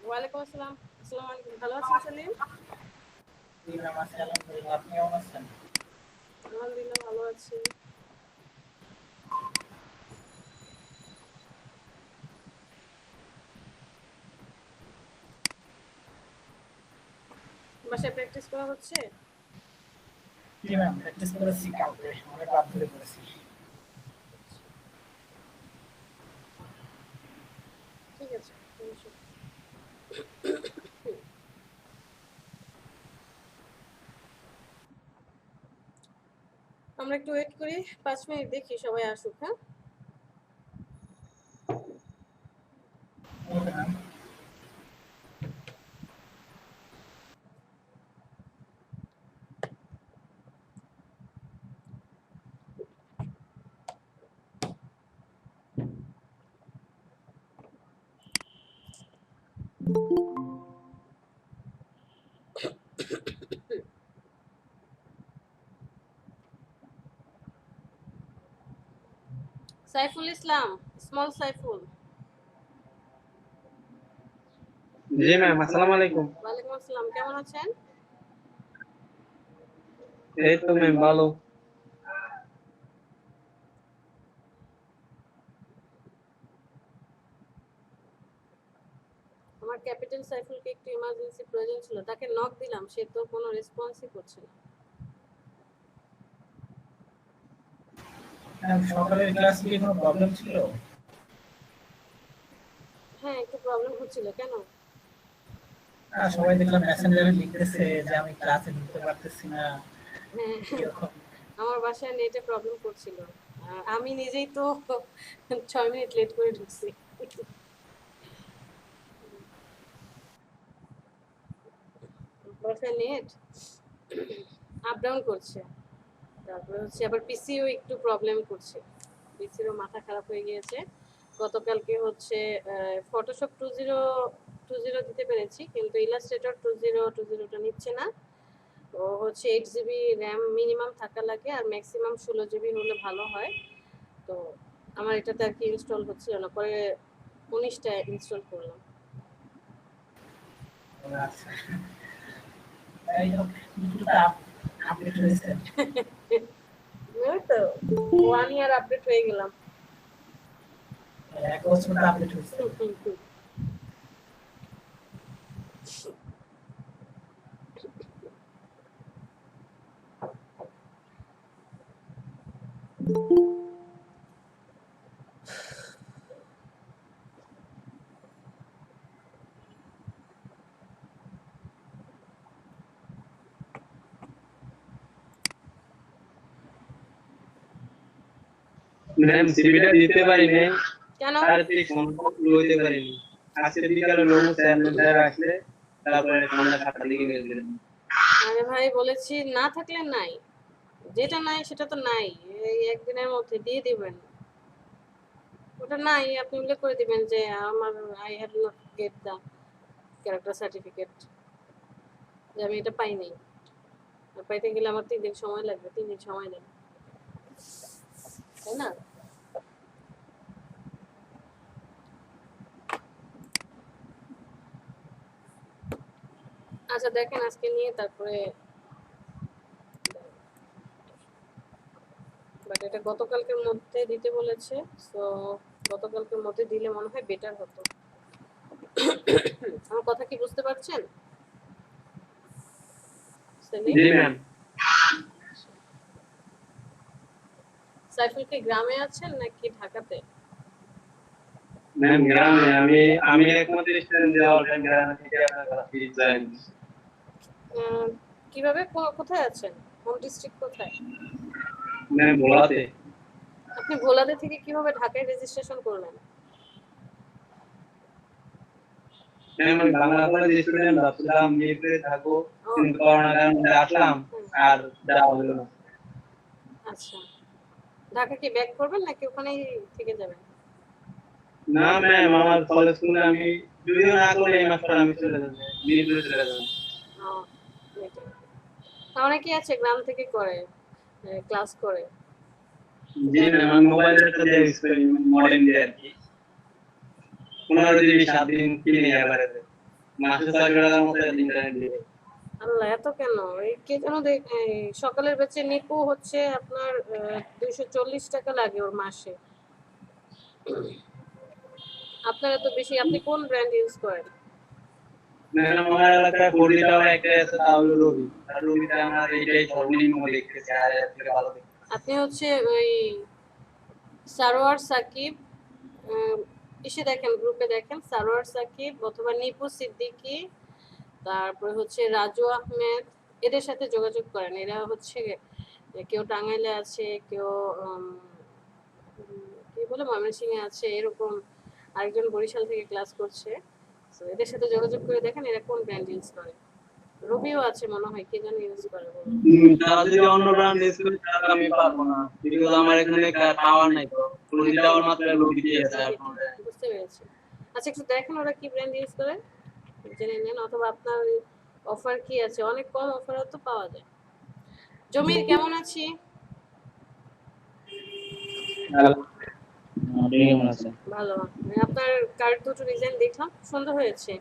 ওয়ালাইকুম আসসালাম। আসসালামু আলাইকুম। ভালো আছেন সেলিম? জি ম্যাম আছি আলহামদুলিল্লাহ। আপনি কেমন আছেন? আলহামদুলিল্লাহ ভালো আছি। বাসায় প্র্যাকটিস করা হচ্ছে? জি ম্যাম প্র্যাকটিস করেছি কালকে অনেক রাত ধরে করেছি। ঠিক আছে, সমস্যা নেই। আমরা একটু ওয়েট করি, 5 মিনিট দেখি সবাই আসুক। হ্যাঁ, okay ma'am. Saiful Islam, small Saiful. জি ম্যাম, আসসালামু আলাইকুম। ওয়ালাইকুম আসসালাম, কেমন আছেন? এই তো ম্যাম ভালো। আমার ক্যাপিটাল সাইফুলকে একটু ইমার্জেন্সি প্রয়োজন ছিল, তাকে নক দিলাম, সে তো কোনো রেসপন্সই করছে না। ম্যাম সকালের ক্লাসে কি কোনো প্রবলেম ছিল? হ্যাঁ, একটু প্রবলেম হচ্ছিল। কেন? সবাই দেখলাম মেসেঞ্জারে লিখতেছে যে আমি ক্লাসে ঢুকতে পারতেছি না হ্যাঁ, এরকম। আমার বাসায় নেটে প্রবলেম করছিল। আমি নিজেই তো 6 মিনিট লেট করে ঢুকছি। বাসায় নেট আপ ডাউন করছে। তারপরে হচ্ছে আবার পিসিও একটু প্রবলেম করছে, পিসিরও মাথা খারাপ হয়ে গিয়েছে। গতকালকে হচ্ছে ফটোশপ 2020 দিতে পেরেছি, কিন্তু ইলাস্ট্রেটর 2020টা নিচ্ছে না। তো হচ্ছে 8 জিবি র্যাম মিনিমাম থাকা লাগে, আর ম্যাক্সিমাম 16 জিবি হলে ভালো হয়। তো আমার এটাতে আর কি ইনস্টল হচ্ছিল না, পরে 19টা ইনস্টল করলাম। আচ্ছা এই হোক কিছুটা আপডেট হয়েছে। ওই তো 1 ইয়ার আপডেট হয়ে গেলাম। এক বছর তো আপডেট হয়েছে। ম্যাম সিভিটা দিতে পারি নাই, কেন? আর ঠিক মনে লইতে পারিনি। আজকে বিকালে লোমো চেয়ারম্যান স্যার আসলে তারপরে সন্ধ্যা 7টার দিকে মেল দিলেন। আরে ভাই বলেছি না থাকলে নাই, যেটা নাই সেটা তো নাই, এই একদিনের মধ্যে দিয়ে দিবেন। ওটা নাই আপনি উল্লেখ করে দিবেন যে আমার I have not get the character certificate, যে আমি এটা পাই নাই। আর পাইতে গেলে আমার 3 দিন সময় লাগবে, 3 দিন সময় দেন, তাই না? আচ্ছা দেখেন আজকে নিয়ে, তারপরে বাট এটা গতকালকের মধ্যে দিতে বলেছে, সো গতকালকের মধ্যে দিলে মনে হয় বেটার হতো। আমার কথা কি বুঝতে পারছেন সেলিম? জি ম্যাম। সাইফুল কি গ্রামে আছেন নাকি ঢাকাতে? ম্যাম গ্রামে, আমি একমাত্র স্টুডেন্ট যে অল টাইম গ্রামে থেকে আপনার ক্লাস জয়েন। কিভাবে কোথায় আছেন? হোম ডিস্ট্রিক্ট কোথায়? ম্যাম ভোলাতে। আপনি ভোলাতে থেকে কিভাবে ঢাকায় রেজিস্ট্রেশন করলেন? ম্যাম আমি বাংলা কলেজ স্টুডেন্ট, ভাবছিলাম মিরপুরে থাকবো, ও, কিন্তু করোনার কারণে আসলাম আর যাওয়া হলো না। আচ্ছা, ঢাকা কি ব্যাক করবেন নাকি ওখানেই থেকে যাবেন? না ম্যাম, আমার কলেজ স্কুলে আমি যদিও না করলে এই মাসটা আমি চলে যাবো, মিরপুরে চলে যাবো। ও, এটাই। অনেকেই আছে গ্রাম থেকে করে, ক্লাস করে। জি ম্যাম, আমি মোবাইলের একটা দিয়ে ইউজ করি, মডেম দিয়ে আর কি। 15 জিবি 7 দিন কিনে এভারেজে। মাসে 400 টাকার মতো ইন্টারনেট দিবে। আল্লাহ, এত কেন? এই কে যেন এই সকালের ব্যাচে নিপু হচ্ছে আপনার 240 টাকা লাগে ওর মাসে। আপনার এত বেশি, আপনি কোন ব্র্যান্ড ইউজ করেন? ম্যাডাম আমার এলাকায় 4G টাওয়ার একটা আছে, তা হলো রবি। আর রবিতে আমার এইটাই সর্বনিম্ন দেখতেছি, আর এর থেকে ভালো দেখতেছি। আপনি হচ্ছে ওই সারোয়ার সাকিব, ইসে দেখেন, গ্রুপে দেখেন সারোয়ার সাকিব অথবা নিপু সিদ্দিকী, তারপরে হচ্ছে রাজু আহমেদ, এদের সাথে যোগাযোগ করেন। এরা হচ্ছে কেউ টাঙ্গাইলে আছে, কেউ কি বলে ময়মনসিংহে আছে, এরকম আরেকজন বরিশাল থেকে ক্লাস করছে। তো এদের সাথে যোগাযোগ করে দেখেন এরা কোন ব্র্যান্ড ইউজ করে। রবিও আছে মনে হয়, কে যেন ইউজ করে বলে। তারা যদি অন্য ব্র্যান্ড ইউজ করে তাহলে আমি পারবো না, বিকজ আমার এখানে টাওয়ার নাই তো। 4G টাওয়ার মাত্র রবিতে আছে এখন। বুঝতে পেরেছি। আচ্ছা, একটু দেখেন ওরা কি ব্র্যান্ড ইউজ করে, জেনে নেন। অথবা আপনার অফার কি আছে, অনেক কম অফারও তো পাওয়া যায়। জমির কেমন আছি? ভালো। আপনার কার্ড দুটো ডিজাইন দেখলাম, সুন্দর হয়েছে।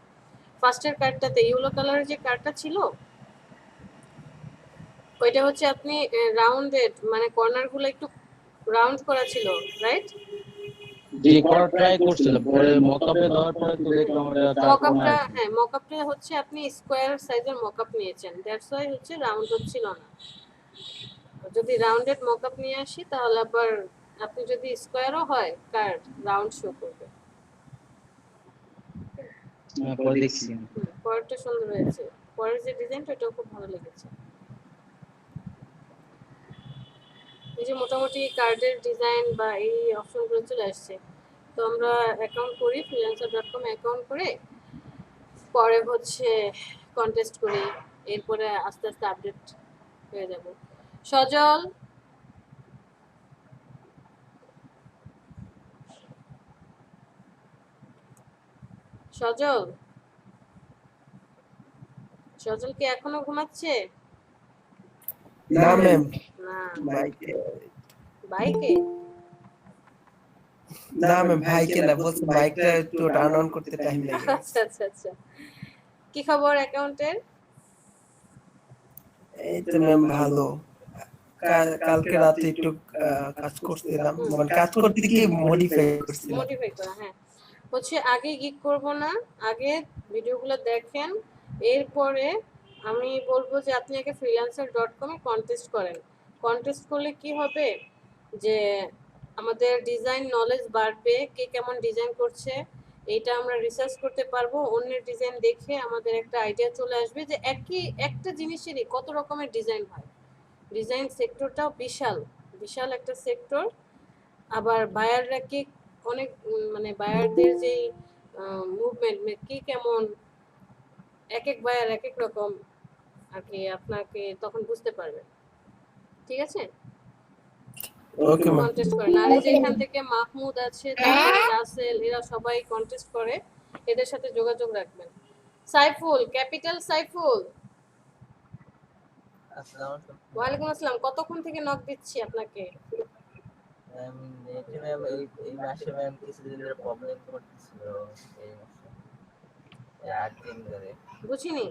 ফার্স্টের কার্ডটাতে ইয়েলো কালারের যে কার্ডটা ছিল ওইটা হচ্ছে আপনি রাউন্ডেড, মানে কর্নারগুলো একটু রাউন্ড করা ছিল, রাইট? জি, করা ট্রাই করছিলাম, পরে মকআপে দেওয়ার পরে তো দেখলাম এটা মকআপটা, হ্যাঁ মকআপটা হচ্ছে আপনি স্কোয়ার সাইজের মকআপ নিয়েছেন, দ্যাটস ওয়াই হচ্ছে রাউন্ড হচ্ছিল না। যদি রাউন্ডেড মকআপ নিয়ে আসি তাহলে আবার আপনি যদি স্কোয়ারও হয় কার্ড রাউন্ড শো করবে। পরে দেখছি। পরেরটা সুন্দর হয়েছে, পরের যে ডিজাইনটা ওটাও খুব ভালো লেগেছে। এই যে মোটামুটি কার্ডের ডিজাইন বা এই অপশনগুলো চলে আসছে। তো আমরা অ্যাকাউন্ট করি, freelancer.com অ্যাকাউন্ট করে পরে হচ্ছে কন্টেস্ট করি, এরপরে আস্তে আস্তে আপডেট হয়ে যাব। সজল, সজল, সজল কি এখনো ঘুমাচ্ছে? না ম্যাম, না, ভাইকে বাইকে? না ম্যাম, ভাইকে না বলছি, বাইকটা একটু টার্ন অন করতে টাইম লাগে। আচ্ছা আচ্ছা আচ্ছা। কি খবর অ্যাকাউন্টের? এই তো ম্যাম ভালো। কালকে রাতে একটু কাজ করছিলাম, মানে কাজ করতে গিয়ে মডিফাই করছিলাম। মডিফাই করা, হ্যাঁ। হচ্ছে আগে গিক করব না, আগে ভিডিওগুলো দেখেন, এরপরে আমি বলবো যে আপনি আগে freelancer.com এ কন্টেস্ট করেন। কন্টেস্ট করলে কি হবে যে আমাদের ডিজাইন নলেজ বাড়বে, কে কেমন ডিজাইন করছে এইটা আমরা রিসার্চ করতে পারবো। অন্যের ডিজাইন দেখে আমাদের একটা আইডিয়া চলে আসবে যে একটা জিনিসেরই কত রকমের ডিজাইন হয়। ডিজাইন সেক্টরটাও বিশাল বিশাল একটা সেক্টর। আবার বায়াররা কি অনেক মানে বায়ারদের যেই মুভমেন্ট কি কেমন, এক এক বায়ার এক এক রকম আর কি, আপনাকে তখন বুঝতে পারবেন। ঠিক আছে, ওকে ম্যাম। কন্টেস্ট করেন। আর এই যে এখান থেকে মাহমুদ আছে, তারপরে রাসেল, এরা সবাই কন্টেস্ট করে, এদের সাথে যোগাযোগ রাখবেন। সাইফুল, ক্যাপিটাল সাইফুল, আসসালামু আলাইকুম ওয়ালাইকুম আসসালাম। কতক্ষণ থেকে নক দিচ্ছি আপনাকে? ম্যাম। নেটে ম্যাম এই মাসে ম্যাম কিছুদিন ধরে প্রবলেম করতেছিল, এই মাসে 8 দিন ধরে। বুঝিনি।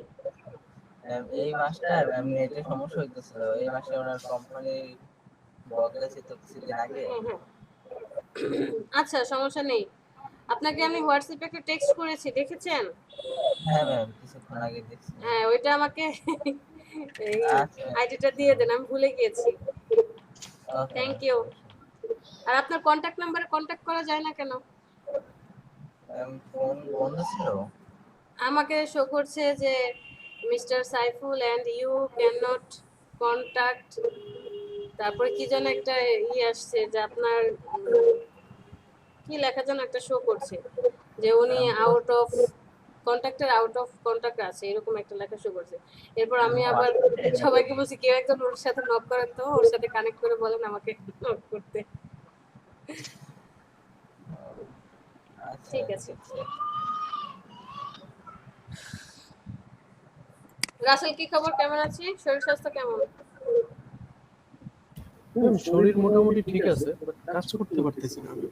ম্যাম এই মাসটা ম্যাম নেটে সমস্যা হইতেছিল, এই মাসে ওনার কোম্পানি বদলেছে তো কিছুদিন আগে। আচ্ছা, সমস্যা নেই। আপনাকে আমি হোয়াটসঅ্যাপে একটা টেক্সট করেছি, দেখেছেন? হ্যাঁ ম্যাম, কিছুক্ষণ আগে দেখছি। হ্যাঁ, ওইটা আমাকে এই আচ্ছা আইডিটা দিয়ে দেন, আমি ভুলে গিয়েছি। Okay thank you. আর আপনার কন্টাক্ট নাম্বারে কন্টাক্ট করা যায় না কেন? ম্যাম, ফোন বন্ধ ছিল। আমাকে শো করছে যে mister Saiful and you can not contact, তারপরে কি যেন একটা আসছে যে আপনার কি লেখা যেন একটা শো করছে যে উনি আউট অফ কন্টাক্টের আউট অফ কন্টাক্ট আছে, এরকম একটা লেখা শো করছে। এরপর আমি আবার সবাইকে বলছি কেউ একজন ওর সাথে নক করেন তো, ওর সাথে কানেক্ট করে বলেন আমাকে নক করতে। আচ্ছা ঠিক আছে। রাসেল, কি খবর, কেমন আছি? শরীর স্বাস্থ্য কেমন? শরীর মোটামুটি ঠিক আছে, কাজ করতে পারতেছি না আমি।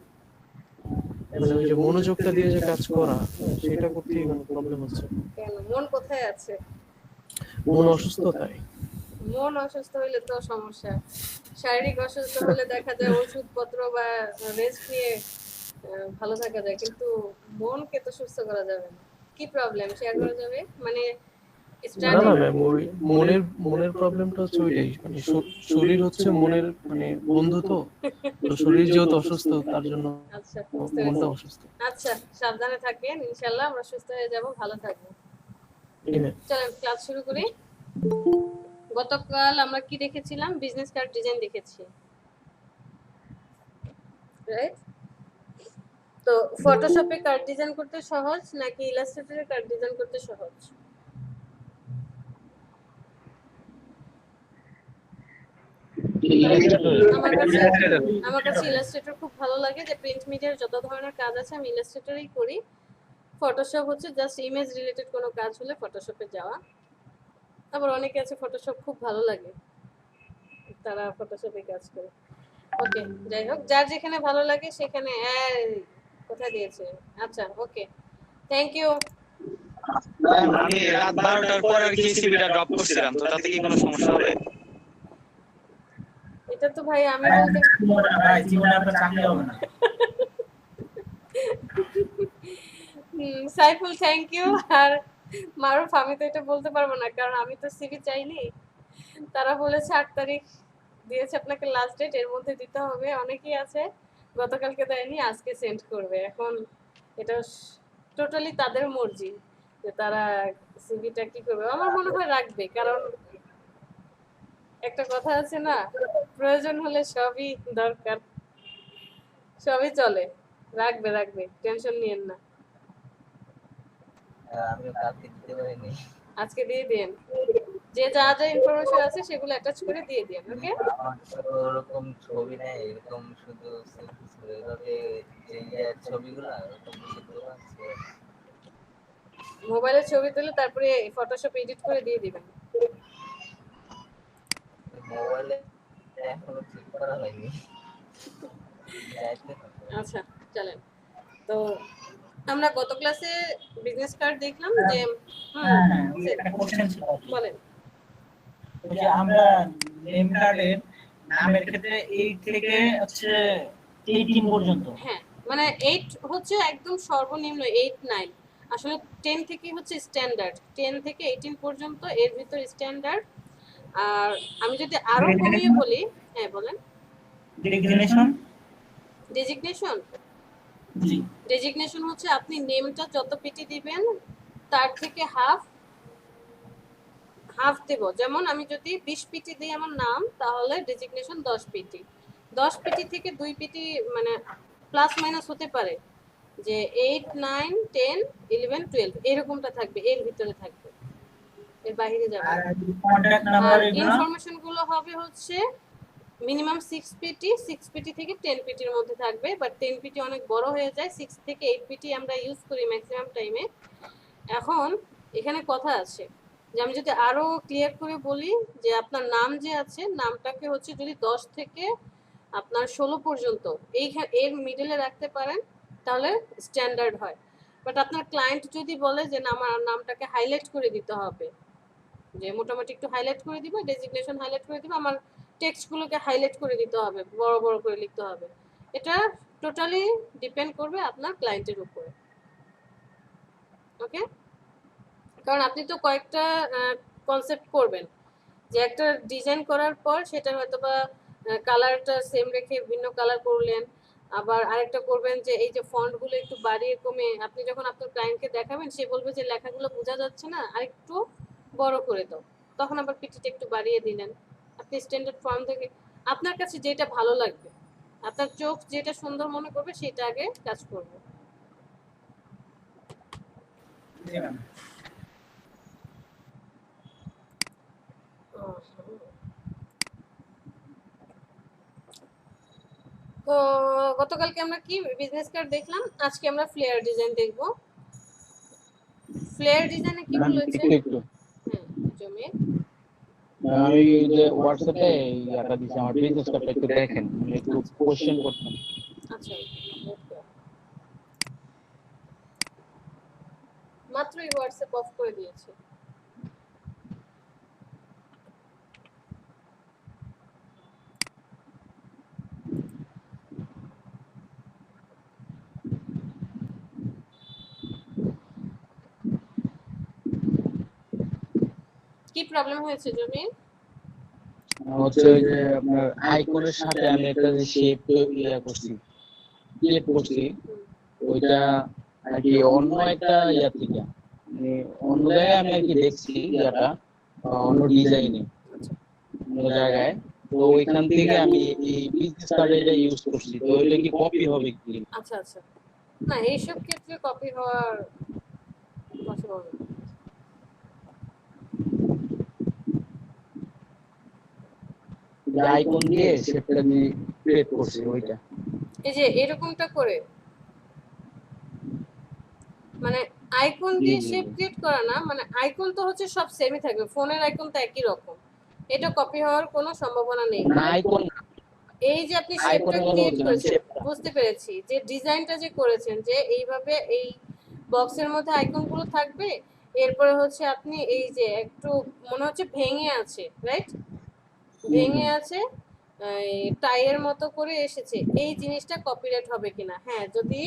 মানে ওই যে মনোযোগটা দিয়ে যে কাজ করা, সেটা করতেই মানে প্রবলেম হচ্ছে। কেন, মন কোথায় আছে? মন অসুস্থ তাই। মন অসুস্থ হইলে তো সমস্যা। শারীরিক অসুস্থ হলে দেখা যায় ওষুধপত্র বা রেস্ট নিয়ে ভালো থাকা যায়, কিন্তু মনকে তো সুস্থ করা যাবে না। কি প্রবলেম শেয়ার করা যাবে? মানে না স্টাডি না ম্যাম, ওই মনের প্রবলেমটা হচ্ছে ওইটাই, মানে শরীর হচ্ছে মনের মানে বন্ধু, তো তো শরীর যেহেতু অসুস্থ তার জন্য আচ্ছা, বুঝতে পেরেছি। মনটা অসুস্থ। আচ্ছা, সাবধানে থাকেন, ইনশাআল্লাহ আমরা সুস্থ হয়ে যাব, ভালো থাকবো। Amen. চলেন ক্লাস শুরু করি। গতকাল আমরা কি দেখেছিলাম? বিজনেস কার্ড ডিজাইন দেখেছি, রাইট? তো ফটোশপে কার্ড ডিজাইন করতে সহজ নাকি ইলাস্ট্রেটরে কার্ড ডিজাইন করতে সহজ? আমার কাছে ইলাস্ট্রেটর খুব ভালো লাগে, যে প্রিন্ট মিডিয়ার যত ধরনের কাজ আছে আমি ইলাস্ট্রেটরেই করি। ফটোশপ হচ্ছে জাস্ট ইমেজ রিলেটেড কোনো কাজ হলে ফটোশপে যাওয়া। আবার অনেকে আছে ফটোশপ খুব ভালো লাগে, তারা ফটোশপে কাজ করে। ওকে, যাই হোক, যার যেখানে ভালো লাগে সেখানে। কোথায় দিয়েছে? আচ্ছা, ওকে, থ্যাংক ইউ। আমি রাত 12টার পর আর কি সিভিটা ড্রপ করছিলাম, তো তাতে কি কোনো সমস্যা হবে? এটা তো ভাই আমি বলতে ভাই জীবনে আপনার চাকরি হবে না। Saiful thank you. আর মারুফ, আমি তো এটা বলতে পারবো না, কারণ আমি তো সিভি চাইনি। তারা বলেছে 8 তারিখ দিয়েছে আপনাকে লাস্ট ডেট, এর মধ্যে দিতে হবে। অনেকেই আছে গতকালকে দেয়নি, আজকে সেন্ড করবে। এখন এটা টোটালি তাদের মর্জি যে তারা সিভিটা কি করবে। আমার মনে হয় রাখবে, কারণ একটা কথা আছে না, প্রয়োজন হলে সবই দরকার, সবই চলে। রাখবে রাখবে, টেনশন নিয়েন না। আমিও কালকে দিতে পারিনি। আজকে দিয়ে দেন, যে যা যা ইনফরমেশন আছে সেগুলো অ্যাটাচ করে দিয়ে দেন। ওকে, আমার তো ওরকম ছবি নেই, এরকম শুধু সেলফি ছিল, এভাবে যে ছবিগুলো ওরকম সেগুলো আছে। মোবাইলে ছবি তুলে তারপরে ফটোশপ এডিট করে দিয়ে দিবেন। মোবাইলে এখনো ঠিক করা হয়নি। আচ্ছা, চলেন। তো আমরা গত ক্লাসে বিজনেস কার্ড দেখলাম যে একটা কোশ্চেন ছিল। বলেন। ওই যে আমরা নেম কার্ডের নামের ক্ষেত্রে 8 থেকে হচ্ছে 18 পর্যন্ত। হ্যাঁ, মানে 8 হচ্ছে একদম সর্বনিম্ন, 8 9। আসলে 10 থেকে হচ্ছে স্ট্যান্ডার্ড, 10 থেকে 18 পর্যন্ত এর ভিতর স্ট্যান্ডার্ড। আর আমি যদি আরো কমিয়ে বলি, হ্যাঁ বলেন। ডেজিগনেশন। ডেজিগনেশন, জি, ডেজিগনেশন হচ্ছে আপনি নেমটা যত পিটি দিবেন তার থেকে হাফ দেব। যেমন আমি যদি 20 পিটি দিই আমার নাম, তাহলে ডেজিগনেশন 10 পিটি। 10 পিটি থেকে 2 পিটি মানে প্লাস মাইনাস হতে পারে, যে 8 9 10 11 12 এরকমটা থাকবে, এর ভিতরে থাকবে, এর বাইরে যাবে। আর কন্টাক্ট নাম্বার আর এগুলো ইনফরমেশন গুলো হবে হচ্ছে মিনিমাম 6 পিটি, 6 পিটি থেকে 10 পিটির মধ্যে থাকবে। বাট 10 পিটি অনেক বড় হয়ে যায়, 6 থেকে 8 পিটি আমরা ইউজ করি ম্যাক্সিমাম টাইমে। এখন এখানে কথা আছে যে আমি যদি আরো ক্লিয়ার করে বলি, যে আপনার নাম যে আছে, নামটাকে হচ্ছে যদি 10 থেকে আপনার 16 পর্যন্ত এর মিডলে রাখতে পারেন তাহলে স্ট্যান্ডার্ড হয়। বাট আপনার ক্লায়েন্ট যদি বলে যে না আমার নামটাকে হাইলাইট করে দিতে হবে, যে মোটামুটি একটু হাইলাইট করে দিব, ডেজিগনেশন হাইলাইট করে দিব, আমার টেক্সটগুলোকে হাইলাইট করে দিতে হবে, বড় বড় করে লিখতে হবে, এটা টোটালি ডিপেন্ড করবে আপনার ক্লায়েন্টের উপরে। ওকে, কারণ আপনি তো কয়েকটা কনসেপ্ট করবেন, যে একটা ডিজাইন করার পর সেটা হয়তো বা কালারটা সেম রেখে ভিন্ন কালার করলেন, আবার আরেকটা করবেন যে এই যে ফন্টগুলো একটু বাড়িয়ে কমে, আপনি যখন আপনার ক্লায়েন্টকে দেখাবেন সে বলবে যে লেখাগুলো বোঝা যাচ্ছে না, আরেকটু বড় করে দাও, তখন আবার পিটিটা একটু বাড়িয়ে দিলেন। আপনি স্ট্যান্ডার্ড ফর্ম থেকে আপনার কাছে যেটা ভালো লাগবে, আপনার চোখ যেটা সুন্দর মনে করবে সেটা আগে কাজ করবে। জি ম্যাম। তো গতকালকে আমরা কি বিজনেস কার্ড দেখলাম, আজকে আমরা ফ্লেয়ার ডিজাইন দেখব। ফ্লেয়ার ডিজাইনে কি বলেছে? একটু হ্যাঁ, জমি আমি যে হোয়াটসঅ্যাপে ইয়াটা দিছি, আমার বিজনেস কার্ডটা একটু দেখেন, একটু কোশ্চেন করতেন। আচ্ছা, মাত্রই হোয়াটসঅ্যাপ অফ করে দিয়েছে। কি প্রবলেম হয়েছে জমি? হচ্ছে ওই যে আপনার আইকনের সাথে আমি একটা যে শেপ ইয়া করছি, ক্রিয়েট করছি, ওইটা আর কি অন্য একটা ইয়া থেকে, মানে অন্য জায়গায় আমি আর কি দেখছি ইয়াটা, অন্য ডিজাইনে, অন্য জায়গায়। তো ওইখান থেকে আমি এই বিজনেস কার্ডে এটা ইউজ করছি। তো এটা কি কপি হবে কি? আচ্ছা আচ্ছা, না এইসব ক্ষেত্রে কপি হওয়ার পসিবল না। যে আইকন দিয়ে শেপটা আমি ক্রিয়েট করছি ওইটা। এই যে এরকমটা করে, মানে আইকন জি দিয়ে জি শেপ জি। ক্রিয়েট করা না, মানে আইকন তো হচ্ছে সব সেমই থাকবে, ফোনের আইকন তো একই রকম, এটা কপি হওয়ার কোনো সম্ভাবনা নেই। না আইকন, এই যে আপনি শেপটা আইকনের কথা ক্রিয়েট বলছি না, করেছেন, শেপটা। বুঝতে পেরেছি, যে ডিজাইনটা যে করেছেন যে এইভাবে এই বক্সের মধ্যে আইকনগুলো থাকবে, এরপরে হচ্ছে আপনি এই যে একটু মনে হচ্ছে ভেঙে আছে, রাইট? ভেঙে আছে, টাইয়ের মতো করে এসেছে, এই জিনিসটা কপিরাইট হবে কিনা? হ্যাঁ, যদি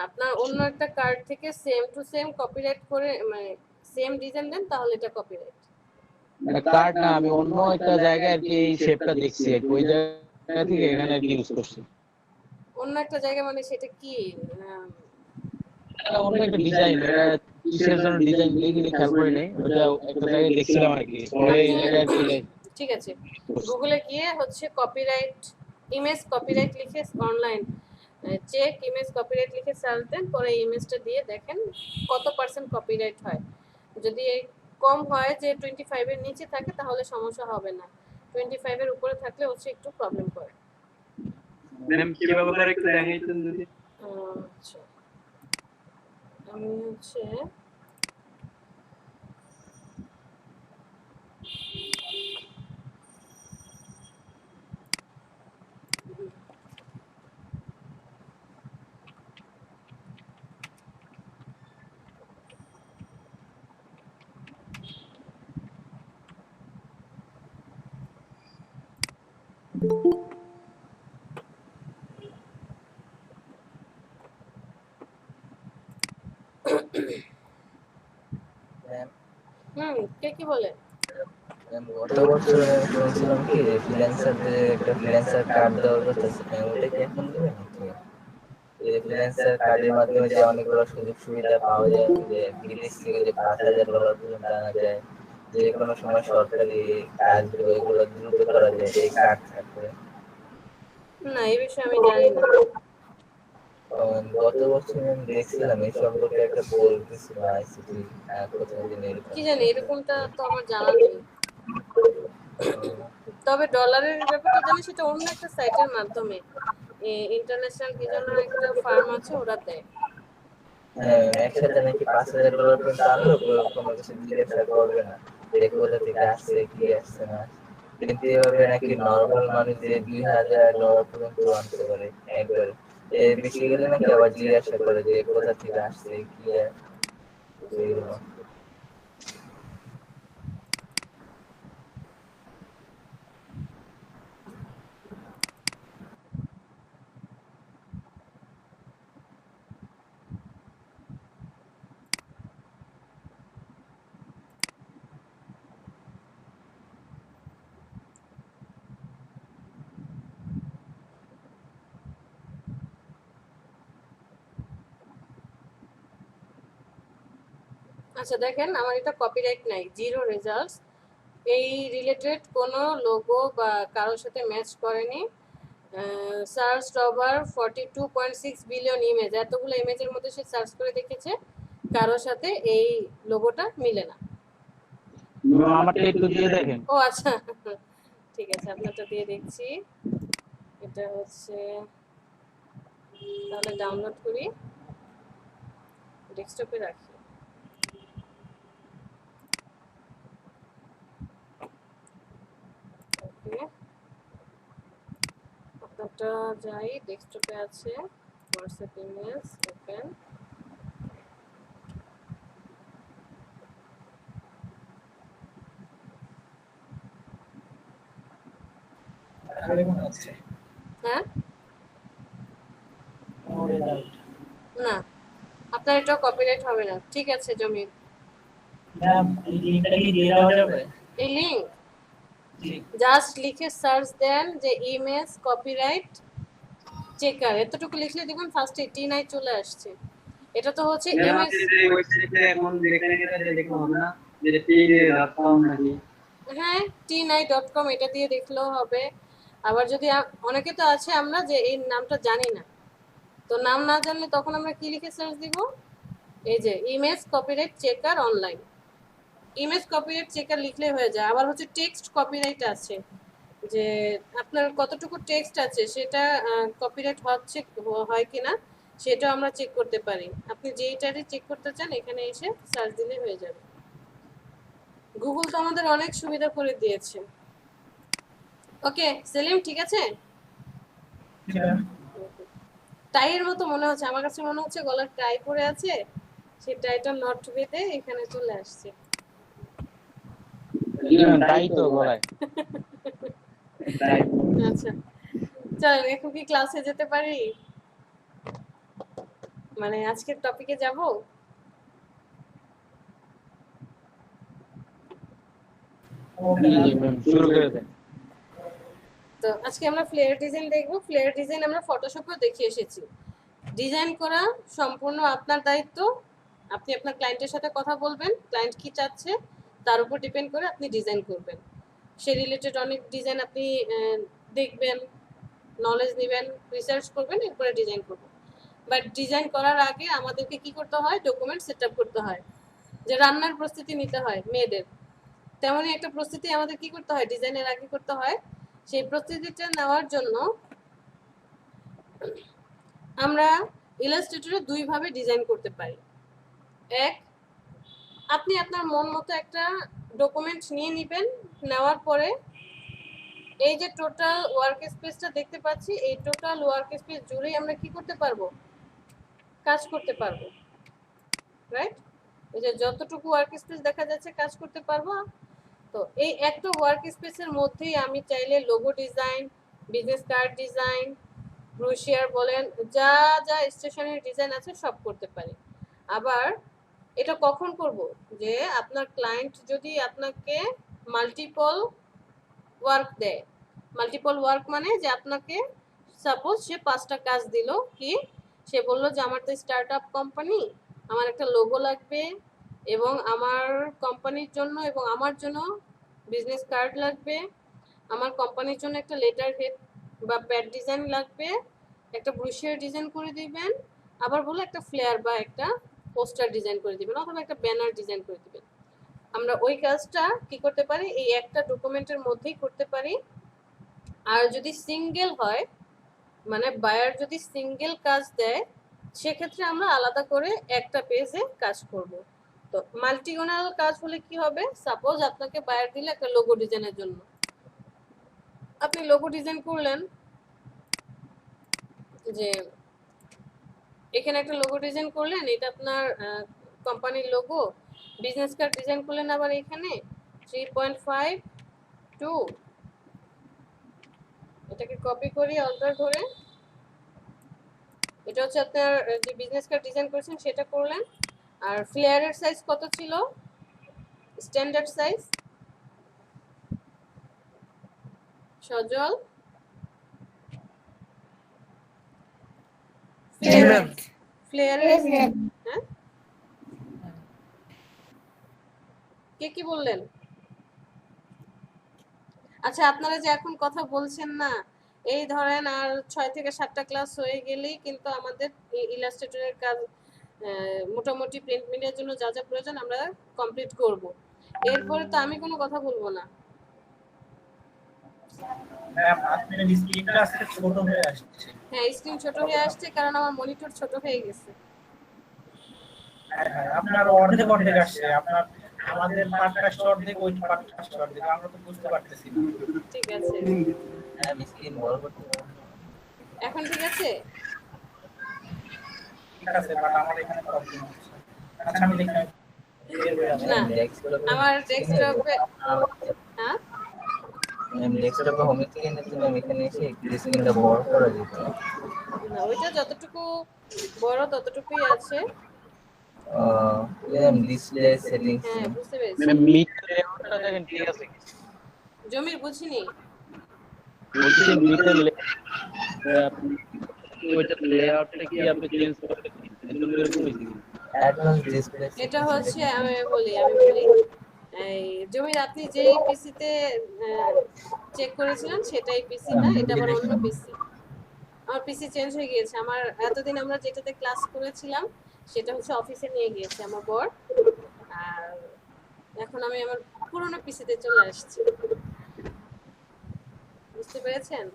আপনার অন্য একটা কার্ড থেকে সেম টু সেম কপিরাইট করে, মানে সেম ডিজাইন দেন, তাহলে এটা কপিরাইট। মানে কার্ড না, আমি অন্য একটা জায়গায় আর কি এই শেপটা দেখছি আর কি, ওই জায়গা থেকে এখানে আর কি ইউজ করছি। অন্য একটা জায়গা মানে সেটা কি? আম, এটা অন্য একটা ডিজাইন, এটা কিসের জন্য ডিজাইন লিখে খেয়াল করি নাই, ওটা একটা জায়গায় দেখছিলাম আর কি, পরে এই জায়গায় আর কি ঠিক আছে, গুগলে গিয়ে হচ্ছে কপিরাইট, ইমেজ কপিরাইট লিখে অনলাইন চেক ইমেজ কপিরাইট লিখে সার্চ দেন, পরে ইমেজটা দিয়ে দেখেন কত পার্সেন্ট কপিরাইট হয়। যদি কম হয়, যে 25 এর নিচে থাকে, তাহলে সমস্যা হবে না, 25 এর উপরে থাকলে হচ্ছে একটু প্রবলেম করে। ম্যাম কিভাবে করে একটু দেখাইতেন যদি। আচ্ছা, আমি হচ্ছে কে কি বলে? গত বছর শুনছিলাম কি ফ্রিল্যান্সারদের একটা ফ্রিল্যান্সার কার্ড দেওয়ার কথা আছে, ওটা কি এখন দেবে নাকি? এই ফ্রিল্যান্সার কার্ডের মাধ্যমে যে অনেকগুলো সুযোগ সুবিধা পাওয়া যায়, যে বিদেশ থেকে যে $5,000 পর্যন্ত আনা যায়, যে কোনো সময় সরকারি কাজগুলো এগুলো দ্রুত করা যায় এই কার্ড থাকলে। না, এই বিষয়ে আমি জানি না। গত বছর আমি দেখছিলাম এই সম্পর্কে একটা পোল দিছিল আইসিটি, কোথাও দিন এরকম। কি জানি, এরকমটা তো আমার জানা নেই। তবে ডলারের ব্যাপারটা জানি, সেটা অন্য একটা সাইটের মাধ্যমে, ইন্টারন্যাশনাল কি যেন একটা ফার্ম আছে, ওরা দেয়। হ্যাঁ, একসাথে নাকি $5,000 পর্যন্ত আনলো, কোনো কিছু জিজ্ঞাসা করবে না যে কোথা থেকে আসছে কি আসছে না। কিন্তু এভাবে নাকি নর্মাল মানুষ যে $2,000 পর্যন্ত আনতে পারে একবারে, এর বেশি গেলে নাকি আবার জিজ্ঞাসা করে যে কোথা থেকে আসছে কি এগুলো। আচ্ছা দেখেন, আমার এটা কপিরাইট নাই, জিরো রেজাল্টস, এই রিলেটেড কোনো লোগো বা কারোর সাথে ম্যাচ করেনি। সার্চ ওভার 42.6 বিলিয়ন ইমেজ, এতগুলো ইমেজের মধ্যে সে সার্চ করে দেখেছে, কারোর সাথে এই লোগোটা মিলে না। আমারটা একটু দিয়ে দেখেন। ও আচ্ছা, ঠিক আছে, আপনারটা দিয়ে দেখছি। এটা হচ্ছে, তাহলে ডাউনলোড করি, ডেস্কটপে রাখি। ওকে, আপনারটা যাই, ডেস্কটপে আছে, হোয়াটসঅ্যাপ ইমেজ ওপেন। ভালোই মনে হচ্ছে। হ্যাঁ নো রেজাল্ট। না, আপনার এটা কপিরাইট হবে না। ঠিক আছে জমির, ম্যাম এই লিঙ্কটা কি দিয়ে দেওয়া যাবে? এই লিঙ্ক জি। জাস্ট লিখে সার্চ দেন যে ইমেজ কপিরাইট চেকার, এতটুকু লিখলে দেখুন ফার্স্টে টি9 চলে আসছে। এটা তো হচ্ছে ম্যাম ইমেজ। আপনি যে ওয়েবসাইটে এখন যেখানে গেলে দেখতে হবে না যে টি.com নাকি? হ্যাঁ টি9.com, এটা দিয়ে দেখলেও হবে। আবার যদি অনেকে তো আছে আমরা যে এই নামটা জানি না, তো নাম না জানলে তখন আমরা কি লিখে সার্চ দিব, এই যে image copyright checker online, image copyright checker লিখলে হয়ে যায়। আবার হচ্ছে টেক্সট কপিরাইট আছে, যে আপনার কতটুকু টেক্সট আছে সেটা কপিরাইট হচ্ছে হয় কিনা সেটাও আমরা চেক করতে পারি। আপনি যেইটারই চেক করতে চান এখানে এসে সার্চ দিলে হয়ে যাবে। গুগল তো আমাদের অনেক সুবিধা করে দিয়েছে। ওকে সেলিম, ঠিক আছে। টাইয়ের মতো মনে হচ্ছে, আমার কাছে মনে হচ্ছে গলার টাই পরে আছে, সেই টাইটা নট বেঁধে এখানে চলে আসছে। তাই তো গলায়। আচ্ছা চল এখন কি ক্লাসে যেতে পারি, মানে আজকের টপিকে যাব? শুরু করে দেন। তো আজকে আমরা ফ্লেয়ার ডিজাইন দেখব। ফ্লেয়ার ডিজাইন আমরা ফটোশপেও দেখে এসেছি। ডিজাইন করা সম্পূর্ণ আপনার দায়িত্ব। আপনি আপনার ক্লায়েন্টের সাথে কথা বলবেন, ক্লায়েন্ট কি চাচ্ছে তার উপর ডিপেন্ড করে আপনি ডিজাইন করবেন। সে রিলেটেড অনেক ডিজাইন আপনি দেখবেন, নলেজ নেবেন, রিসার্চ করবেন, এরপরে ডিজাইন করবেন। বাট ডিজাইন করার আগে আমাদেরকে কি করতে হয়, ডকুমেন্ট সেট আপ করতে হয়। যে রান্নার প্রস্তুতি নিতে হয় মেয়েদের, তেমনই একটা প্রস্তুতি আমাদের কি করতে হয়, ডিজাইনের আগে করতে হয়। সেই প্রস্তুতিটা নেওয়ার জন্য আমরা ইলাস্ট্রেটরে দুইভাবে ডিজাইন করতে পারি। এক, আপনি আপনার মন মতো একটা ডকুমেন্ট নিয়ে নেবেন, নেওয়ার পরে এই যে টোটাল ওয়ার্ক স্পেসটা দেখতে পাচ্ছি, এই টোটাল ওয়ার্ক স্পেস জুড়েই আমরা কি করতে পারবো, কাজ করতে পারবো, রাইট? এই যে যতটুকু ওয়ার্ক স্পেস দেখা যাচ্ছে কাজ করতে পারবো। তো এই একটা ওয়ার্ক স্পেসের মধ্যেই আমি চাইলে logo design, business card design, brochure বলেন, যা যা স্টেশনারি ডিজাইন আছে সব করতে পারি। আবার এটা কখন করব, যে আপনার ক্লায়েন্ট যদি আপনাকে মাল্টিপল ওয়ার্ক দেয়। মাল্টিপল ওয়ার্ক মানে যে আপনাকে সাপোজ সে 5টা কাজ দিল, কি সে বললো যে আমার তো স্টার্ট আপ কোম্পানি, আমার একটা লোগো লাগবে, এবং আমার কোম্পানির জন্য এবং আমার জন্য বিজনেস কার্ড লাগবে, আমার কোম্পানির জন্য একটা লেটার হেড বা প্যাড ডিজাইন লাগবে, একটা ব্রোশিয়ার ডিজাইন করে দিবেন, আবার বলে একটা ফ্লেয়ার বা একটা পোস্টার ডিজাইন করে দিবেন, অথবা একটা ব্যানার ডিজাইন করে দিবেন। আমরা ওই কাজটা কি করতে পারি, এই একটা ডকুমেন্টের মধ্যেই করতে পারি। আর যদি সিঙ্গেল হয়, মানে বায়ার যদি সিঙ্গেল কাজ দেয়, সেক্ষেত্রে আমরা আলাদা করে একটা পেজে কাজ করব। তো মাল্টিগোনাল কাজ হলে কি হবে, সাপোজ আপনাকে বায়ার দিলে একটা লোগো ডিজাইনের জন্য, আপনি লোগো ডিজাইন করলেন, যে এখানে একটা লোগো ডিজাইন করলেন, এটা আপনার কোম্পানির লোগো, বিজনেস কার্ড ডিজাইন করলেন আবার এখানে 3.5 এটাকে কপি করে অল্টার করে, এটা হচ্ছে আপনার যে বিজনেস কার্ড ডিজাইন করেছেন সেটা করলেন। আর ফ্লেয়ারের সাইজ কত ছিল, স্ট্যান্ডার্ড সাইজ, সজল ফ্লেয়ারের, হ্যাঁ কে কি বললেন? আচ্ছা আপনারা যে এখন কথা বলছেন না, এই ধরেন আর 6 থেকে 7টা ক্লাস হয়ে গেলেই কিন্তু আমাদের ইলাস্ট্রেটরের কাজ মোটামুটি প্রিন্ট মিডিয়ার জন্য যা যা প্রয়োজন আমরা কমপ্লিট করব। এরপরে তো আমি কোনো কথা বলবো না। ম্যাম আপনার স্ক্রিনটা আজকে ছোট হয়ে আসছে। হ্যাঁ স্ক্রিন ছোট হয়ে আসছে কারণ আমার মনিটর ছোট হয়ে গেছে। হ্যাঁ আপনার অর্ধেক অর্ধেক আসছে, আপনার আমাদের পার্টটা শর্ট দিকে, ওই পার্টটা শর্ট দিকে, আমরা তো বুঝতে পারতেছি না। ঠিক আছে আমি স্ক্রিন বড় করতে পারবো। এখন ঠিক আছে? ঠিক আছে, বাট আমার এখানে প্রবলেম হচ্ছে। আচ্ছা আমি দেখি না আমার ডেস্কটপে, হ্যাঁ ম্যাম ডেস্কটপে হোম থেকে নিতে ম্যাম এখানে এসে স্ক্রিনটা বড় করা যেত। না, ওইটা যতটুকু বড় ততটুকুই আছে। ম্যাম ডিসপ্লে সেটিংস হ্যাঁ, বুঝতে পেরেছি। ম্যাম মিড লেআউটটা দেখেন ঠিক আছে কি? জমির বুঝিনি। বলছি যে মিডের আপনি ওইটা লেআউটটা কি আপনি চেঞ্জ করতে এরকম এরকম হয়েছে কি? অ্যাডভান্স ডিসপ্লে এটা হচ্ছে আমি বলি এই জমির আপনি যেই পিসিতে চেক করেছিলেন সেটাই পিসি না, এটা আবার অন্য পিসি। আমার পিসি চেঞ্জ হয়ে গিয়েছে। আমার এতদিন আমরা যেটাতে ক্লাস করেছিলাম সেটা হচ্ছে অফিসে নিয়ে গিয়েছে আমার বর, আর এখন আমি আমার পুরোনো পিসিতে চলে আসছি। বুঝতে পেরেছেন?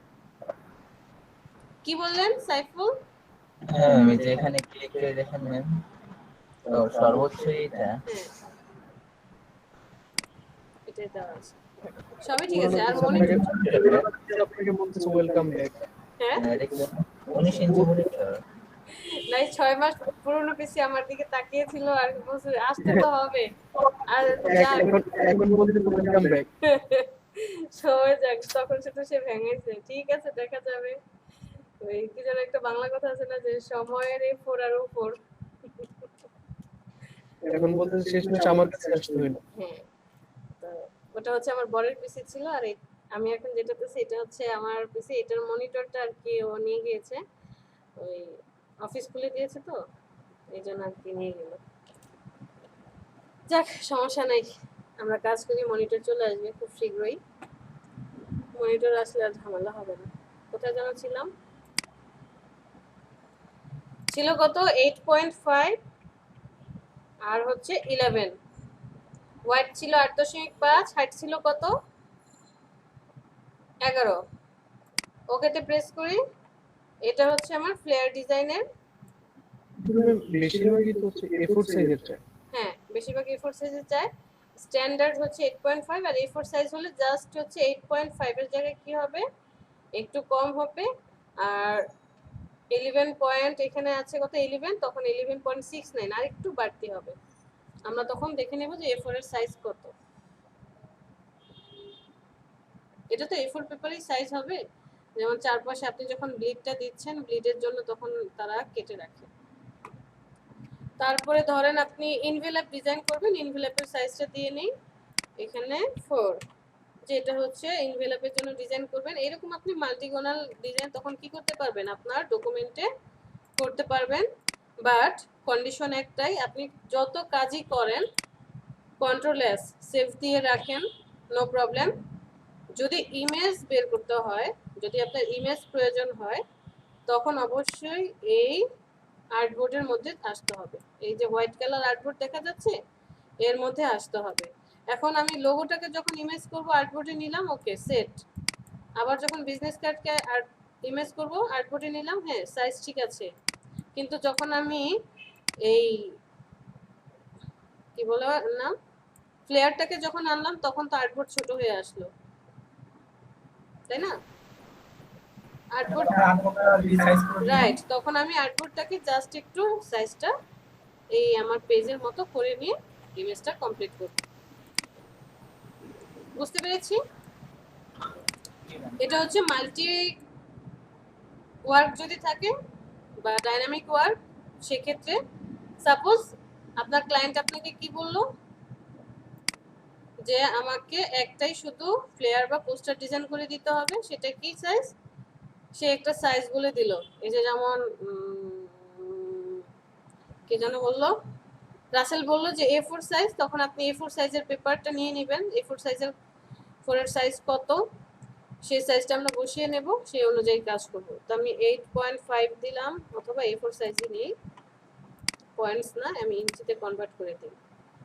কি বললেন সাইফুল? হ্যাঁ আমি যে এখানে ক্লিক করে দেখেন ম্যাম, তো সর্বোচ্চ এটা হ্যাঁ, এটাই দেওয়া আছে। সবই ঠিক আছে। আর মনিটর আপনাকে বলতেছে ওয়েলকাম ব্যাক। হ্যাঁ, এটা কি 19 ইঞ্চি মনিটর? নাই 6 মাস পুরোনো পিসি আমার দিকে তাকিয়েছিল আর বলছে আসতে তো হবে। আর যাক, এখন বলতেছে ওয়েলকাম ব্যাক। সময় যাক, তখন সেটা সে ভেঙেছে। ঠিক আছে, দেখা যাবে। ওই কি যেন একটা বাংলা কথা আছে না, যে সময়ের এই ফোর আর উপর। এখন বলতেছে শেষ মাস আমার কাছে আসতে হইলো। হ্যাঁ, তো ওটা হচ্ছে আমার বরের পিসি ছিল, আর আমি এখন যেটাতেছি এটা হচ্ছে আমার পিসি। এটার মনিটরটা আর কি ও নিয়ে গিয়েছে, ওই অফিস খুলে দিয়েছে তো এই জন্য আর কি নিয়ে গেল। যাক, সমস্যা নাই, আমরা কাজ করি, মনিটর চলে আসবে খুব শীঘ্রই। মনিটর আসলে আর ঝামেলা হবে না। কোথায় যেন ছিলাম, ছিল কত 8.5 আর হচ্ছে 11, হোয়াইট ছিল 8.5, হাইট ছিল কত 11। ওকেতে প্রেস করি। এটা হচ্ছে আমার ফ্লেয়ার ডিজাইনের। বেশিরভাগই তো হচ্ছে A4 সাইজের চাই। হ্যাঁ, বেশিরভাগ A4 সাইজের চাই। স্ট্যান্ডার্ড হচ্ছে 8.5, আর A4 সাইজ হলে জাস্ট হচ্ছে 8.5 এর জায়গায় কি হবে একটু কম হবে। আর 11 পয়েন্ট এখানে আছে কত 11, তখন 11.69 আর একটু বাড়তি হবে। আমরা তখন দেখে নেব যে A4 এর সাইজ কত। এটা তো A4 পেপারই সাইজ হবে, যেমন চারপাশে আপনি যখন ব্লিডটা দিচ্ছেন, ব্লিডের জন্য তখন তারা কেটে রাখে। তারপরে ধরেন আপনি ইনভেলপ ডিজাইন করবেন, ইনভেলপের সাইজটা দিয়ে নেই এখানে 4, যেটা হচ্ছে ইনভেলপের জন্য ডিজাইন করবেন। এরকম আপনি মাল্টিগোনাল ডিজাইন তখন কি করতে পারবেন, আপনার ডকুমেন্টে করতে পারবেন। বাট কন্ডিশন একটাই, আপনি যত কাজই করেন কন্ট্রোল-S সেভ দিয়ে রাখেন, নো প্রবলেম। যদি ইমেজ বের করতে হয়, যদি আপনার ইমেজ প্রয়োজন হয়, তখন অবশ্যই এই আর্টবোর্ডের মধ্যে আসতে হবে। এই যে হোয়াইট কালার আর্টবোর্ড দেখা যাচ্ছে, এর মধ্যে আসতে হবে। এখন আমি লোগোটাকে যখন ইমেজ করব আর্টবোর্ডে নিলাম, ওকে সেট। আবার যখন বিজনেস কার্ডকে ইমেজ করব আর্টবোর্ডে নিলাম, হ্যাঁ সাইজ ঠিক আছে। কিন্তু যখন আমি এই কি বলে না ফ্লেয়ারটাকে যখন আনলাম, তখন তো আর্টবোর্ড ছোট হয়ে আসলো, তাই না? আর্টবোর্ড রাইট, তখন আমি আর্টবোর্ডটাকে জাস্ট একটু সাইজটা এই আমার পেজের মতো করে নিয়ে ইমেজটা কমপ্লিট করব। বুঝতে পেরেছি? এটা হচ্ছে মাল্টি ওয়ার্ক যদি থাকে বা ডাইনামিক ওয়ার্ক, সেক্ষেত্রে সাপোজ আপনার ক্লায়েন্ট আপনাকে কি বললো যে আমাকে একটাই শুধু ফ্লেয়ার বা পোস্টার ডিজাইন করে দিতে হবে, সেটা কি সাইজ, সে একটা সাইজ বলে দিল। এই যে যেমন কে যেন বললো, রাসেল বললো যে A4 সাইজ, তখন আপনি A4 সাইজের পেপারটা নিয়ে নেবেন। A4 সাইজের 4 এর সাইজ কত, সেই সাইজটা আমরা বসিয়ে নেব, সেই অনুযায়ী কাজ করব। তো আমি 8.5 দিলাম, অথবা A4 সাইজই নেই, পয়েন্টস না, আমি ইঞ্চিতে কনভার্ট করে দিই।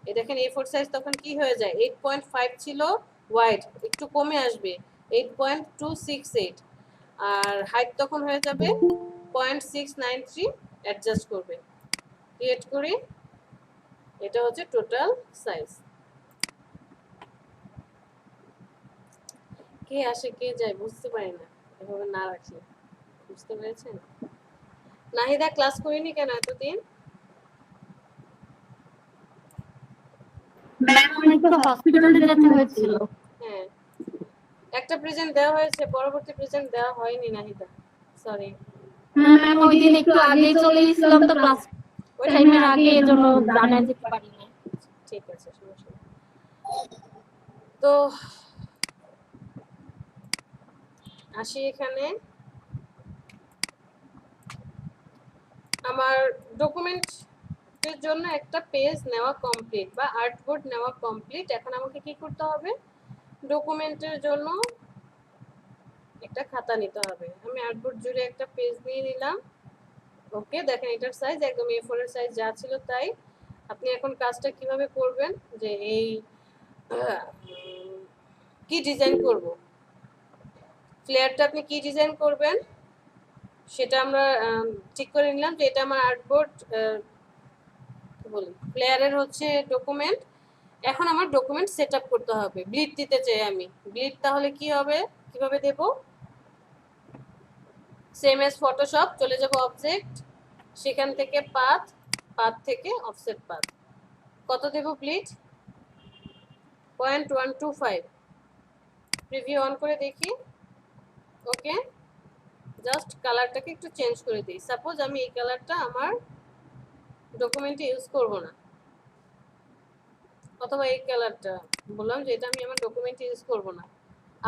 এই দেখেন A4 সাইজ তখন কি হয়ে যায়, 8.5 ছিল ওয়াইড, একটু কমে আসবে 8.268, আর হাইট তখন হয়ে যাবে 0.693, অ্যাডজাস্ট করবে, ক্রিয়েট করি। এটা হচ্ছে টোটাল সাইজ। কে আসে কে যায় বুঝতে পারি না এভাবে না রাখলে। বুঝতে পেরেছেন? নাহিদা ক্লাস করিনি কেন এতদিন? ম্যাম আমার একটু হসপিটালে যেতে হয়েছিল। হ্যাঁ, একটা প্রেজেন্ট দেওয়া হয়েছে, পরবর্তী প্রেজেন্ট দেওয়া হয়নি নাহিদা, সরি। হ্যাঁ ম্যাম, ওই দিন একটু আগে চলে গেছিলাম তো ক্লাস টাইমের আগে, এর জন্য জানা যেতে পারি না। ঠিক আছে, সমস্যা নেই। তো আসি এখানে, আমার ডকুমেন্টের জন্য একটা পেজ নেওয়া কমপ্লিট বা আর্টবোর্ড নেওয়া কমপ্লিট। এখন আমাকে কি করতে হবে, ডকুমেন্টের জন্য একটা খাতা নিতে হবে। আমি আর্টবোর্ড জুড়ে একটা পেজ নিয়ে নিলাম। ওকে, দেখেন এটার সাইজ একদম A4 এর সাইজ যা ছিল তাই। আপনি এখন কাজটা কিভাবে করবেন, যে এই কি ডিজাইন করব, ফ্লেয়ারটা আপনি কি ডিজাইন করবেন সেটা আমরা ঠিক করে নিলাম যে এটা আমার আর্টবোর্ড বলি ফ্লেয়ারের হচ্ছে ডকুমেন্ট। এখন আমার ডকুমেন্ট সেট আপ করতে হবে। ব্লিড দিতে চাই আমি, ব্লিড তাহলে কি হবে, কিভাবে দেব, সেম এজ ফটোশপ, চলে যাব অবজেক্ট, সেখান থেকে পাথ, পাথ থেকে অফসেট পাথ। কত দেব ব্লিড, 0.125। প্রিভিউ অন করে দেখি। ওকে, জাস্ট কালারটাকে একটু চেঞ্জ করে দিই। সাপোজ আমি এই কালারটা আমার ডকুমেন্টে ইউজ করব না, অথবা এই কালারটা বললাম যে এটা আমি আমার ডকুমেন্টে ইউজ করব না।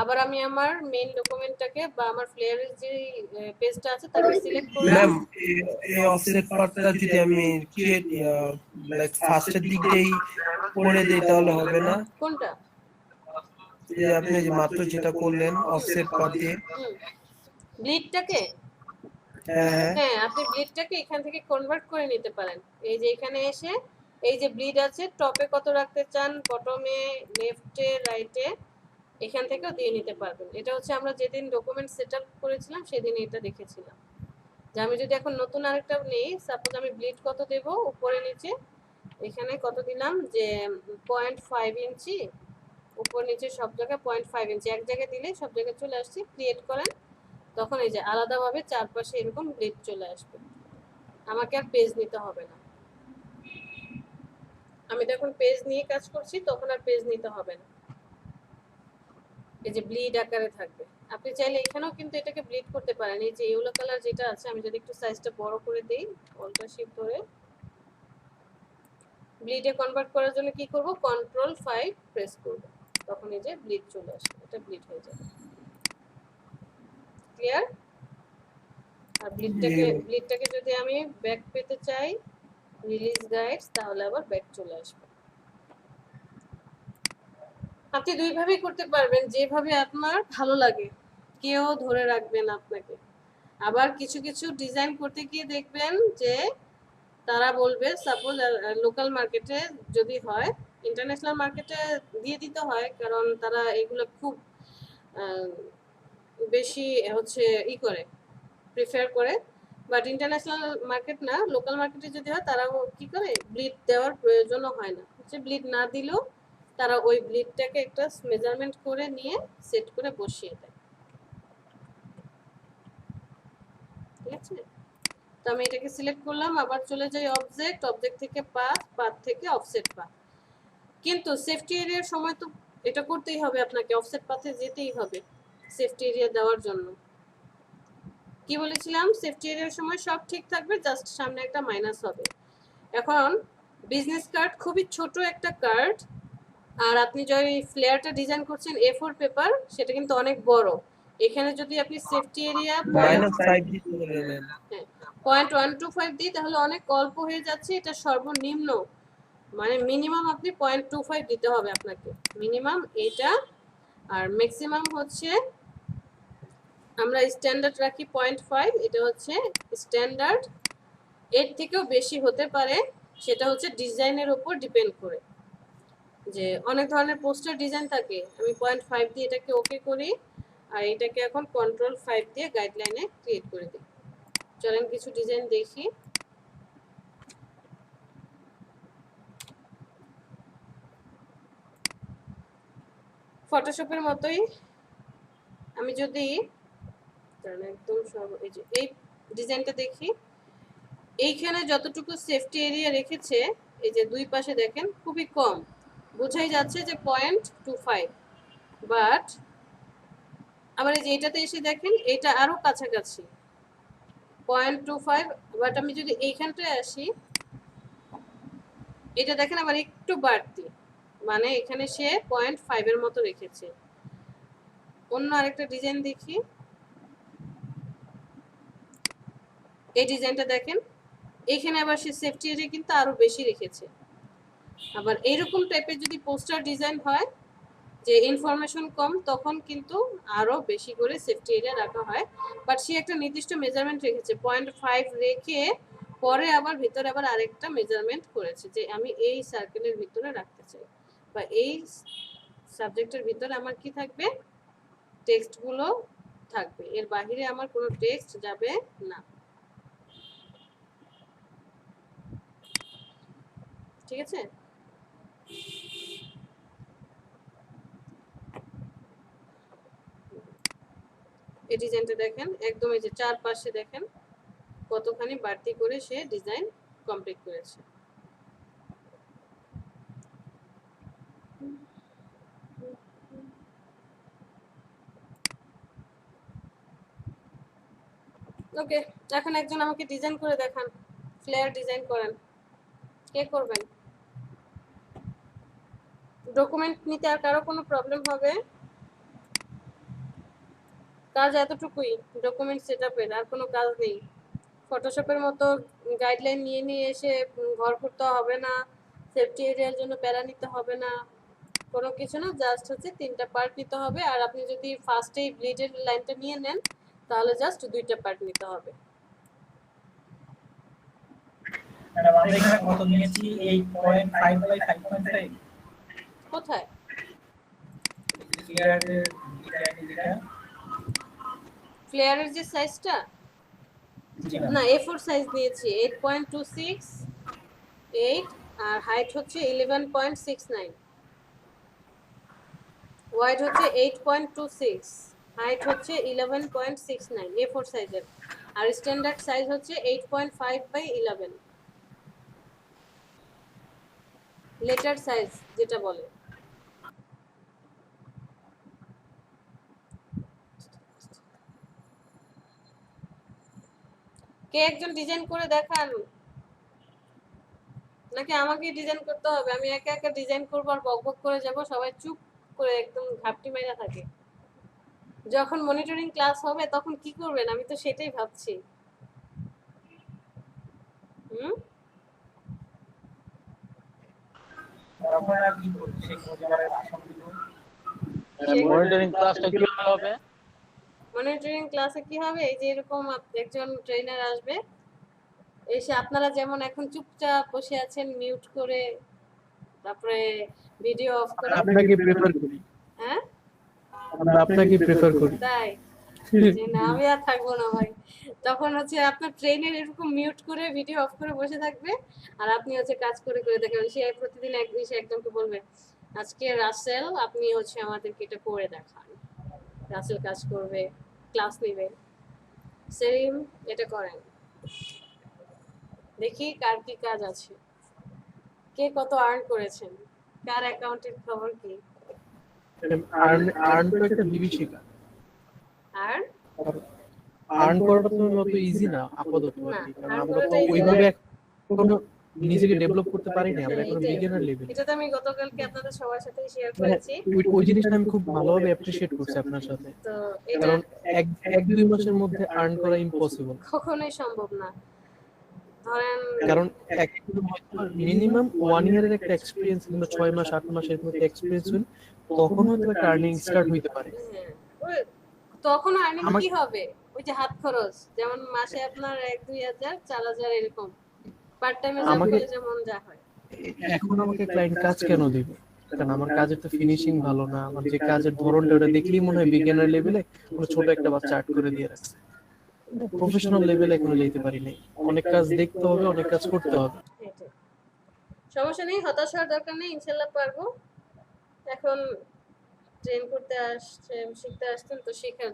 আবার আমি আমার মেইন ডকুমেন্টটাকে বা আমার ফ্লেয়ারের যে পেজটা আছে তাকে সিলেক্ট করলাম। ম্যাম এই অফসেট পার্টটা যদি আমি ক্রিয়েট লাইক ফার্স্টের দিকেই করে দিই তাহলে হবে না? কোনটা, যে আপনি যে মাত্র যেটা করলেন অফসেট পার্ট দিয়ে। ব্লিডটাকে, হ্যাঁ হ্যাঁ আপনি ব্লিডটাকে এখান থেকে কনভার্ট করে নিতে পারেন। এই যে এখানে এসে এই যে ব্লিড আছে, টপে কত রাখতে চান, বটমে, লেফটে, রাইটে, এখান থেকেও দিয়ে নিতে পারবেন। এটা হচ্ছে আমরা যেদিন ডকুমেন্ট সেট আপ করেছিলাম সেদিন এটা দেখেছিলাম। যে আমি যদি এখন নতুন আরেকটা নেই, সাপোজ আমি ব্লিড কত দেব, উপরে নিচে এখানে কত দিলাম, যে 0.5 ইঞ্চি, উপর নিচে সব জায়গায় 0.5 ইঞ্চি, এক জায়গায় দিলে সব জায়গায় চলে আসছে। ক্রিয়েট করেন, তখন এই যে আলাদাভাবে চারপাশে এরকম ব্লিড চলে আসবে, আমাকে আর পেজ নিতে হবে না। আমি যখন পেজ নিয়ে কাজ করছি তখন আর পেজ নিতে হবে না, এই যে ব্লিড আকারে থাকবে। আপনি চাইলে এখানেও কিন্তু এটাকে ব্লিড করতে পারেন। এই যে ইয়েলো কালার যেটা আছে, আমি যদি একটু সাইজটা বড় করে দেই, অল্টার শিফট ধরে ব্লিডে কনভার্ট করার জন্য কি করব, Ctrl+5 প্রেস করব, তখন এই যে ব্লিড চলে আসবে, এটা ব্লিড হয়ে যাবে। ক্লিয়ার? আর ব্লিডটাকে যদি আমি ব্যাক পেতে চাই, রিলিজ গাইডস, তাহলে আবার ব্যাক চলে আসবে। আপনি দুইভাবেই করতে পারবেন, যেভাবে আপনার ভালো লাগে, কেউ ধরে রাখবেন আপনাকে। আবার কিছু কিছু ডিজাইন করতে গিয়ে দেখবেন যে তারা বলবে, সাপোজ লোকাল মার্কেটে যদি হয়, ইন্টারন্যাশনাল মার্কেটে দিয়ে দিতে হয়, কারণ তারা এগুলো খুব বেশি হচ্ছে করে প্রিফার করে। বাট ইন্টারন্যাশনাল মার্কেট না, লোকাল মার্কেটে যদি হয় তারা কি করে, ব্লিড দেওয়ার প্রয়োজনও হয় না। হচ্ছে ব্লিড না দিলেও তারা ওই ব্লিডটাকে একটা মেজারমেন্ট করে নিয়ে সেট করে বসিয়ে দেয়। ঠিক আছে, তো আমি এটাকে সিলেক্ট করলাম, আবার চলে যাই অবজেক্ট, অবজেক্ট থেকে পাথ, পাথ থেকে অফসেট পাথ। কিন্তু সেফটি এরিয়ার সময় তো এটা করতেই হবে আপনাকে, অফসেট পাথে যেতেই হবে সেফটি এরিয়া দেওয়ার জন্য। কি বলেছিলাম, সেফটি এরিয়ার সময় সব ঠিক থাকবে, জাস্ট সামনে একটা মাইনাস হবে। এখন বিজনেস কার্ড খুবই ছোট একটা কার্ড, আর আপনি যদি ফ্লেয়ারটা ডিজাইন করছেন A4 পেপার, সেটা কিন্তু অনেক বড়। এখানে যদি আপনি সেফটি এরিয়া -5 দিতে বললেন, 0.125 দিই তাহলে অনেক অল্প হয়ে যাচ্ছে। এটা সর্বনিম্ন, মানে মিনিমাম আপনি 0.25 দিতে হবে আপনাকে, মিনিমাম এটা। আর ম্যাক্সিমাম হচ্ছে আমরা স্ট্যান্ডার্ড রাখি 0.5, এটা হচ্ছে স্ট্যান্ডার্ড। এর থেকেও বেশি হতে পারে, সেটা হচ্ছে ডিজাইনের উপর ডিপেন্ড করে। যে অনেক ধরনের পোস্টার ডিজাইন থাকে, আমি 0.5 দিয়ে এটাকে ওকে করি, আর এটাকে এখন Ctrl+5 দিয়ে গাইডলাইনে ক্রিয়েট করে দিই। চলেন কিছু ডিজাইন দেখি। ফটোশপের মতোই আমি যদি একদম এই যে এই ডিজাইনটা দেখি, এইখানে যতটুকু সেফটি এরিয়া রেখেছে, এই যে দুই পাশে দেখেন খুবই কম, বোঝাই যাচ্ছে যে 0.25। বাট আবার এই যে এটাতে এসে দেখেন এটা আরো কাছাকাছি 0.25, বাট আমি যদি এইখানটায় আসি এটা দেখেন আমার একটু বাড়তি, মানে এখানে সে 0.5 এর মতো রেখেছে। অন্য আরেকটা ডিজাইন দেখি, এই ডিজাইনটা দেখেন এখানে আবার সে সেফটি এরিয়া কিন্তু আরো বেশি রেখেছে। আবার এইরকম টাইপের যদি পোস্টার ডিজাইন হয় যে ইনফরমেশন কম, তখন কিন্তু আরো বেশি করে সেফটি এরিয়া রাখা হয়। বাট সে একটা নির্দিষ্ট মেজারমেন্ট রেখেছে 0.5 রেখে পরে আবার ভিতরে আবার আরেকটা মেজারমেন্ট করেছে যে আমি এই সার্কেলের ভিতরে রাখতে চাই, বা এই সাবজেক্টের ভিতরে আমার কি থাকবে, টেক্সট গুলো থাকবে, এর বাইরে আমার কোনো টেক্সট যাবে না। ঠিক আছে, এই ডিজাইনটা দেখেন একদম এই যে চারপাশে দেখেন কতখানি বাড়তি করে সে ডিজাইন কমপ্লিট করেছে। ওকে, এখন একজন আমাকে ডিজাইন করে দেখান, ফ্লেয়ার ডিজাইন করেন। কে করবেন? ডকুমেন্ট নিতে আর কারো কোনো প্রবলেম হবে? কাজ এতটুকুই, ডকুমেন্ট সেটআপের, আর কোনো কাজ নেই। ফটোশপের মতো গাইডলাইন নিয়ে নিয়ে এসে ঘর করতে হবে না, সেফটি এরিয়ার জন্য প্যারা নিতে হবে না, কোনো কিছু না, জাস্ট হচ্ছে 3টা পার্ট নিতে হবে। আর আপনি যদি ফার্স্টেই ব্লিডের লাইনটা নিয়ে নেন তাহলে জাস্ট 2টা পার্ট নিতে হবে। ম্যাডাম আমরা এখানে কত নিয়েছি 8.5 বাই 5.5 কোথায়? ফ্লেয়ারের ডিজাইন যেটা ফ্লেয়ারের যে সাইজটা, জি ম্যাম। না A4 সাইজ নিয়েছি 8.26 8, আর হাইট হচ্ছে 11.69, ওয়াইড হচ্ছে 8.26, হাইট হচ্ছে 11.69 A4 সাইজের, আর স্ট্যান্ডার্ড সাইজ হচ্ছে 8.5 বাই 11 লেটার সাইজ যেটা বলে। কে একজন ডিজাইন করে দেখান, নাকি আমাকে ডিজাইন করতে হবে? আমি একা একা ডিজাইন করবো আর বকবক করে যাব, সবাই চুপ করে একদম ঘাপটি মাইরা থাকে। যখন মনিটরিং ক্লাস হবে তখন কি করবেন, আমি তো সেটাই ভাবছি। তখন আর কি করছি সেই কোজারের সম্পূর্ণ মনিটরিং ক্লাসটা কিভাবে হবে? মনিটরিং ক্লাসে কি হবে, এই যে এরকম একজন ট্রেনার আসবে, এসে আপনারা যেমন এখন চুপচাপ বসে আছেন মিউট করে, তারপরে ভিডিও অফ করে, আপনাকে প্রেফার করি, হ্যাঁ আমরা আপনাকে প্রেফার করি। তাই যে না আমি আর থাকবো না ভাই, তখন হচ্ছে আপনার ট্রেনের এরকম মিউট করে ভিডিও অফ করে বসে থাকবে, আর আপনি হচ্ছে কাজ করে করে দেখাবেন। সে প্রতিদিন এসে একজনকে বলবে আজকে রাসেল আপনি হচ্ছে আমাদেরকে এটা করে দেখান, রাসেল কাজ করবে, ক্লাস নেবে, সেম এটা করেন, দেখি কার কি কাজ আছে, কে কত আর্ন করেছেন, কার অ্যাকাউন্টের খবর কি। আর্ন তো একটা বিভীষিকা, আর আর্ন করাটা তো অত ইজি না আপাতত না, আর কি, কারণ earn আমরা করাটা তো easy ওইভাবে এখনো নিজেকে ডেভেলপ করতে পারি না, আমরা এখনো এটাই। Beginner level. এটা তো আমি গতকালকে আপনাদের সবার সাথে শেয়ার মানে করেছি। ওই জিনিসটা আমি খুব ভালোভাবে অ্যাপ্রিশিয়েট করছি আপনার সাথে, তো এটা কারণ এক দুই মাসের মধ্যে আর্ন করা ইম্পসিবল। কখনোই সম্ভব না। ধরেন কারণ মিনিমাম 1 ইয়ারের একটা এক্সপেরিয়েন্স কিংবা 6 মাস 8 মাসের মধ্যে এক্সপেরিয়েন্স হল, তখন হয়তো একটা আর্নিং স্টার্ট হইতে পারে। হ্যাঁ, তখন আর্নিং আমাকে- কি হবে, ওই যে হাত খরচ, যেমন মাসে আপনার 1-2 হাজার 4,000 এরকম পার্ট টাইমে জব আমাকে- করলে যেমন যা হয়। এখন আমাকে ক্লায়েন্ট কাজ কেন দিবে? কারণ আমার কাজের তো ফিনিশিং ভালো না, আমার যে কাজের ধরনটা ওটা দেখলেই মনে হয় বিগিনার লেভেলে কোনো ছোট একটা বাচ্চা আর্ট করে দিয়ে রাখছে। প্রফেশনাল লেভেলে এখনো যেতে পারি নাই, অনেক কাজ দেখতে হবে, অনেক কাজ করতে হবে। এটাই। সমস্যা নেই, হতাশ হওয়ার দরকার নেই, ইনশাল্লাহ পারবো। এখন ট্রেন করতে আসছে, শিখতে আসছেন তো শেখার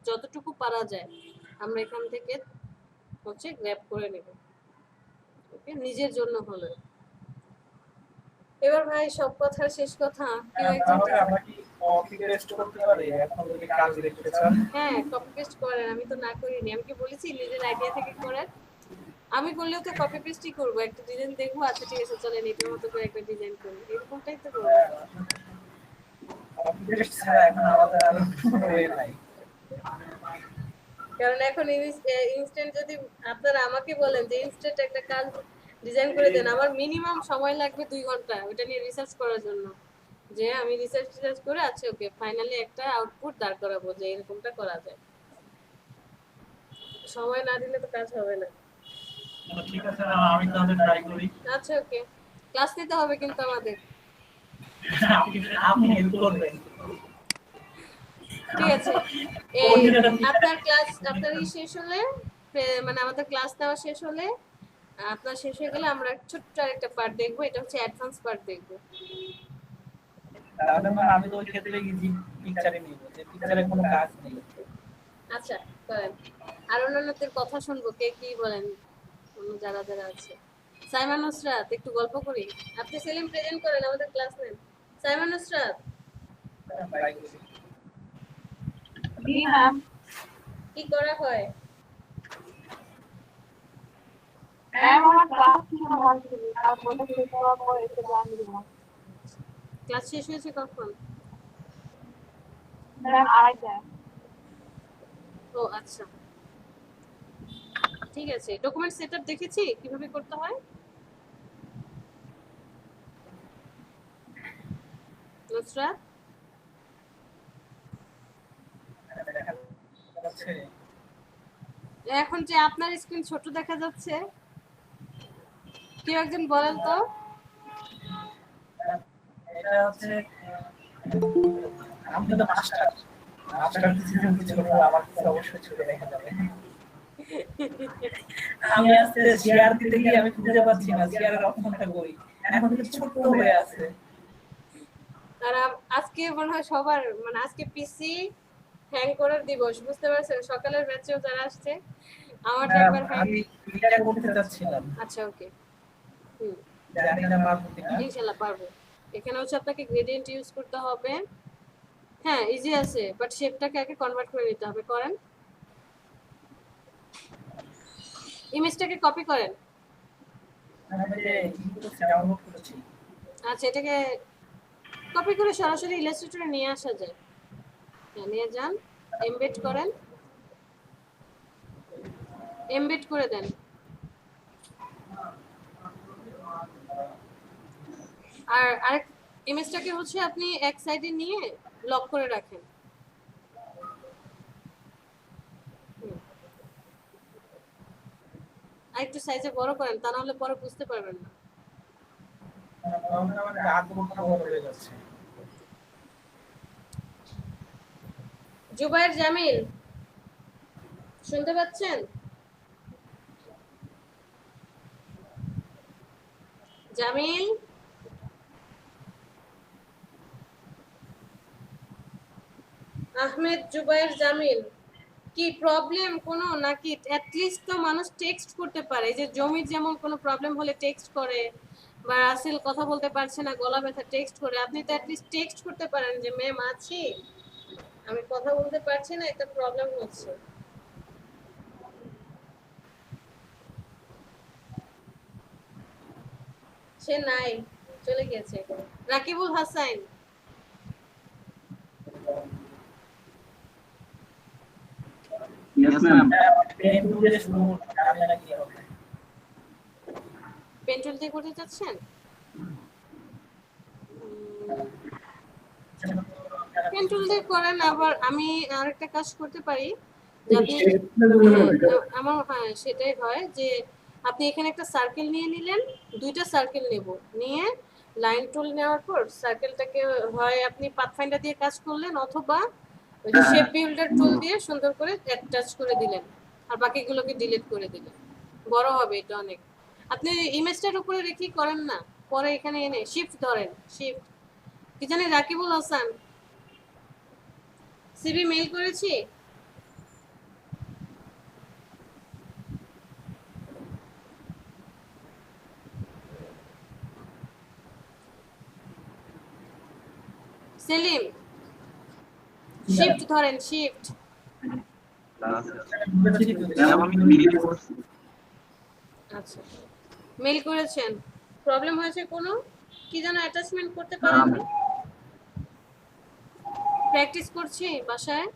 যতটুকু পারা যায় আমরা এখান থেকে হচ্ছে গ্র্যাব করে নেব, ওকে, নিজের জন্য হলো। এবার ভাই সব কথার শেষ কথা, কেউ একজন তাহলে আমরা কি কপি পেস্ট করতে পারি এখন যদি কাজ দেখতে চান। হ্যাঁ কপি পেস্ট করেন, আমি তো না করিনি, আমি কি বলেছি নিজের আইডিয়া থেকে করেন? আমি করলেও তো কপি পেস্টই করবো, একটা ডিজাইন দেখবো, আচ্ছা ঠিক আছে চলেন এটার মতো করে একটা ডিজাইন করি, এরকমটাই তো করবো। কপি পেস্ট ছাড়া এখন আমাদের আর কোনো ওয়ে নাই। কারণ এখন ইনস্ট্যান্ট যদি আপনারা আমাকে বলেন যে ইনস্ট্যান্ট একটা কাজ ডিজাইন করে দেন, আমার মিনিমাম সময় লাগবে 2 ঘন্টা ওটা নিয়ে রিসার্চ করার জন্য, যে আমি রিসার্চ করে আচ্ছা ওকে ফাইনালি একটা আউটপুট দাঁড় করাবো যে এরকমটা করা যায়। সময় না দিলে তো কাজ হবে না। ঠিক আছে ম্যাম, আমি তাহলে ট্রাই করি। আচ্ছা ওকে, ক্লাস নিতে হবে কিন্তু আমাদের। আপনি হেল্প করবেন। ঠিক আছে, এই আপনার ক্লাস আপনারই শেষ হলে মানে আমাদের ক্লাস নেওয়া শেষ হলে আপনার শেষ হয়ে গেলে আমরা ছোট্ট একটা পার্ট দেখবো, এটা হচ্ছে অ্যাডভান্স পার্ট দেখবো। তাহলে ম্যাম আমি তো ওই ক্ষেত্রে ইজি পিকচারে নিব, যে পিকচারে কোনো কাজ নেই। আচ্ছা করেন, আর অন্যান্যদের কথা শুনবো কে কি বলেন, অন্য যারা যারা আছে। সাইমা নুসরাত একটু গল্প করি, আপনি সেলিম প্রেজেন্ট করেন, আমাদের ক্লাস নেন। সাইমা নুসরাত ট্রাই করি। জি ম্যাম। কি করা হয়? ম্যাম আমার ক্লাস ছিল ভার্সিটি, তারপর শেষ হওয়ার পর এসে জানিয়ে দিলাম। ক্লাস শেষ হয়েছে কখন? ম্যাম আড়াইটা। ও আচ্ছা ঠিক আছে, ডকুমেন্ট সেটআপ দেখেছি কিভাবে করতে হয়। নুসরাত এখন যে আপনার স্ক্রিন ছোট দেখা যাচ্ছে, কেউ একজন বলেন তো। এটা হচ্ছে আমি তো মাস্টার সিজন কিছু করলে আমার কিছু অবশ্যই ছোট দেখা যাবে। আমি আজকে শেয়ার দিতে গিয়ে আমি খুঁজে পাচ্ছি না শেয়ারের অপশনটা কই, এখন কিন্তু ছোট হয়ে আছে। আর আজকে মনে হয় সবার মানে আজকে পিসি হ্যাং করার দিবস, বুঝতে পারছেন? সকালের ব্যাচেও যারা আসছে আমারটা একবার হ্যাং। আমি এটা করতে চাচ্ছিলাম, আচ্ছা ওকে, জানি না পারবো কিনা। ইনশাআল্লাহ পারবো। এখানে হচ্ছে আপনাকে গ্রেডিয়েন্ট ইউজ করতে হবে, হ্যাঁ ইজি আছে, বাট শেপটাকে আগে কনভার্ট করে নিতে হবে। করেন, ইমেজটাকে কপি করেন। আমি যে ডাউনলোড করেছি, আচ্ছা এটাকে কপি করে সরাসরি ইলাস্ট্রেটরে নিয়ে আসা যায়, হ্যাঁ নিয়ে যান, এমবেড করেন, এমবেড করে দেন। আর আরেক ইমেজটাকে হচ্ছে আপনি এক সাইডে নিয়ে লক করে রাখেন। আর একটু সাইজে বড় করেন, তা নাহলে পরে বুঝতে পারবেন না। আমার হাত মুঠো বড় হয়ে যাচ্ছে। জুবাইর জামিল শুনতে পাচ্ছেন? জামিল আহমেদ জুবাইর জামিল, কি প্রবলেম কোনো নাকি? অ্যাটলিস্ট তো মানুষ টেক্সট করতে পারে, যে জমির যেমন কোনো প্রবলেম হলে টেক্সট করে, বা রাসেল কথা বলতে পারছে না গলা ব্যথা টেক্সট করে, আপনি তো অ্যাটলিস্ট টেক্সট করতে পারেন যে ম্যাম আছি, আমি কথা বলতে পারছি না, একটা প্রবলেম হচ্ছে। সে নাই, চলে গেছে। Rakibul Hasan Yes, ma'am. Pen দিয়ে শুরু জানি না কি হবে। পেন্টুল দিয়ে করতে চাচ্ছেন? পেন্টুল দিয়ে করেন, আবার আমি আরেকটা কাজ করতে পারি, যদি আমার হ্যাঁ সেটাই হয় যে আপনি এখানে একটা সার্কেল নিয়ে নিলেন, দুইটা সার্কেল নেব, নিয়ে লাইন টুল নেওয়ার পর সার্কেলটাকে হয় আপনি পাথফাইন্ডার দিয়ে কাজ করলেন, অথবা ওই যে শেপ বিল্ডার টুল দিয়ে সুন্দর করে অ্যাটাচ করে দিলেন, আর বাকিগুলোকে ডিলিট করে দিলেন। বড় হবে এটা অনেক। আপনি ইমেজটার উপরে রেখে করেন না, পরে এখানে এনে শিফট ধরেন, শিফট কি জানি রাকিবুল হাসান সিবি মেইল করেছি। সেলিম শিফট ধরেন, শিফট। ম্যাম আমি মিডিল করছি। আচ্ছা, মেল করেছেন, প্রবলেম হয়েছে কোনো? কি যেন অ্যাটাচমেন্ট করতে না পারেননি? প্র্যাকটিস করছি বাসায়।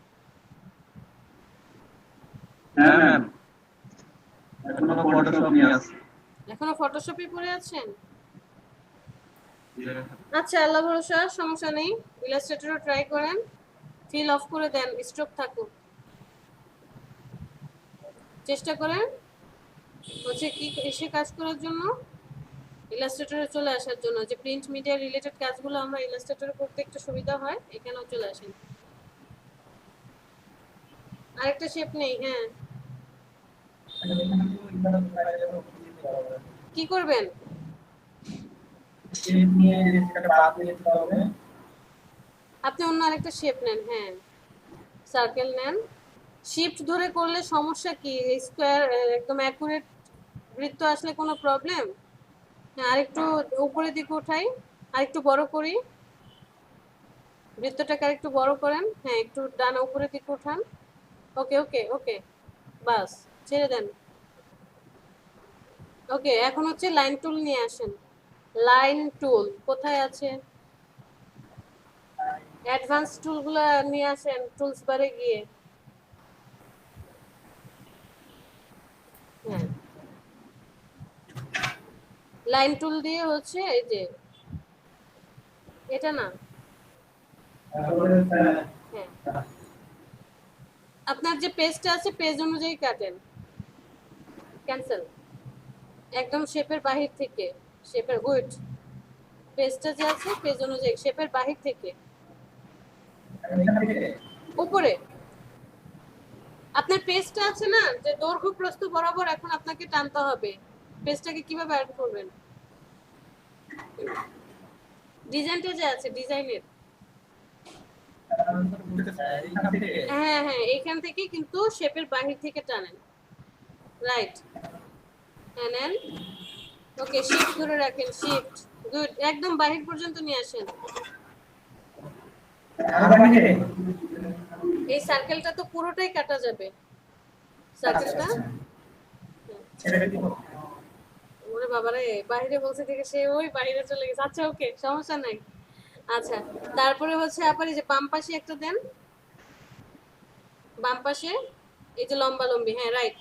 হ্যাঁ ম্যাম এখনো ফটোশপ নিয়ে আছে। এখনো ফটোশপে পড়ে আছেন? আচ্ছা, আল্লাহ ভরসা, সমস্যা নেই। ইলাস্ট্রেটরও ট্রাই করেন, ফিল অফ করে দেন, স্ট্রোক থাকুক, চেষ্টা করেন হচ্ছে কি এসে কাজ করার জন্য, ইলাস্ট্রেটরে চলে আসার জন্য, যে প্রিন্ট মিডিয়া রিলেটেড কাজগুলো আমরা ইলাস্ট্রেটরে করতে একটু সুবিধা হয়, এখানেও চলে আসেন। আরেকটা শেপ নেই, হ্যাঁ কি করবেন? আপনি অন্য আরেকটা শেপ নেন, হ্যাঁ সার্কেল নেন, শিফট ধরে করলে সমস্যা কি? স্কোয়ার একদম অ্যাকুরেট বৃত্ত আসলে কোনো প্রবলেম? হ্যাঁ আরেকটু উপরের দিকে উঠাই, আরেকটু বড় করি, বৃত্তটাকে আরেকটু বড় করেন, হ্যাঁ একটু ডান উপরের দিকে উঠান। ওকে ওকে ওকে, বাস ছেড়ে দেন। ওকে, এখন হচ্ছে লাইন টুল নিয়ে আসেন। লাইন টুল কোথায় আছে? অ্যাডভান্স টুলগুলো নিয়ে আসেন টুলস বারে গিয়ে। হ্যাঁ লাইন টুল দিয়ে হচ্ছে এই যে এটা না, হ্যাঁ আপনার যে পেজটা আছে পেজ অনুযায়ী কাটেন, ক্যান্সেল, একদম শেপের বাহির থেকে, শেপের গুড, পেজটা যে আছে পেজ অনুযায়ী শেপের বাহির থেকে উপরে। আপনার পেজটা আছে না যে দৈর্ঘ্য প্রস্থ বরাবর, এখন আপনাকে টানতে হবে। পেজটাকে কিভাবে অ্যাড করবেন? ডিজাইনটা যে আছে ডিজাইনের, হ্যাঁ হ্যাঁ এইখান থেকে কিন্তু শেপের বাহির থেকে টানেন, রাইট, হ্যাঁ নেন, ওকে শিফট ধরে রাখেন, শিফট, গুড, একদম বাহির পর্যন্ত নিয়ে আসেন। এই সার্কেলটা তো পুরোটাই কাটা যাবে, সার্কেলটা। ওরে বাবারে, বাইরে বলছে থেকে সে ওই বাইরে চলে গেছে। আচ্ছা ওকে, সমস্যা নাই। আচ্ছা তারপরে হচ্ছে আবার এই যে বাম পাশে একটা দেন, বাম পাশে এই যে লম্বা লম্বি, হ্যাঁ রাইট।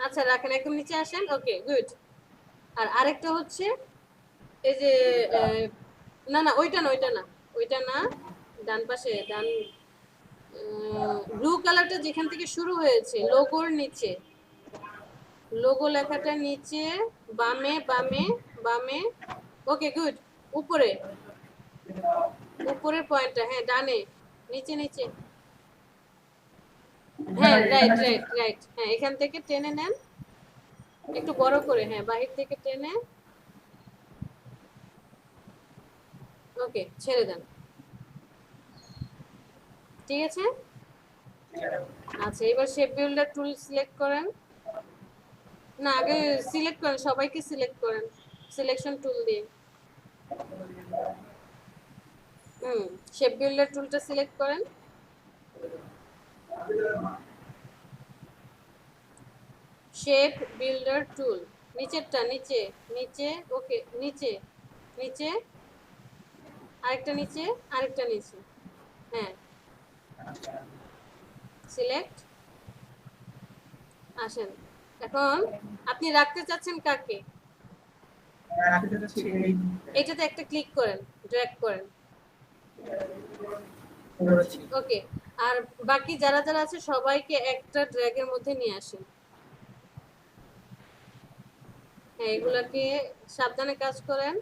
আচ্ছা রাখেন, একদম নিচে আসেন, ওকে গুড। আর আরেকটা হচ্ছে এই যে না না ওইটা না, ওইটা না, ওইটা না, ডান পাশে, ডান ব্লু কালারটা যেখান থেকে শুরু হয়েছে লোগোর নিচে, লোগো লেখাটা নিচে, বামে বামে বামে, ওকে গুড, উপরে, উপরের পয়েন্টটা, হ্যাঁ ডানে, নিচে নিচে, হ্যাঁ রাইট রাইট রাইট, হ্যাঁ এখান থেকে টেনে নেন একটু বড় করে, হ্যাঁ বাহির থেকে টেনে, ওকে ছেড়ে দেন, ঠিক আছে। আচ্ছা এবার শেপ বিল্ডার টুল সিলেক্ট করেন, না আগে সিলেক্ট করেন, সবাইকে সিলেক্ট করেন সিলেকশন টুল দিয়ে। শেপ বিল্ডার টুলটা সিলেক্ট করেন, শেপ বিল্ডার টুল নিচেরটা, নিচে নিচে, ওকে নিচে নিচে, আরেকটা নিচে, আরেকটা নিচে, হ্যাঁ সিলেক্ট, আসেন। এখন আপনি রাখতে চাচ্ছেন কাকে? এটাতে একটা ক্লিক করেন, ড্র্যাগ করেন, ওকে। আর বাকি যারা যারা আছে সবাইকে একটা ড্র্যাগের মধ্যে নিয়ে আসেন, হ্যাঁ এগুলাকে সাবধানে কাজ করেন,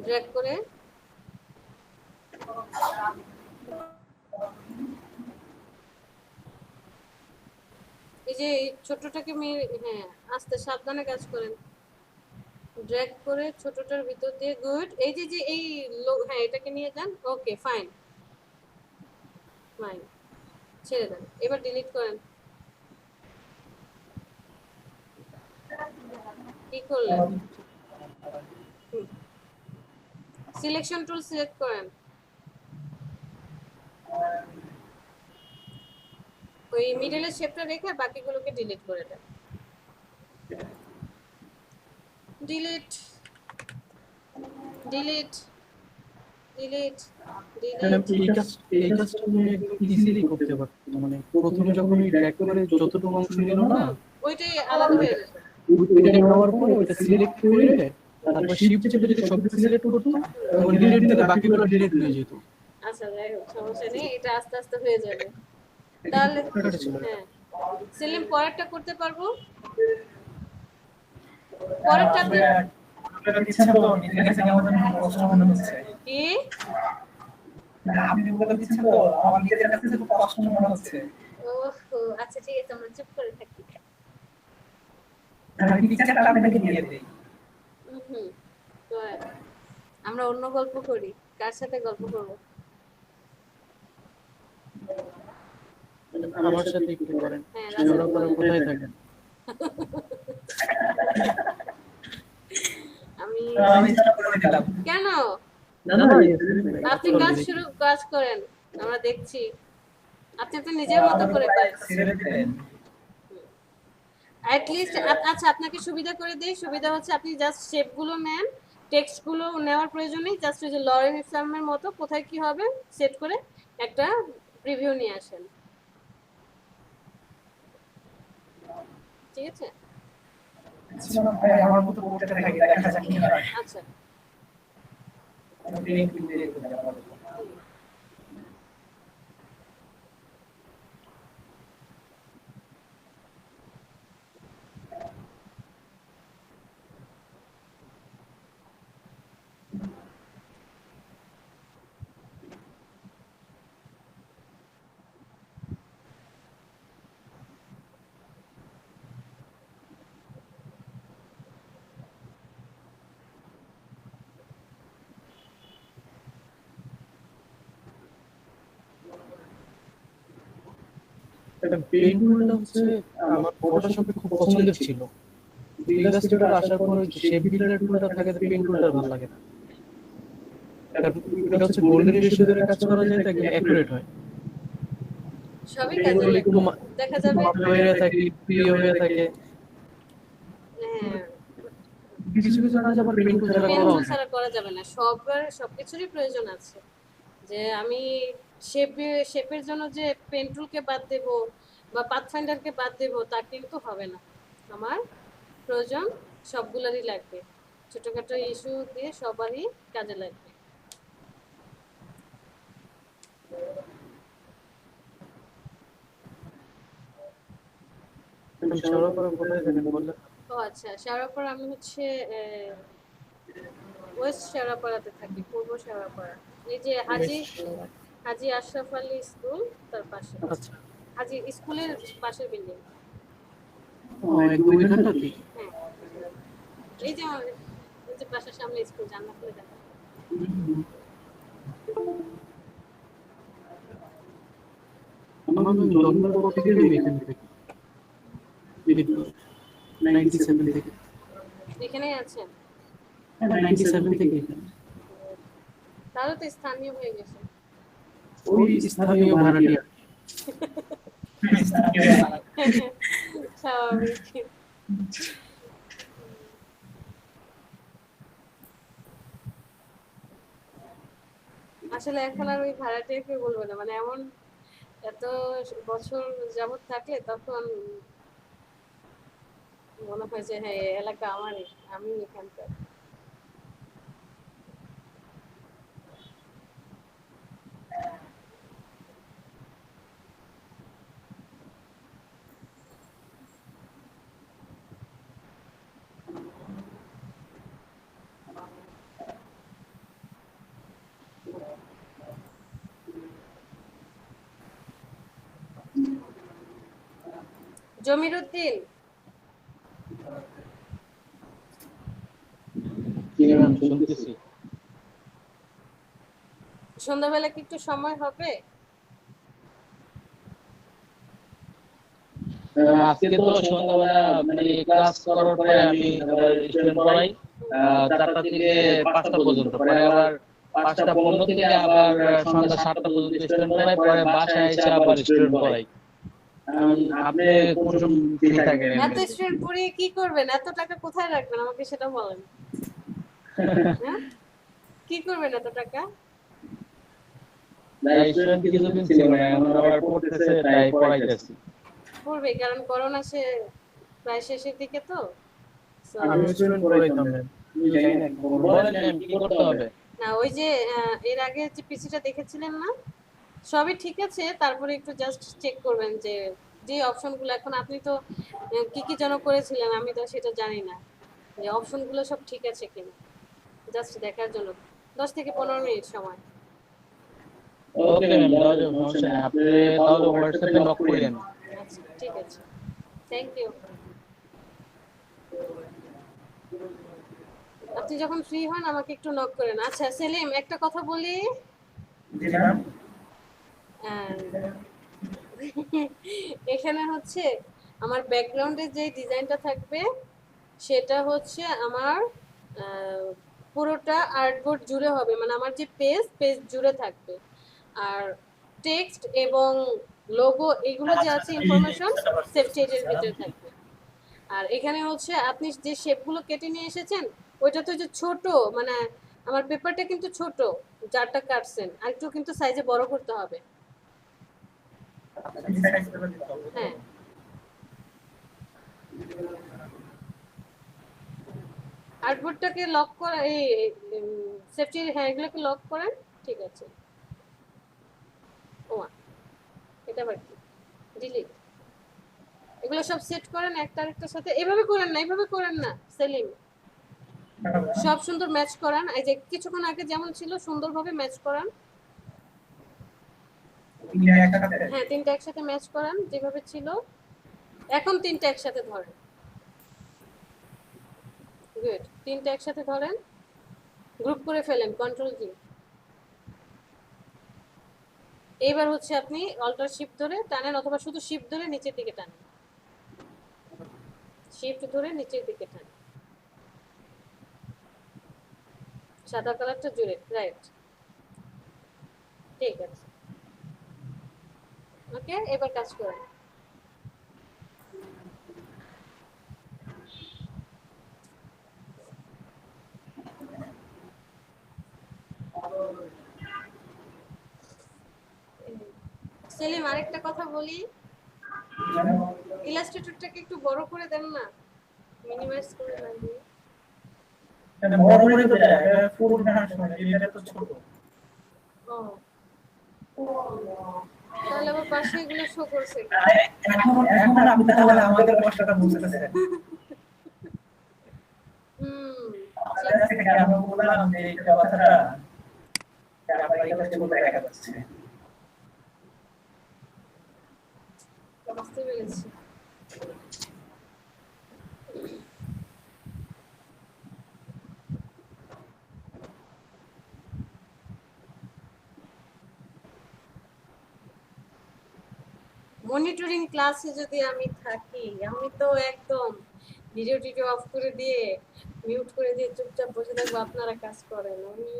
ড্র্যাগ করে, এই যে ছোটটাকে হ্যাঁ আস্তে সাবধানে কাজ করেন, ড্র্যাগ করে ছোটটার ভিতর দিয়ে, গুড। এই যে যে এই হ্যাঁ এটাকে নিয়ে যান, ওকে ফাইন ফাইন, ছেড়ে দেন, এবার ডিলিট করেন। কি করলেন? সিলেকশন টুল সিলেক্ট করেন, ওই মিডলের শেপটা রেখে বাকিগুলোকে ডিলিট করে দেন। Delete delete delete madam delete. এই কাজটা আমি একদম ইজিলি করতে পারতাম, মানে প্রথমে যখন ওই ড্র্যাগ করে যতটুকু অংশ নিল না, ওইটাই আলাদা হয়ে যেত। ওইটা নেওয়ার পরে ওইটা সিলেক্ট করে তারপর শিফট চেপে যদি সবকিছু সিলেক্ট করতো এবং ডিলিট দিলে বাকিগুলো ডিলিট হয়ে যেত। আচ্ছা যাই হোক, সমস্যা নেই, এটা আস্তে আস্তে হয়ে যাবে। তাহলে হ্যাঁ সেলিম পরেরটা করতে পারবো। পরেরটাতে আপনারা দিচ্ছেন তো নিজের কাছে কেমন যেন কষ্ট মনে হচ্ছে। কি আপনি বলে দিচ্ছেন তো আমার নিজের কাছে খুব কষ্ট মনে হচ্ছে। ওহো আচ্ছা ঠিক আছে, আমরা চুপ করে থাকি। আমি পিকচারটা আপনাকে দিয়ে দেই। হুম তো আমরা অন্য গল্প করি, কার সাথে গল্প করব? আমার সাথে একটু করেন। হ্যাঁ সেগুলো করে কোথায় থাকেন? আমি আমি সেটা করে দিলাম। কেন না না আপনি কাজ করেন, আমরা দেখছি। আপনি তো নিজের মতো করে করেন। ছেড়ে দিলেন। অ্যাট লিস্ট আচ্ছা আপনাকে সুবিধা করে দেই। সুবিধা হচ্ছে আপনি জাস্ট শেপগুলো নেন, টেক্সটগুলো নেওয়ার প্রয়োজন নেই, জাস্ট ওই যে লরেন ইসলামের মতো কোথায় কি হবে সেট করে একটা প্রিভিউ নিয়ে আসেন, ঠিক আছে? ছিলাম ভাই আমার মতো করতে থাকি, দেখা যাক কি হয়। আচ্ছা আমি ব্রেক দিয়ে দিলাম। এটা পেইন্ট টুলটা হচ্ছে আমার ফটোশপে খুব পছন্দের ছিল। ইলাস্ট্রেটর আসার পরে শেপ বিল্ডার টুলটা থাকে, পেইন্ট টুলটা ভালো লাগে না। এটা হচ্ছে গোল্ডেন রেশিও ধরে কাজ করা যায়, তাকে অ্যাকুরেট হয়। সবই কাজে এগুলো লাগে। একটু দেখা যাবে হয়ে থাকে, প্রিয় হয়ে থাকে। হ্যাঁ কিছু কিছু কাজ আবার পেইন্ট টুল ছাড়া করা পেন্সিল হয় না। ছাড়া করা যাবে না, সবকিছুরই প্রয়োজন আছে। যে আমি শেপের জন্য যে পেন টুলকে বাদ দেব বা পাথফাইন্ডারকে বাদ দেব তা কিন্তু হবে না। আমার প্রয়োজন সবগুলোরই লাগবে, ছোটখাটো ইস্যু দিয়ে সবারই কাজে লাগবে। সবার পরে কোথায় থাকেন বললে? ও আচ্ছা, শেওড়াপাড়া আমি হচ্ছে ওয়েস্ট শেওড়াপাড়াতে থাকি, পূর্ব শেওড়াপাড়া। এই যে হাজি আশরাফ আলী স্কুল তার পাশে। আচ্ছা, হাজি স্কুলের পাশের বিল্ডিং। একদম ওইখানটাতেই। হ্যাঁ এই যে পাশের সামনে স্কুল, জান্নাত খুলে দেখা। আমার জন্মের পর থেকে এখান থেকে 97 থেকে। এখানেই আছেন? 97 থেকে এখানে। তাহলে তো স্থানীয় হয়ে গেছে। ওই স্থানীয় ভাড়াটিয়া। স্বাভাবিক। আসলে এখন আর ওই ভাড়াটিয়াকে বলবো না, মানে এমন এত বছর যাবত থাকলে তখন মনে হয় যে হ্যাঁ এই এলাকা আমারই, আমি এখানকার। জমির উদ্দিন শুনতেছি। সন্ধ্যাবেলা কি একটু সময় হবে? আজকে তো সন্ধ্যাবেলা মানে ক্লাস করার পরে আমি আবার স্টুডেন্ট পড়াই 4টা থেকে 5টা পর্যন্ত, পরে আবার 5:15 থেকে আবার সন্ধ্যা 7টা পর্যন্ত স্টুডেন্ট পড়াই, পরে বাসায় এসে আবার স্টুডেন্ট পড়াই। আপনি কোন সময় ফ্রি থাকেন এত এমনিতে? স্টুডেন্ট পড়িয়ে কি করবেন? এত টাকা কোথায় রাখবেন আমাকে সেটা বলেন। হ্যাঁ? কি করবেন এত টাকা? তাই স্টুডেন্ট কিছুদিন ছিল না, এখন আবার পড়তেছে, তাই পড়াইতেছি। পড়বে, কারণ করোনা প্রায় শেষের দিকে তো। So, আমি স্টুডেন্ট পড়াইতাম না, জানি না বলেন ম্যাম কি করতে হবে? না ওই যে এর আগে যে পিসিটা দেখেছিলেন না, সবই ঠিক আছে, তারপরে একটু জাস্ট চেক করবেন যে যে অপশনগুলো এখন আপনি তো কি কি যেন করেছিলেন, আমি তো সেটা জানি না, যে অপশনগুলো সব ঠিক আছে কিনা, জাস্ট দেখার জন্য 10 থেকে 15 মিনিট সময়। ওকে ম্যাম, তাহলে সমস্যা নেই, আপনি তাহলে হোয়াটসঅ্যাপে নক করেন। আচ্ছা ঠিক আছে, থ্যাংক ইউ। আপনি যখন ফ্রি হন আমাকে একটু নক করেন। আচ্ছা সেলিম, একটা কথা বলি, জি ম্যাম। এখানে হচ্ছে আমার ব্যাকগ্রাউন্ডে যে ডিজাইনটা থাকবে সেটা হচ্ছে আমার পুরোটা আর্টবোর্ড জুড়ে হবে, মানে আমার যে পেজ জুড়ে থাকবে, আর টেক্সট এবং লোগো এগুলো যে আছে ইনফরমেশন সেফটির ভিতরে থাকবে। আর এখানে হচ্ছে আপনি যে শেপগুলো কেটে নিয়ে এসেছেন ওইটা তো যে ছোট, মানে আমার পেপারটা কিন্তু ছোট, যারটা কাটছেন আর একটু কিন্তু সাইজে বড় করতে হবে। হ্যাঁ আর্টবোর্ডটাকে লক করে এই সেফটি, হ্যাঁ এগুলোকে লক করেন, ঠিক আছে। ও এটা আবার কি, ডিলিট, এগুলো সব সেট করেন একটা আরেকটার সাথে, এভাবে করেন না, এইভাবে করেন না সেলিম, সব সুন্দর ম্যাচ করান, এই যে কিছুক্ষণ আগে যেমন ছিল সুন্দরভাবে ম্যাচ করান। হ্যাঁ তিনটা একসাথে ম্যাচ করান যেভাবে ছিল, এখন তিনটা একসাথে ধরেন, গুড, তিনটা একসাথে ধরেন, গ্রুপ করে ফেলেন, কন্ট্রোল জি। এইবার হচ্ছে আপনি অল্টার শিফট ধরে টানেন, অথবা শুধু শিফট ধরে নিচের দিকে টানেন, শিফট ধরে নিচের দিকে টানেন, সাদা কালারটা জুড়ে, রাইট, ঠিক আছে, ওকে। এবার কাজ করেন। সেলিম আরেকটা কথা বলি, ইলাস্ট্রেটরটাকে একটু বড় করে দেন না, মিনিমাইজ করে না দিয়ে। এটা বড় করে তো দেয়, এটা ফুল ভার্সন, এটা তো ছোট। ও তাহলে আবার পাশে এগুলো শো করছে। এখন আপনি তাহলে আমাদের কষ্টটা বুঝতেছেন। আমরা বললাম যে এই কথাটা আপনার এই কাছে বলে দেখা যাচ্ছে। বুঝতে পেরেছি। মনিটরিং ক্লাসে যদি আমি থাকি, আমি তো একদম ভিডিও টিডিও অফ করে দিয়ে মিউট করে দিয়ে চুপচাপ বসে থাকবো, আপনারা কাজ করেন, আমি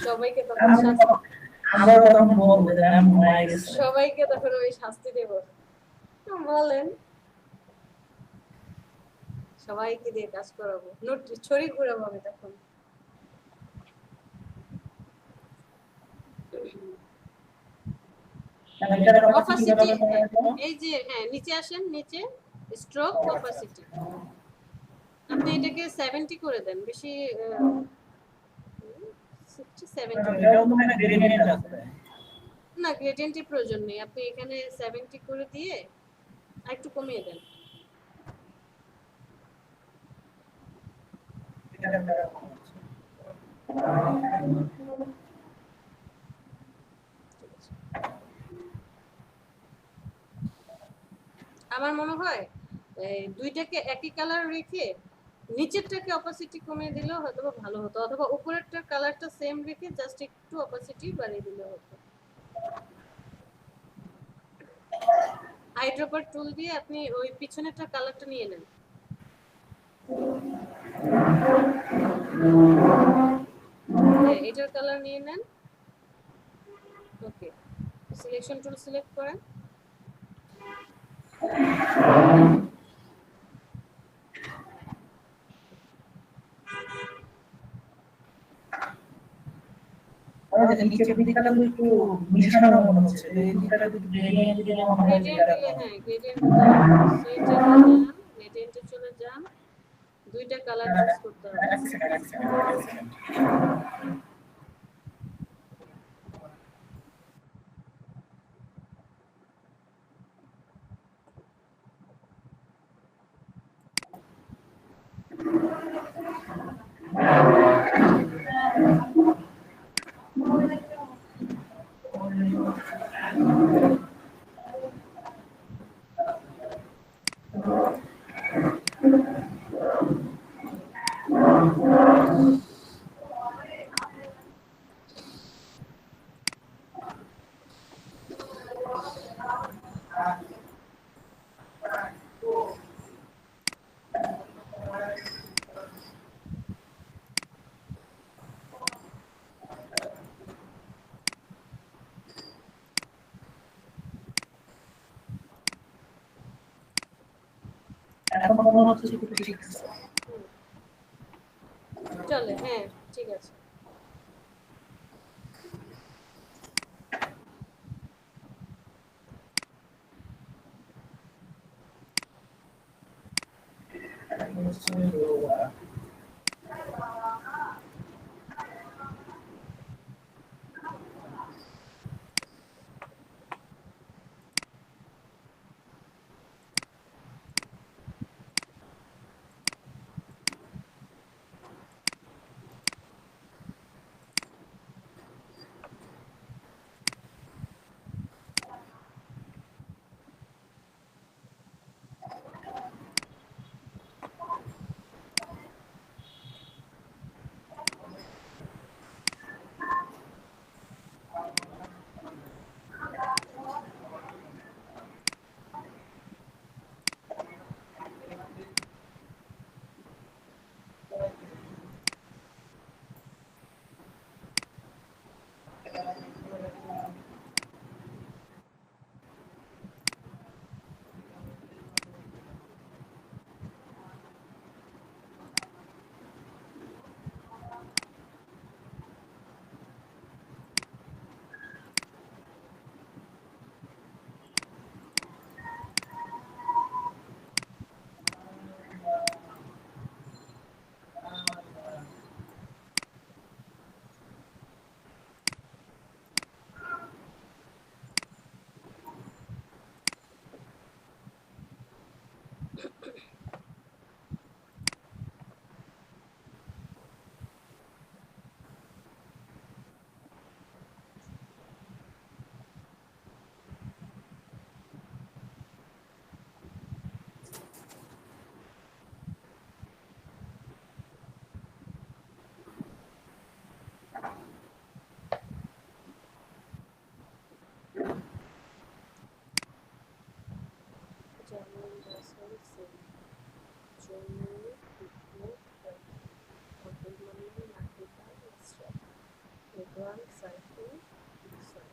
সবাইকে তখন সবাইকে তখন আমি শাস্তি দেব, বলেন, সবাইকে দিয়ে কাজ করাবো, নোট ছড়ি ঘুরাবো আমি তখন। অপাসিটি, এই যে হ্যাঁ নিচে আসেন, নিচে স্ট্রোক অপাসিটি, আপনি এটাকে 70 করে দেন, বেশি 70 না, গ্রেডিয়েন্টের প্রয়োজন নেই, আপনি এখানে 70 করে দিয়ে একটু কমিয়ে দেন। আমার মনে হয় দুইটাকে একই কালার রেখে নিচেরটাকে অপাসিটি কমিয়ে দিলেও হয়তো ভালো হতো, অথবা উপরেরটার কালারটা সেম রেখে জাস্ট একটু অপাসিটি বাড়িয়ে দিলে হতো। আইড্রপার টুল দিয়ে আপনি ওই পিছনেরটার কালারটা নিয়ে নেন, হ্যাঁ এটার কালার নিয়ে নেন। ওকে, সিলেকশন টুল সিলেক্ট করেন। নিচের দিকটা তো একটু মিশানো মনে হচ্ছে, এই দিকটা একটু গ্রেডিয়েন্ট দিলে মনে হয় যে গ্রেডিয়েন্ট দিলে, হ্যাঁ গ্রেডিয়েন্ট দিলে সেটে যান, গ্রেডিয়েন্টে চলে যান, দুইটা কালার চুজ করতে হবে। এক সেকেন্ড এক সেকেন্ড এক সেকেন্ড। এখন মনে হচ্ছে যে একটু ঠিক আছে। চলে, হ্যাঁ ঠিক আছে। যেমন রাসেল সেন, জমি, আব্দুল মান্নান, মাহবুবা, ইসরাত, রেদওয়ান, সাইফুল, ইহসান।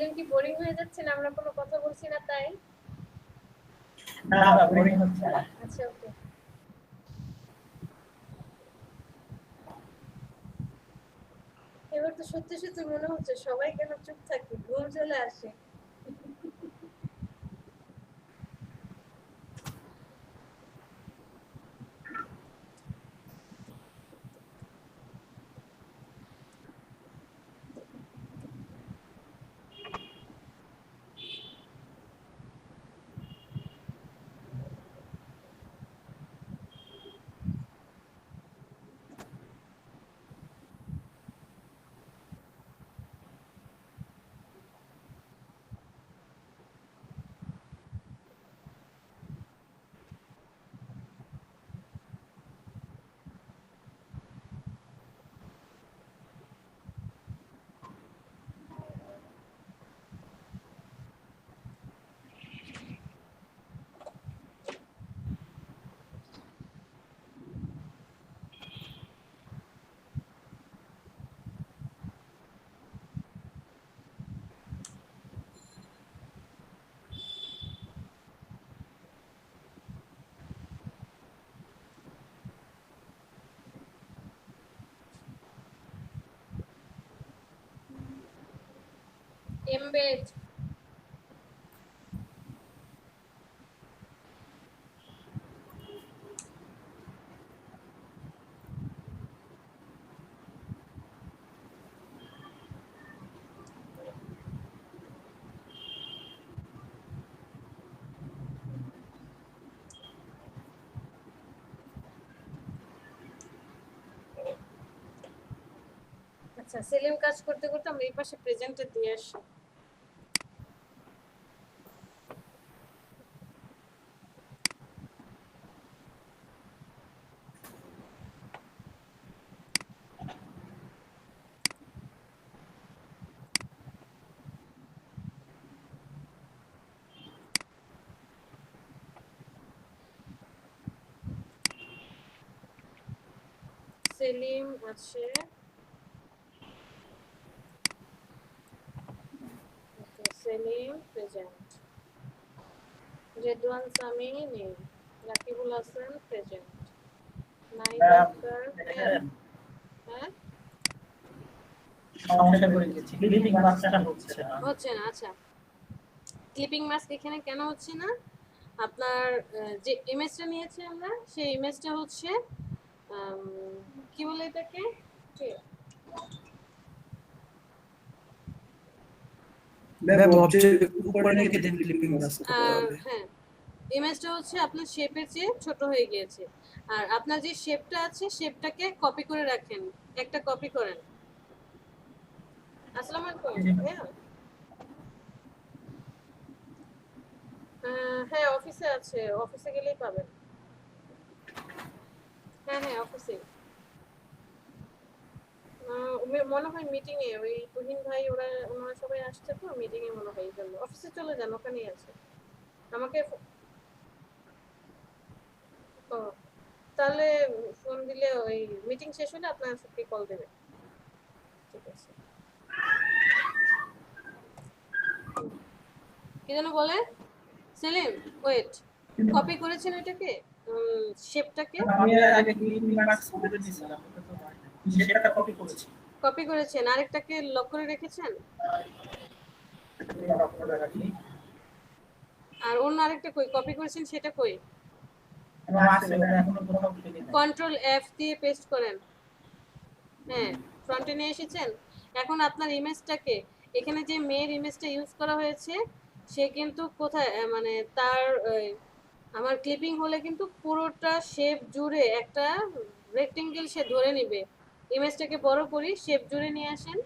সেলিম কি বোরিং হয়ে যাচ্ছে না আমরা কোনো কথা বলছি না তাই? না বোরিং হচ্ছে না। আচ্ছা ওকে। এবার তো সত্যি সত্যি মনে হচ্ছে সবাই কেন চুপ থাকে, ঘুম চলে আসে। এমবেড আচ্ছা সেলিম কাজ করতে করতে আমরা এই পাশে প্রেজেন্টে দিয়ে আসি। সেলিম আছে, সেলিম প্রেজেন্ট, রেদওয়ান সামি নেই, রাকিবুল হাসান প্রেজেন্ট, নাইম আক্তার হ্যাঁ সমস্যা করে গেছি, ক্লিপিং মাস্কটা হচ্ছে না। হচ্ছে না। আচ্ছা ক্লিপিং মাস্ক এখানে কেন হচ্ছে না? আপনার যে ইমেজটা নিয়েছি আমরা সেই ইমেজটা হচ্ছে কি বলে এটাকে, ম্যাম অবজেক্ট উপরে রেখে দেন ক্লিপিং মাস্ক হ্যাঁ ইমেজটা হচ্ছে আপনার শেপের চেয়ে ছোট হয়ে গিয়েছে। আর আপনার যে শেপটা আছে শেপটাকে কপি করে রাখেন, একটা কপি করেন। আসসালামু আলাইকুম ভাইয়া। হ্যাঁ অফিসে আছে, অফিসে গেলেই পাবেন। হ্যাঁ হ্যাঁ অফিসে, মনে হয় মিটিং এ ওই তুহিন ভাই ওনারা সবাই আসছে তো মিটিং এ মনে হয় এই জন্য। অফিসে চলে যান, ওখানেই আছে। আমাকে ও তাহলে ফোন দিলে ওই মিটিং শেষ হলে আপনার সাথে কল দেবে। ঠিক আছে। কি যেন বলে সেলিম, ওয়েট, কপি করেছেন এটাকে শেপটাকে? আমি আগে ক্লিপিং মাস্ক করে দিয়েছিলাম, সেটা কপি করেছি। কপি করেছেন, আরেকটাকে লক করে রেখেছেন? আর অন্য আরেকটা কই কপি করেছেন সেটা কই? কন্ট্রোল এফ দিয়ে পেস্ট করেন। হ্যাঁ ফ্রন্টে নিয়ে এসেছেন। এখন আপনার ইমেজটাকে, এখানে যে মেয়ের ইমেজটা ইউজ করা হয়েছে সে কিন্তু কোথায় মানে তার আমার ক্লিপিং হলে কিন্তু পুরোটা শেপ জুড়ে একটা রেক্টেঙ্গেল সে ধরে নেবে। ইমেজটাকে বড় করি, শেপ জুড়ে নিয়ে আসেন।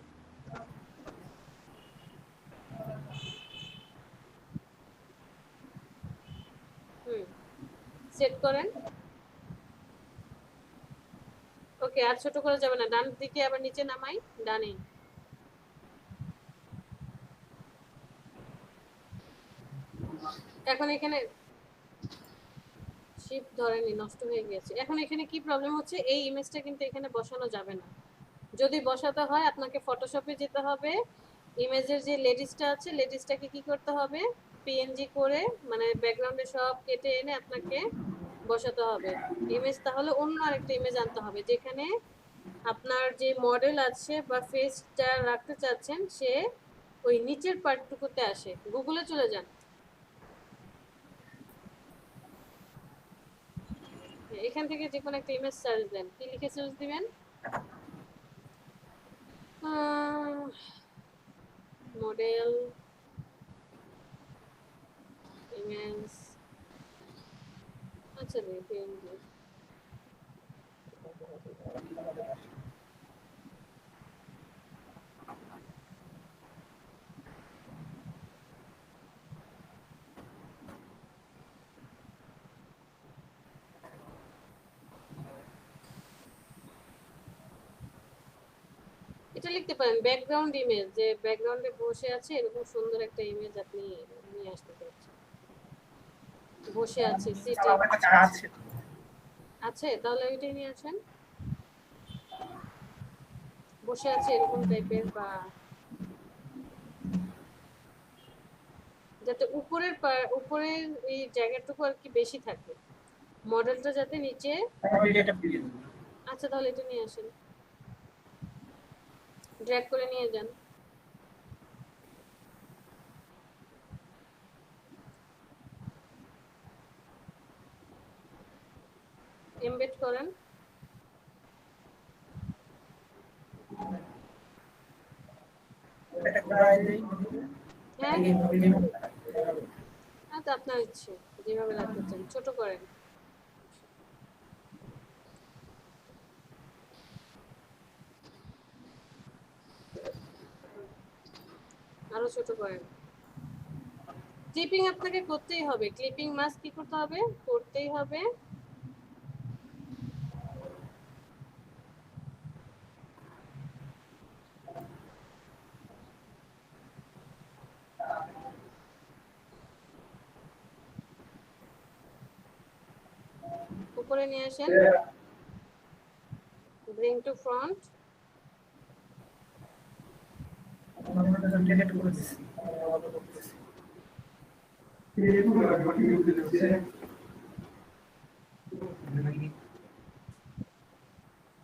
সেট করেন। ওকে আর ছোট করা যাবে না, ডান দিকে আবার নিচে নামাই, ডানে। এখন এখানে শিপ ধরেনি, নষ্ট হয়ে গেছে। এখন এখানে কি প্রবলেম হচ্ছে, এই ইমেজটা কিন্তু এখানে বসানো যাবে না। যদি বসাতে হয় আপনাকে ফটোশপে যেতে হবে, ইমেজের যে লেডিসটা আছে লেডিসটাকে কি করতে হবে, পিএনজি করে মানে ব্যাকগ্রাউন্ডে সব কেটে এনে আপনাকে বসাতে হবে ইমেজ। তাহলে অন্য আরেকটা ইমেজ আনতে হবে যেখানে আপনার যে মডেল আছে বা ফেসটা রাখতে চাচ্ছেন সে ওই নিচের পার্টটুকুতে আসে। গুগলে চলে যান, এখান থেকে যে কোনো একটা ইমেজ সার্চ দেন। কি লিখে সার্চ দিবেন? মডেল ইমেজ, আচ্ছা দেখি এটা লিখতে পারেন ব্যাকগ্রাউন্ড ইমেজ, যে ব্যাকগ্রাউন্ডে বসে আছে এরকম সুন্দর একটা ইমেজ আপনি নিয়ে আসতে চাচ্ছেন। বসে আছে সিটে আমার কাছে আছে। আছে, তাহলে ওইটাই নিয়ে আসেন। বসে আছে এরকম টাইপের, বা যাতে উপরের এই জায়গাটুকু আর কি বেশি থাকে, মডেলটা যাতে নিচে। আচ্ছা তাহলে এটা নিয়ে আসেন, ড্র্যাগ করে নিয়ে যান। এমবেড করেন। হ্যাঁ আচ্ছা আপনার ইচ্ছে যেভাবে রাখতে চান, ছোট করেন। আরো ছোট করেন। ক্লিপিং আপনাকে করতেই হবে, ক্লিপিং মাস্ক কি করতে হবে, করতেই হবে। উপরে নিয়ে আসেন, bring to front.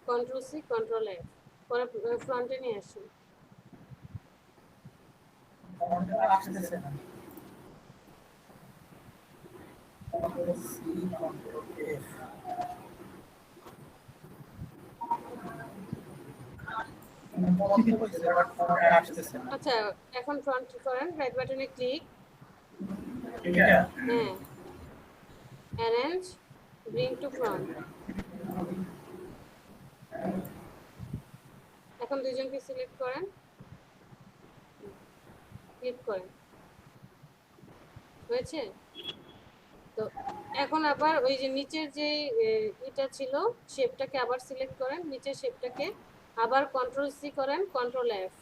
Control C control F, পরে ফ্রন্টে নিয়ে আসুন। আচ্ছা এখন ফ্রন্ট করেন, রাইট বাটনে ক্লিক, হ্যাঁ অ্যারেঞ্জ, ব্রিং টু ফ্রন্ট। এখন দুইজনকে সিলেক্ট করেন, ক্লিক করেন, হয়েছে? তো এখন আবার ওই যে নিচের যে এটা ছিল শেপটাকে আবার সিলেক্ট করেন, নিচের শেপটাকে আবার কন্ট্রোল সি করেন, control F,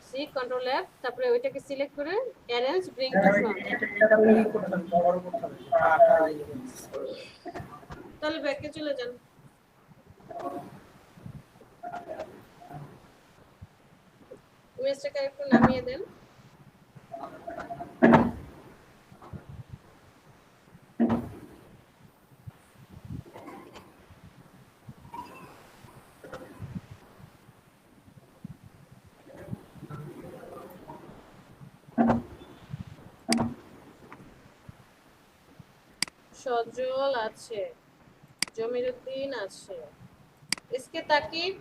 C control F, তারপরে ওইটাকে সিলেক্ট করে অ্যারেঞ্জ ব্রিং টু ফ্রন্ট। তাহলে ব্যাকে চলে যান। ইমেজটাকে একটু নামিয়ে দেন। সজল আছে, জমিরুদ্দিন আছে, ইসকে তাকিব,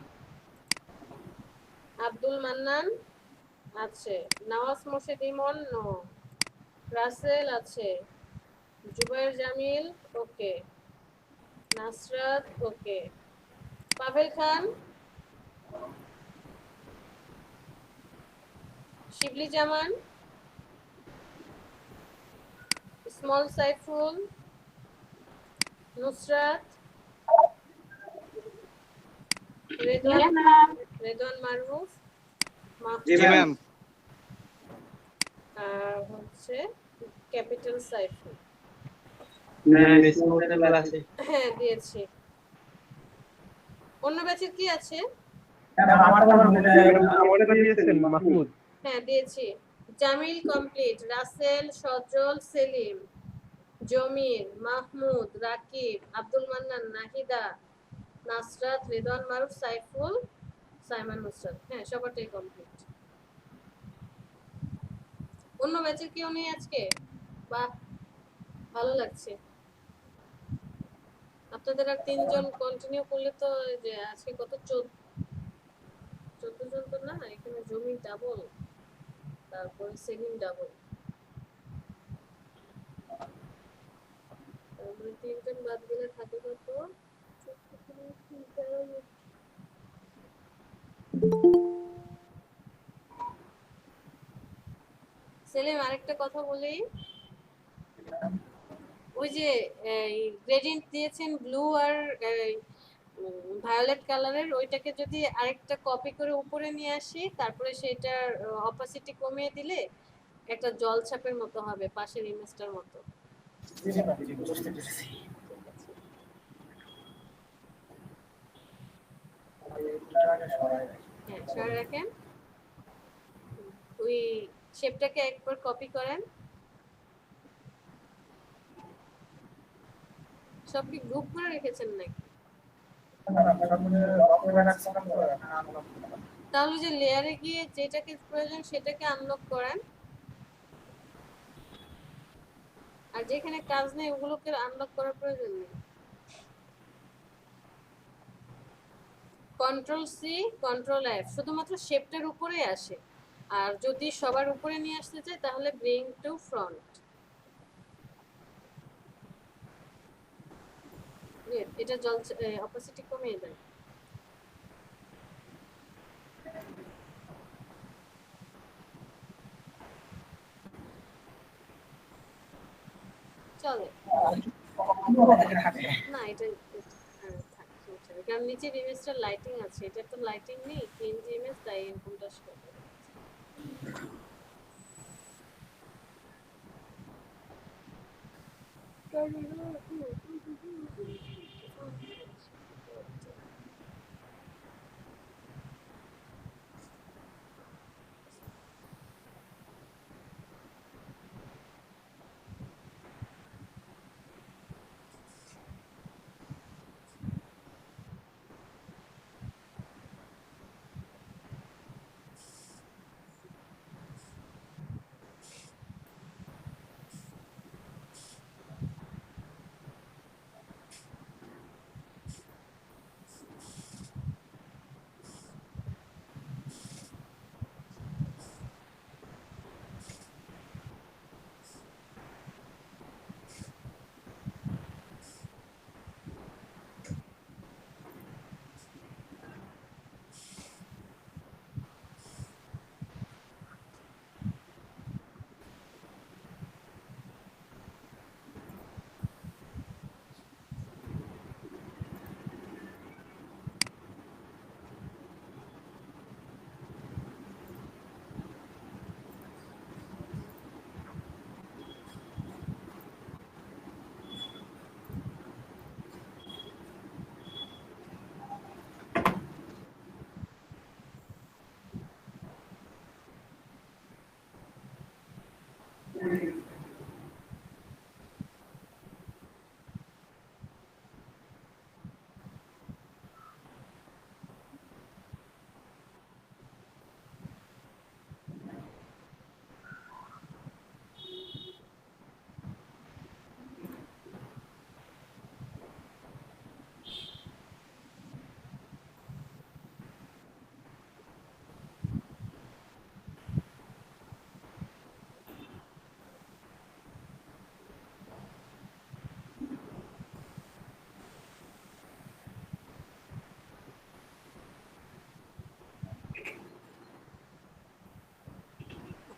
আব্দুল মান্নান আছে, নওয়াজ মোর্শেদ ইমন নো, রাসেল আছে, জুবাইর জামিল ওকে, নাসরাত ওকে, পাভেল খান, শিবলি জামান, স্মল সাইফুল, নুসরাত, রেদওয়ান মারুফ, জি ম্যাম। আর হচ্ছে ক্যাপিটাল সাইফুল। হ্যাঁ দিয়েছি। অন্য ব্যাচের কি আছে? আমারটা আবার ভুলে যায়। আমারে দিয়েছেন মাহমুদ। হ্যাঁ দিয়েছি। জামিল কমপ্লিট, রাসেল, সজল, সেলিম, জমির, মাহমুদ, রাকিব, আব্দুল মান্নান, নাহিদা, নাসরাত, রিদওয়ান মারুফ, সাইফুল, সাইমান নুসরাত। হ্যাঁ সবারটাই কমপ্লিট। অন্য ব্যাচের কেউ নেই আজকে? বাহ, ভালো লাগছে। আপনাদের আর 3 জন কন্টিনিউ করলে তো এই যে আজকে কত 14 জন তো না, এখানে জমি ডাবল, তারপরে সেলিম ডাবল, তারপরে 3 জন বাদ গেলে থাকে কত? সেলিম আরেকটা কথা বলি, ওই যে গ্রেডিয়েন্ট দিয়েছেন ব্লু আর ভায়োলেট কালারের, ওইটাকে যদি আরেকটা কপি করে উপরে নিয়ে আসি, তারপরে সেটার অপাসিটি কমিয়ে দিলে একটা জল ছাপের মতো হবে, পাশের ইমেজটার মতো। বুঝতে পারছি, বুঝতে পেরেছি। হ্যাঁ সরে রাখেন, ওই শেপটাকে একবার কপি করেন। সব কি গ্রুপ করে রেখেছেন নাকি? তাহলে যে লেয়ারে গিয়ে যেটাকে প্রয়োজন সেটাকে আনলক করেন, আর যেখানে কাজ নেই ওগুলোকে আনলক করার প্রয়োজন নেই। কন্ট্রোল সি, কন্ট্রোল এফ, শুধুমাত্র শেপটার উপরেই আসে। আর যদি সবার উপরে নিয়ে আসতে চাই তাহলে ব্রিং টু ফ্রন্ট। এটা জল অপোসিটি কমিয়ে দেন। চলে না, এটা থাক, সমস্যা নেই। কারণ নিচের ইমেজটা লাইটিং আছে, এটা তো লাইটিং নেই, পিএনজি ইমেজ, তাই এরকমটা আসবে।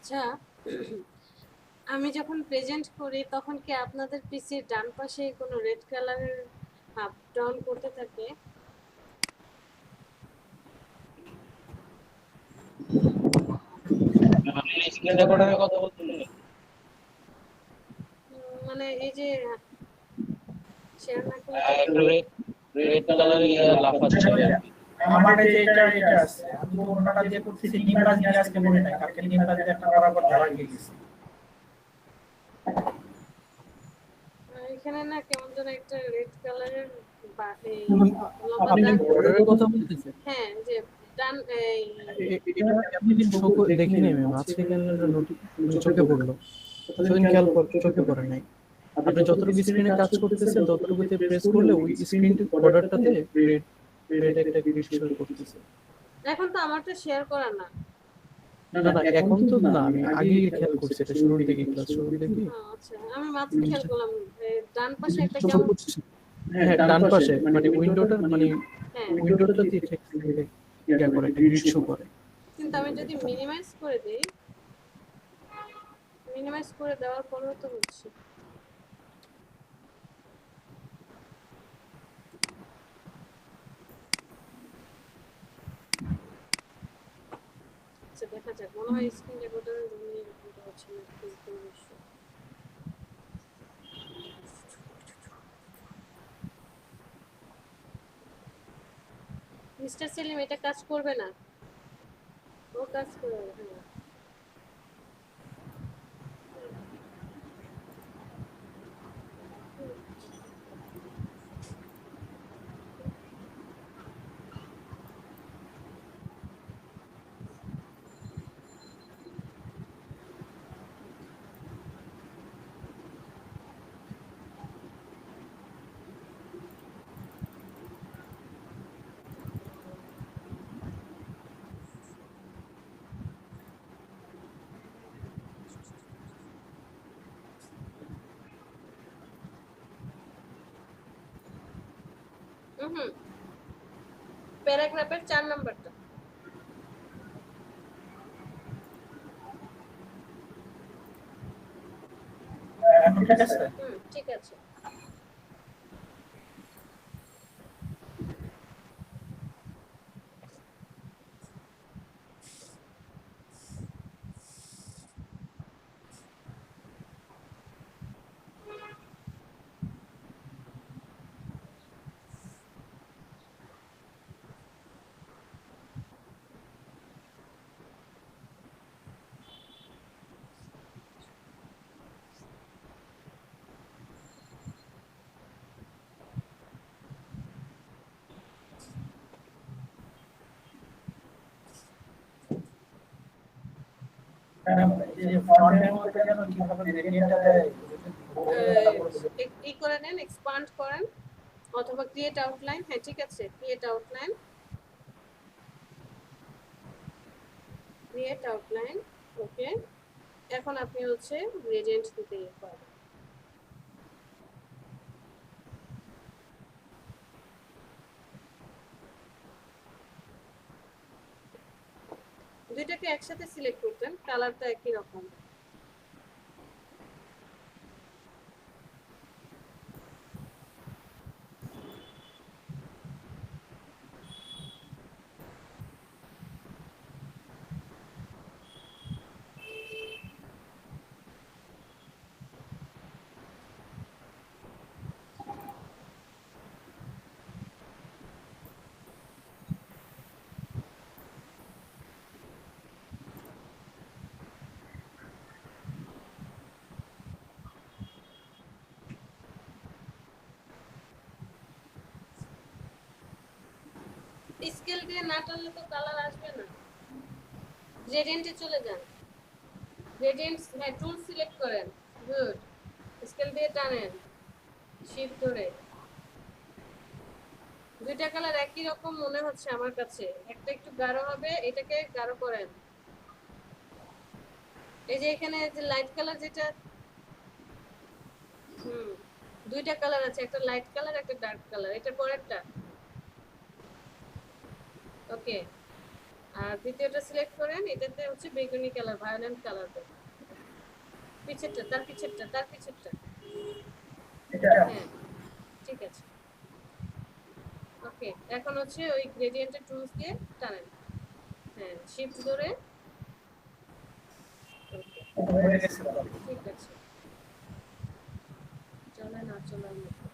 আচ্ছা, আমি যখন প্রেজেন্ট করি তখন কি আপনাদের পিসির ডান পাশে কোনো রেড কালারের আপ ডাউন করতে থাকে? স্ক্রিন রেকর্ডারের কথা বলছিলেন? মানে এই যে শেয়ার না রেড কালারের লাফাচ্ছে আর কি। আমার এই যে এটা আছে, আমি তো অন্যটা দিয়ে করতেছি, নিমরাজ দিয়ে আজকে মনে নাই, কালকে নিমরাজ দিয়ে একটা করার পর ধরা গিয়ে গেছে। এখানে না কেমন যেন একটা রেড কালারের এই আপনি লম্বা দাগ। বর্ডারের কথা বলতেছেন? হ্যাঁ, যে ডান এই এটা এমনিদিন দেখি নাই ম্যাম, আজকে কেন চোখে পড়লো, সেদিন খেয়াল চোখে পড়ে নাই। আপনি যতটুকু স্ক্রিনে কাজ করতেছেন ততটুকুতে প্রেস করলে ওই স্ক্রিনটির বর্ডারটাতে রেড রেড একটা গ্রিড শো করতেছে। এখন তো আমারটা শেয়ার করা না। না না, এখন তো না, আমি আগে খেয়াল করছি, এটা শুরুর দিকে, ক্লাস শুরুর দিকে। আচ্ছা, আমি মাত্র খেয়াল করলাম ডান পাশে একটা চোখে কেমন। পড়ছে। হ্যাঁ, ডান পাশে মানে উইন্ডোটার মানে হ্যাঁ, উইন্ডোটা দিয়ে ঠিক ইয়া করে, একটা গ্রিড শো করে। কিন্তু আমি যদি মিনিমাইজ করে দেই, মিনিমাইজ করে দেওয়ার পরেও তো হচ্ছে। আচ্ছা, দেখা যাক, মনে হয় স্ক্রিন রেকর্ডারের জন্য এরকমটা হচ্ছে না, ফিজিক্যাল ইস্যু। মিস্টার সেলিম, এটা কাজ করবে না। ও কাজ করবে, হ্যাঁ। হুম, প্যারাগ্রাফের 4 নাম্বারটা। ঠিক আছে। ঠিক আছে। ই করে নেন, এক্সপান্ড করেন অথবা ক্রিয়েট আউটলাইন। হ্যাঁ, ঠিক আছে, ক্রিয়েট আউটলাইন, ক্রিয়েট আউটলাইন। ওকে, এখন আপনি হচ্ছে গ্রেডিয়েন্ট দিতে পারবেন। দুইটাকে একসাথে সিলেক্ট করতেন, কালারটা একই রকম। স্কেল দিয়ে না টানলে তো কালার আসবে না। গ্রেডিয়েন্টে চলে যান, গ্রেডিয়েন্টস, হ্যাঁ, টুল সিলেক্ট করেন। গুড, স্কেল দিয়ে টানেন, শিফট ধরে। দুইটা কালার একই রকম মনে হচ্ছে আমার কাছে, একটা একটু গাঢ় হবে, এটাকে গাঢ় করেন। এই যে এখানে যে লাইট কালার যেটা, দুইটা কালার আছে, একটা লাইট কালার একটা ডার্ক কালার, এটা পরেরটা। ওকে, আর দ্বিতীয়টা সিলেক্ট করেন, এটাতে হচ্ছে বেগুনি কালার, ভায়োলেন্ট কালার দেন। পিছেরটা, তার পিছেরটা, তার পিছেরটা। হ্যাঁ, ঠিক আছে। ওকে, এখন হচ্ছে ওই গ্রেডিয়েন্টের টুলস দিয়ে টানেন। হ্যাঁ, শিফট ধরে। ঠিক আছে, চলে না চলার মতো।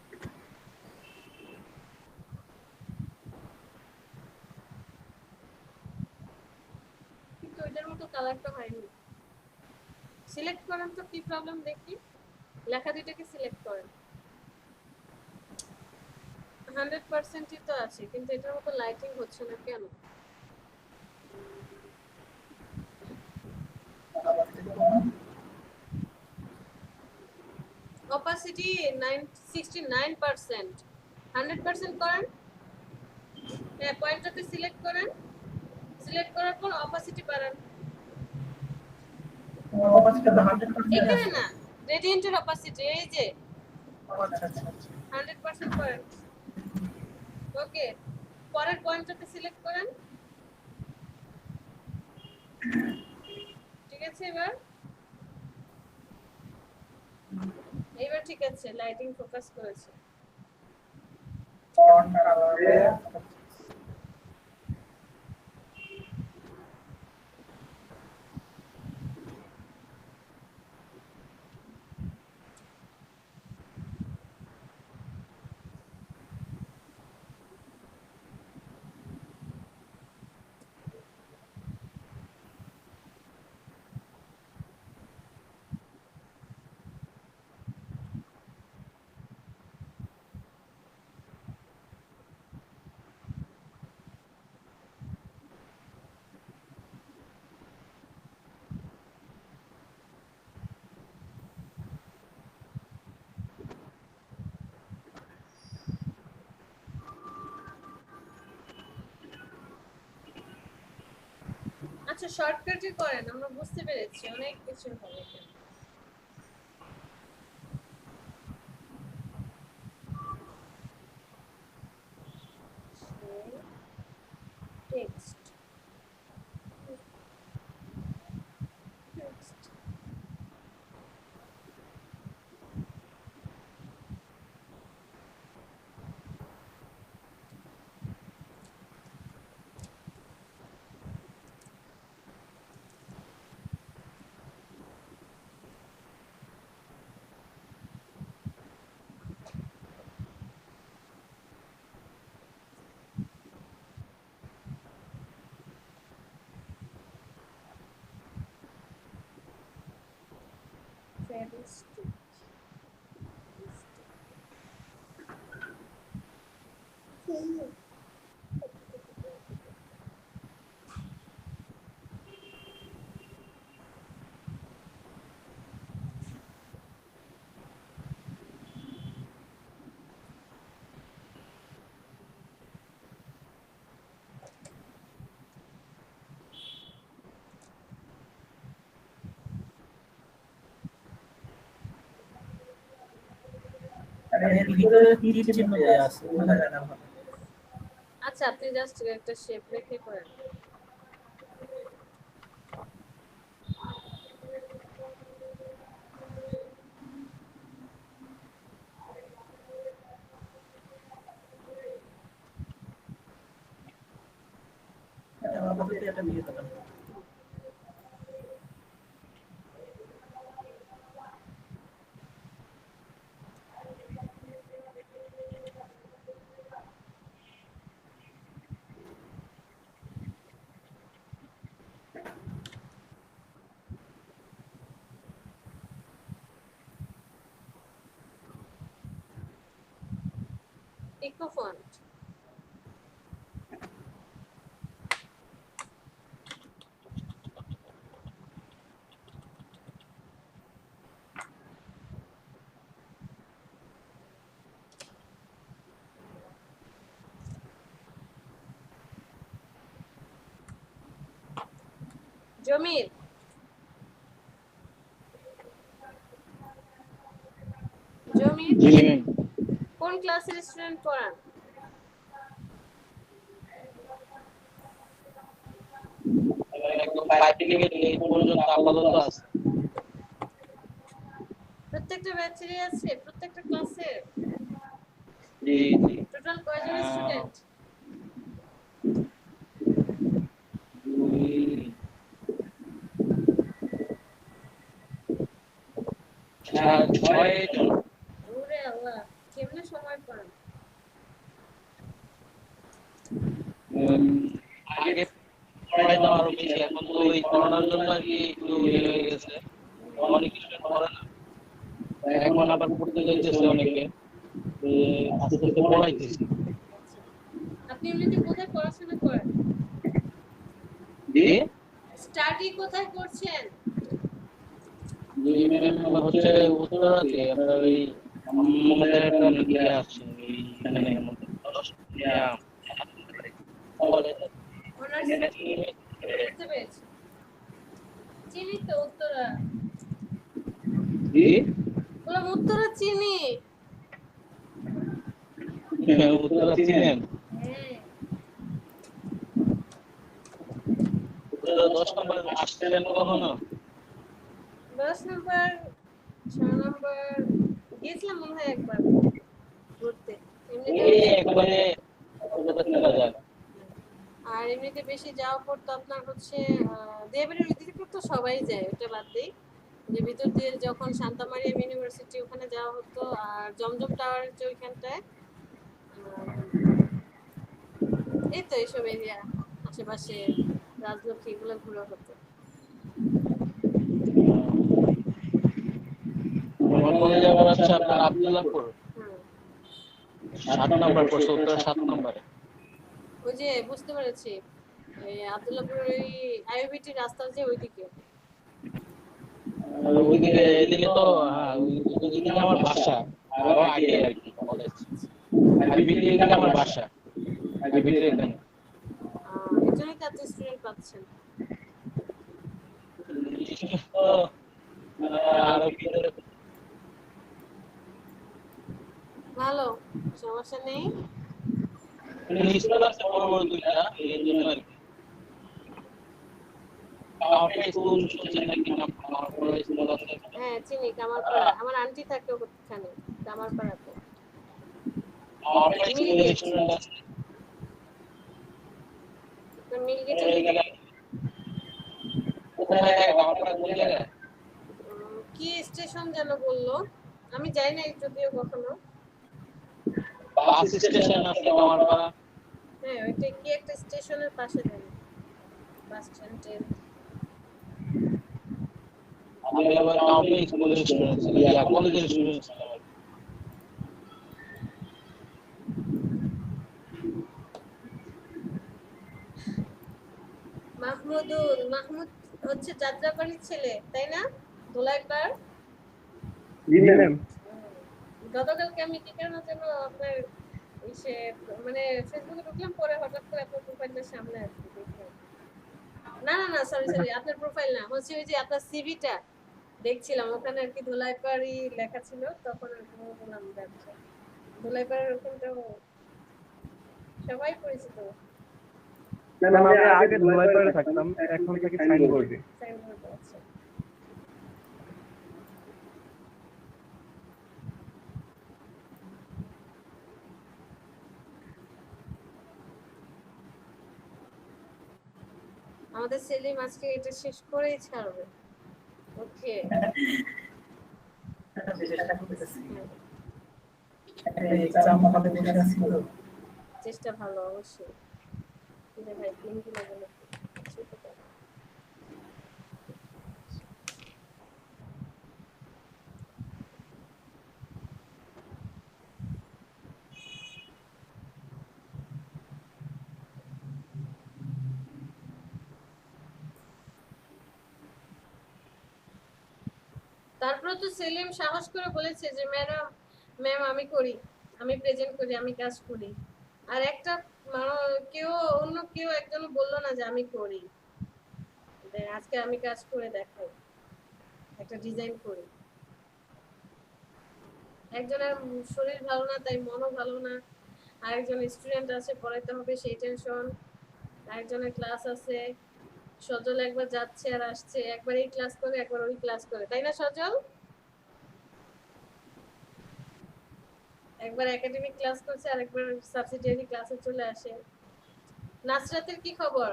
কালারটা হয়নি। সিলেক্ট করেন তো কি প্রবলেম দেখি। লেখা দুইটাকে সিলেক্ট করেন। 100%ই তো আছে, কিন্তু এটার মতো লাইটিং হচ্ছে না কেন? অপাসিটি 69%। 100% করেন। হ্যাঁ, পয়েন্টটাতে সিলেক্ট করেন। সিলেক্ট করার পর অপাসিটি বাড়ান। অপাসিটি 100% এখানে আছে। না, গ্রেডিয়েন্টের অপাসিটি এই যে আচ্ছা আচ্ছা আচ্ছা। 100% করেন। ওকে, পরের পয়েন্টটাতে সিলেক্ট করেন। ঠিক আছে, এবার ঠিক আছে, লাইটিং ফোকাস করেছে। ফন্ট কালারে আচ্ছা, শর্টকাটে করেন, আমরা বুঝতে পেরেছি অনেক কিছু হবে এখানে। টেক্সট ফেরিস্টিক। এর ভিতরে তীর চিহ্ন দেয়া আছে, বোঝা যায় না ভালো। আচ্ছা, আপনি জাস্ট একটা শেপ রেখে করেন। আপাতত এটা দিয়ে দিলাম। Eco font. জমির, জমির জি ম্যাম। কোন ক্লাসের স্টুডেন্ট পড়ান? একদম 5 থেকে 8 পর্যন্ত আপাতত আছে। প্রত্যেকটা ব্যাচেরই আছে, প্রত্যেকটা ক্লাসে? জি জি। টোটাল কয়জন স্টুডেন্ট? 6 জন। ওরে আল্লাহ, কেমনে সময় পান? আগে পড়াইতাম আরো বেশি, এখন তো ওই করোনার জন্য আর কি একটু ইয়ে হয়ে গেছে, অনেক স্টুডেন্ট পড়ে না। এখন আবার পড়তে যাইতেছে অনেকে, আস্তে আস্তে পড়াইতেছি। আপনি এমনিতে কোথায় পড়াশোনা করেন? জি স্টাডি কোথায় করছেন? জি ম্যাম, হচ্ছে উত্তরাতে আপনার ওই আমাদের একটা ইয়ে আছে এখানে অনার্স বুঝতে পেরেছি। চিনি তো উত্তরা, জি বললাম উত্তরা চিনি। উত্তরা চিনেন? হ্যাঁ, উত্তরা 10 নম্বর আসছিলেন কখনো? 10 নম্বর 6 নম্বর গেছিলাম মনে হয় একবার ঘুরতে। এমনিতে এই একবারে কতটা চেনা যায়। আর এমনিতে বেশি যাওয়া পড়তো আপনার হচ্ছে দেয়াবাড়ির ওইদিকে তো সবাই যায়, ওটা বাদ দিই। যে ভিতর দিয়ে যখন শান্তা মারিয়াম ইউনিভার্সিটি ওখানে যাওয়া হতো, আর জমজম টাওয়ারের যে ওইখানটায় এই তো এইসব এরিয়া আশেপাশে রাজলক্ষ্মী এগুলো ঘোরা হতো। আমার কলেজে আবার আছে আপনার আব্দুল্লাহপুর, হুম, 7 নম্বর পড়ছে, উত্তরা 7 নম্বরে। ওই যে বুঝতে পেরেছি, এই আব্দুল্লাহপুরের ওই আইওবিটি রাস্তার যে ওইদিকে। ওইদিকে এদিকে তো ওইদিকে আমার বাসা, আরো আগে আর কি কলেজ। আইবিটি এখানে আমার বাসা, আইবিটি এখানে। এর জন্যই তো এত স্টুডেন্ট পাচ্ছেন। তো আরো ভিতরে ভালো, সমস্যা নেই। স্কুল আছে বড় বড় দুইটা, এই জন্য আর কি। আপনার স্কুল শুনছেন নাকি না? আমার বড় স্কুল আছে। হ্যাঁ চিনি, কামারপাড়া। আমার আন্টি থাকে ওখানে, কামারপাড়াতে। আপনার স্কুলে স্টুডেন্ট আছে? মিলগেটে কোথায় থাকে? আমার কোন জায়গায়? কি স্টেশন যেন বললো, আমি যাই নাই যদিও কখনো। বাস স্টেশন আছে আমার পাড়া। হ্যাঁ ওইটা কি একটা স্টেশনের পাশে জানি, বাস স্ট্যান্ডের। আমি আবার টাউনে স্কুলের স্টুডেন্ট ছিলাম, ইয়া কলেজের স্টুডেন্ট ছিলাম। মাহমুদ হচ্ছে যাত্রাবাড়ির ছেলে তাই না? দোলাইপাড়। জি ম্যাম। গতকালকে আমি কি কারণে যেন আপনার ইসে মানে ফেসবুকে ঢুকলাম, পরে হঠাৎ করে আপনার প্রোফাইলটা সামনে আসছে দেখলাম। না না না সরি আপনার প্রোফাইল না, হচ্ছে ওই যে আপনার সিভিটা দেখছিলাম, ওখানে আর কি ধোলাইপাড়ি লেখা ছিল, তখন আর কি বললাম ব্যবসা ধোলাইপাড়ের ওখানটাও সবাই পরিচিত। ম্যাম আমি আগে ধুলাইপাড়ে থাকতাম, এখন থাকি সাইনবোর্ডে। সাইনবোর্ড আছে। আমাদের সেলিম আজকে এটা শেষ করেই ছাড়বে। ওকে চেষ্টা করতেছি। এক্সাম হলে বসে আছি তো। চেষ্টা ভালো অবশ্যই। কিন্তু ভাই লিংক না বলে তারপরে তো সেলিম সাহস করে বলেছে যে ম্যাম আমি করি, আমি প্রেজেন্ট করি, আমি কাজ করি। আর একটা অন্য কেউ একজন বললো না যে আমি করি, আজকে আমি কাজ করে দেখাই, একটা ডিজাইন করি। একজনের শরীর ভালো না তাই মনও ভালো না, আরেকজন স্টুডেন্ট আছে পড়াইতে হবে সেই টেনশন, আরেকজনের ক্লাস আছে। সজল একবার যাচ্ছে আর আসছে, একবার এই ক্লাস করে একবার ওই ক্লাস করে, তাই না সজল? একবার একাডেমিক ক্লাস করছে আর একবার সাবসিডিয়ারি ক্লাসে চলে আসে। নাসরাতের কি খবর?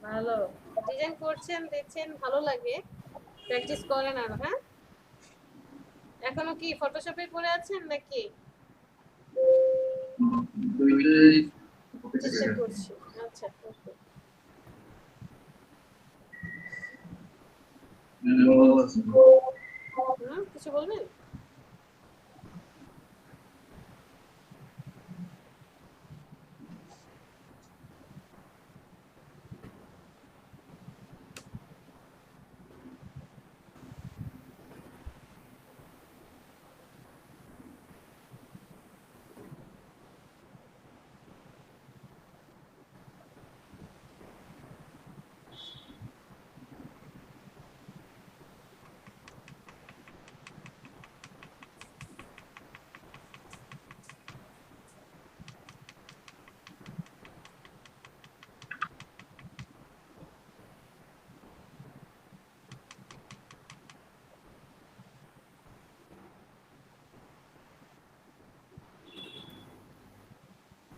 ভালো, ডিজাইন করছেন দেখছেন ভালো লাগে, প্র্যাকটিস করেন আর। হ্যাঁ এখনো কি ফটোশপে করে আছেন নাকি চেষ্টা করছি আচ্ছা ওকে কিছু বলবেন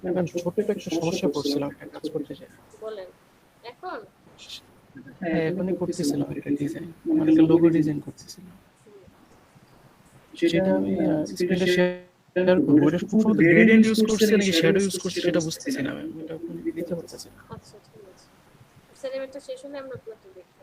ম্যাডাম ছোট্ট একটা সমস্যা পড়ছিলাম একটা কাজ করতে চাই বলেন এখন হ্যাঁ এখনই করতেছিলাম একটা ডিজাইন মানে একটা লোগো ডিজাইন করতেছিলাম সেটা আমি স্ক্রিনে শেয়ার করবো এটা সম্ভবত গ্রেডিয়েন্ট ইউজ করছে নাকি শ্যাডো ইউজ করছে সেটা বুঝতেছি না ম্যাম এটা আপনি দিতে পারতেছি না আচ্ছা ঠিক আছে সিনেমাটা শেষ হলে আমরা আপনাকে দেখব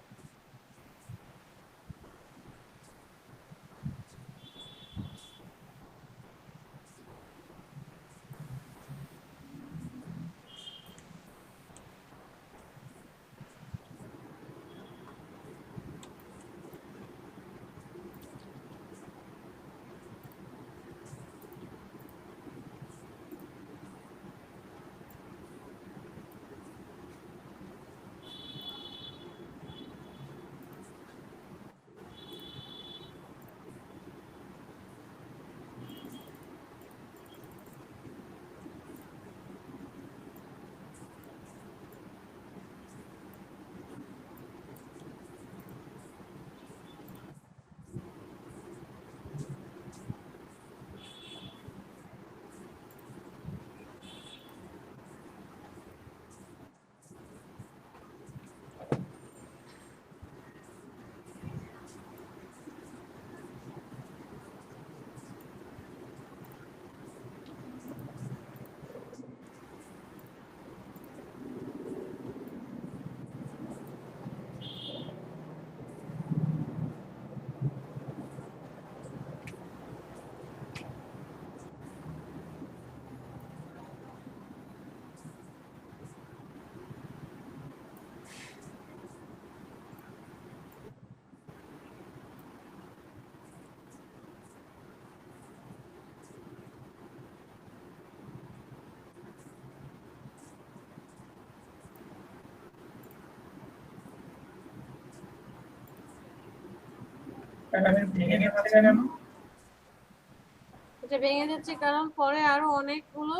এটা ভেঙে যাচ্ছে কারণ পরে আরো অনেকগুলো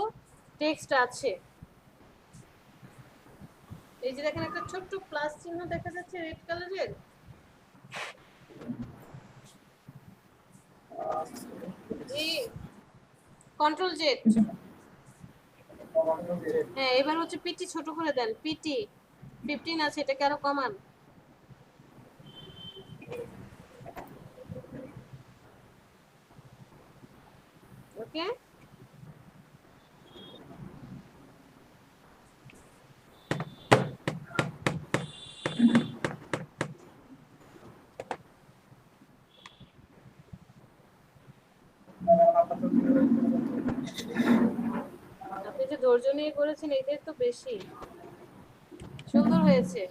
টেক্সট আছে এই যে দেখেন একটা ছোট্ট প্লাস চিহ্ন দেখা যাচ্ছে রেড কালারের এই কন্ট্রোল জেড হ্যাঁ এবার হচ্ছে পিটি ছোট করে দেন পিটি 15 আছে এটাকে আরো কমান ওকে আপনি যে ধৈর্য নিয়ে করেছেন এটাই তো বেশি সুন্দর হয়েছে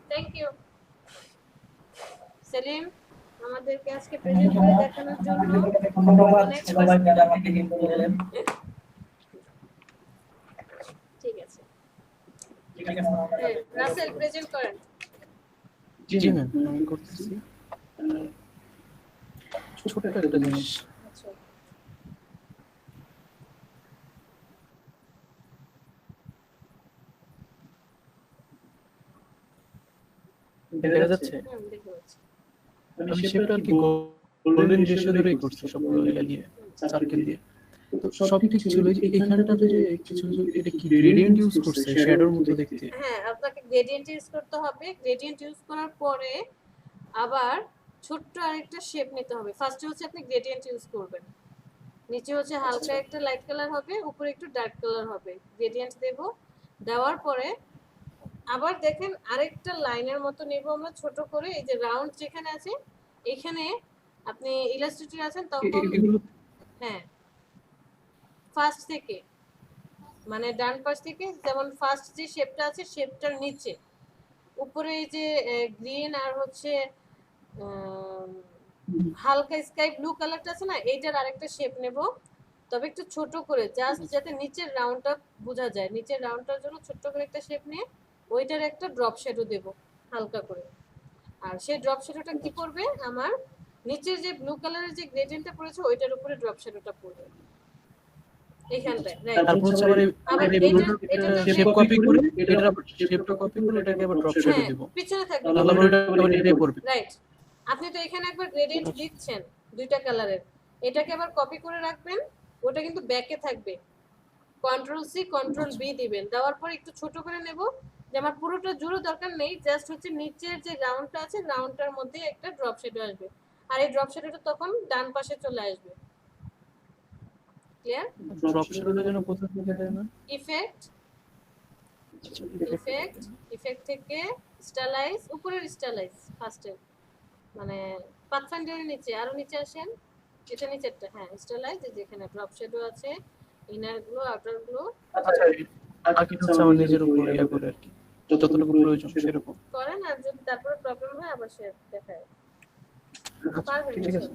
থ্যাংক ইউ সেলিম আমাদেরকে আজকে প্রেজেন্ট করে দেখানোর জন্য ধন্যবাদ অনেক সবাইকে আমাকে হেল্প করলেন। ঠিক আছে। ঠিক আছে হ্যাঁ, রাসেল প্রেজেন্ট করেন। জি ম্যাম, আমি করতেছি। ছোট্ট একটা জিনিস আচ্ছা, দেখা যাচ্ছে। দেখতে পাচ্ছি। আমি শেপটা আর কি গোল্ডেন রেশিও ধরেই করছি সবগুলো দিয়ে, সার্কেল দিয়ে। তো সব ঠিক ছিল, এই যে এখানটাতে যে কিছু এটা কি গ্রেডিয়েন্ট ইউজ করছে শ্যাডোর মতো দেখতে। হ্যাঁ, আপনাকে গ্রেডিয়েন্ট ইউজ করতে হবে। গ্রেডিয়েন্ট ইউজ করার পরে আবার ছোট্ট আরেকটা শেপ নিতে হবে। ফার্স্টে হচ্ছে আপনি গ্রেডিয়েন্ট ইউজ করবেন, নিচে হচ্ছে হালকা একটা লাইট কালার হবে, উপরে একটু ডার্ক কালার হবে। গ্রেডিয়েন্ট দেব, দেওয়ার পরে আবার দেখেন আরেকটা লাইনের মতো নেব আমরা ছোট করে। এই যে রাউন্ড যেখানে আছে এখানে আপনি ইলাস্ট্রেটর আছেন তখন, হ্যাঁ ফার্স্ট থেকে মানে ডান পাশ থেকে, যেমন ফার্স্ট যে শেপটা আছে শেপটার নিচে উপরে এই যে গ্রিন আর হচ্ছে হালকা স্কাই ব্লু কালারটা আছে না, এইটার আরেকটা শেপ নেব, তবে একটু ছোট করে, জাস্ট যাতে নিচের রাউন্ডটা বোঝা যায়। নিচের রাউন্ডটার জন্য ছোট্ট করে একটা শেপ নিয়ে ওইটার একটা ড্রপ শ্যাডো দেব হালকা করে। আর সেই ড্রপ শ্যাডোটা কি করবে, আমার নিচের যে ব্লু কালারের যে গ্রেডিয়েন্টটা পড়েছে ওইটার উপরে ড্রপ শ্যাডোটা পড়বে এইখানটায়। তারপর হচ্ছে আবার এটা শেপ কপি করে এটা শেপটা কপি করে এটাকে আবার ড্রপ শ্যাডো দেব, পিছনে থাকবে তাহলে আবার এটা আবার এটাই পড়বে। রাইট। আপনি তো এখানে একবার গ্রেডিয়েন্ট দিচ্ছেন দুইটা কালারের, এটাকে আবার কপি করে রাখবেন, ওটা কিন্তু ব্যাকে থাকবে। কন্ট্রোল সি কন্ট্রোল বি দিবেন, দেওয়ার পর একটু ছোট করে নেব, যে আমার পুরোটা জুড়ে দরকার নেই, জাস্ট হচ্ছে নিচের যে রাউন্ডটা আছে রাউন্ডটার মধ্যে একটা ড্রপ শ্যাডো আসবে, আর এই ড্রপ শ্যাডোটা তখন ডান পাশে চলে আসবে। ক্লিয়ার? ড্রপ শ্যাডোর জন্য কোথা থেকে দেয় না? ইফেক্ট, ইফেক্ট, ইফেক্ট থেকে স্টাইলাইজ, উপরের স্টাইলাইজ ফার্স্টে, মানে পাথফাইন্ডারের নিচে আরো নিচে আসেন, এটা নিচেরটা, হ্যাঁ স্টাইলাইজ, যেখানে ড্রপ শ্যাডো আছে, ইনার গ্লো আউটার গ্লো। আচ্ছা, বাকি হচ্ছে আমার নিজের উপর ইয়া করে আর কি, যতটুকু প্রয়োজন সেরকম করেন, আর যদি তারপরে প্রবলেম হয় আবার সে দেখায়। পারবেন? ঠিক আছে।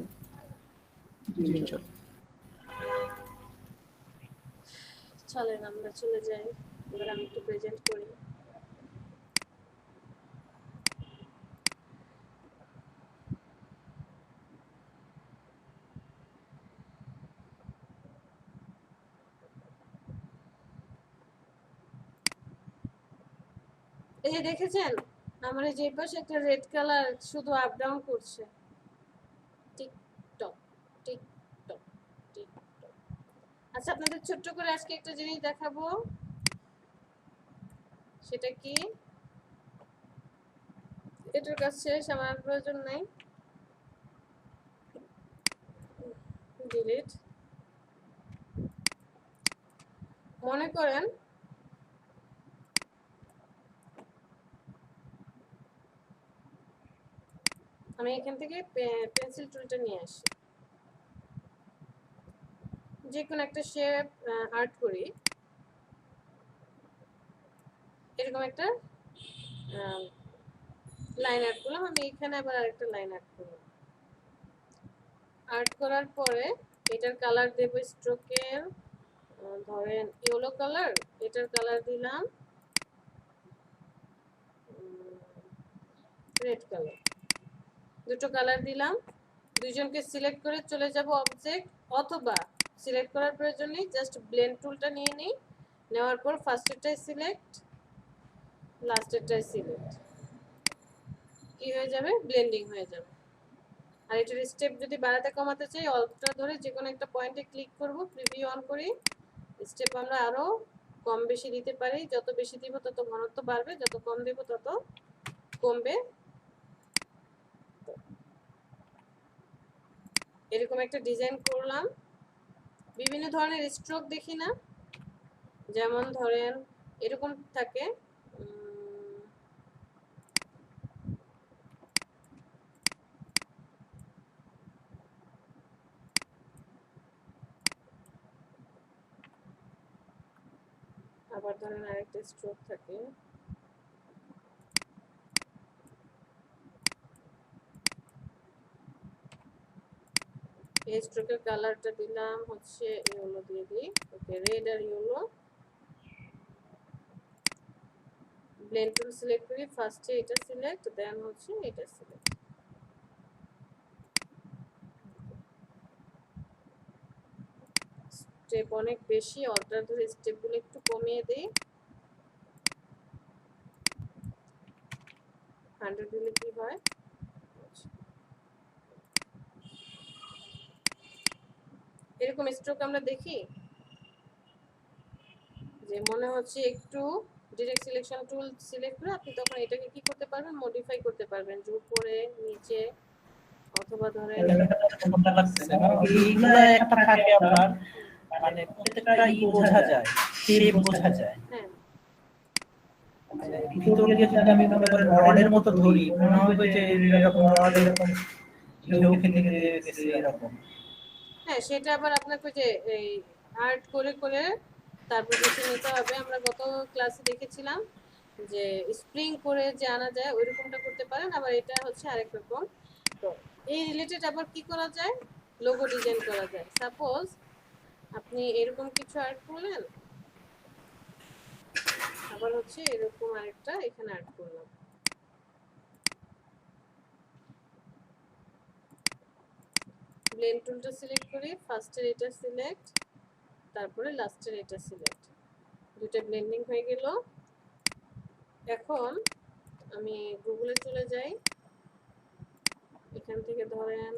জি চল। চলেন আমরা চলে যাই, এবার আমি একটু প্রেজেন্ট করি। এই যে দেখেছেন আমার এই যে পাশে একটা রেড কালার শুধু আপ ডাউন করছে, টিকটক টিকটক টিকটক। আচ্ছা, আপনাদের ছোট্ট করে আজকে একটা জিনিস দেখাবো, সেটা কি, এটার কাজ শেষ, আমার প্রয়োজন নাই, ডিলিট। মনে করেন আমি এখান থেকে পেন্সিল টুলটা নিয়ে আসি, যে কোনো একটা শেপ আর্ট করি, এরকম একটা লাইন আর্ট করলাম। আমি এখানে আবার আরেকটা লাইন আর্ট করলাম। আর্ট করার পরে এটার কালার দেব স্ট্রোকের, ধরেন ইয়েলো কালার, এটার কালার দিলাম রেড কালার, দুটো কালার দিলাম। দুইজনকে সিলেক্ট করে চলে যাব অবজেক্ট, অথবা সিলেক্ট করার প্রয়োজন নেই, জাস্ট ব্লেন্ড টুলটা নিয়ে নিই, নেওয়ার পর ফার্স্টেরটাই সিলেক্ট, লাস্টেরটাই সিলেক্ট, কি হয়ে যাবে, ব্লেন্ডিং হয়ে যাবে। আর এটার স্টেপ যদি বাড়াতে কমাতে চাই, অল্পটা ধরে যে কোনো একটা পয়েন্টে ক্লিক করব, প্রিভিউ অন করি, স্টেপ আমরা আরো কম বেশি দিতে পারি, যত বেশি দিব তত ঘনত্ব বাড়বে, যত কম দেব তত কমবে। এরকম একটা ডিজাইন করলাম। বিভিন্ন ধরনের স্ট্রোক দেখি না, যেমন ধরেন এরকম থাকে, আবার ধরেন আরেকটা স্ট্রোক থাকে, এই স্ট্রোকের কালারটা দিলাম হচ্ছে ইয়েলো দিয়ে দিই। ওকে, রেড আর ইয়েলো। ব্লেন্ড টুল সিলেক্ট করি, ফার্স্টে এটা সিলেক্ট, দেন হচ্ছে এটা সিলেক্ট। স্টেপ অনেক বেশি, অল্টার ধরে স্টেপগুলো একটু কমিয়ে দিই। 100 দিলে কি হয়? এরকম স্ট্রোক আমরা দেখি যে মনে হচ্ছে একটু ডিরেক্ট সিলেকশন টুল সিলেক্ট করে আপনি তখন এটাকে কি করতে পারবেন, মডিফাই করতে পারবেন, যে উপরে নিচে অথবা ধরেন কোনটা লাগছে না এইগুলা একটা থাকে আপনার, মানে প্রত্যেকটা বোঝা যায়, শেপ বোঝা যায়। হ্যাঁ মানে ভিতর দিয়ে যদি আমি মনে করেন রডের মতো ধরি, মনে হবে যে এরকম রড এরকম ঢেউ খেতে খেতে গেছে এরকম। হ্যাঁ, সেটা আবার আপনাকে যে এই আর্ট করে করে তারপর বেছে নিতে হবে। আমরা গত ক্লাসে দেখেছিলাম যে স্প্রিং করে যে আনা যায় ওইরকমটা করতে পারেন, আবার এটা হচ্ছে আরেক রকম। তো এই রিলেটেড আবার কি করা যায়, লোগো ডিজাইন করা যায়। সাপোজ আপনি এরকম কিছু আর্ট করলেন, আবার হচ্ছে এরকম আরেকটা এখানে আর্ট করলাম। ব্লেন্ড টুলটা সিলেক্ট করি, ফার্স্টের এটা সিলেক্ট, তারপরে লাস্টের এটা সিলেক্ট, দুটো ব্লেন্ডিং হয়ে গেল। এখন আমি গুগলে চলে যাই, এখান থেকে ধরেন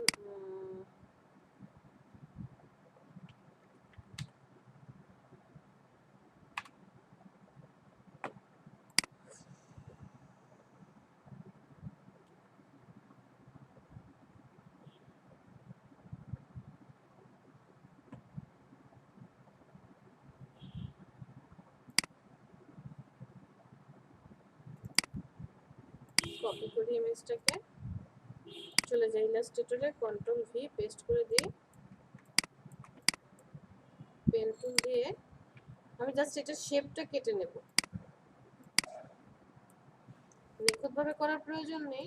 কপি করি ইমেজটাকে, চলে যাই ইলাস্ট্রেটরে, কন্ট্রোল ভি পেস্ট করে দিই, পেন টুল দিয়ে আমি জাস্ট এটা শেপটা কেটে নেব। নিখুঁতভাবে করার প্রয়োজন নেই,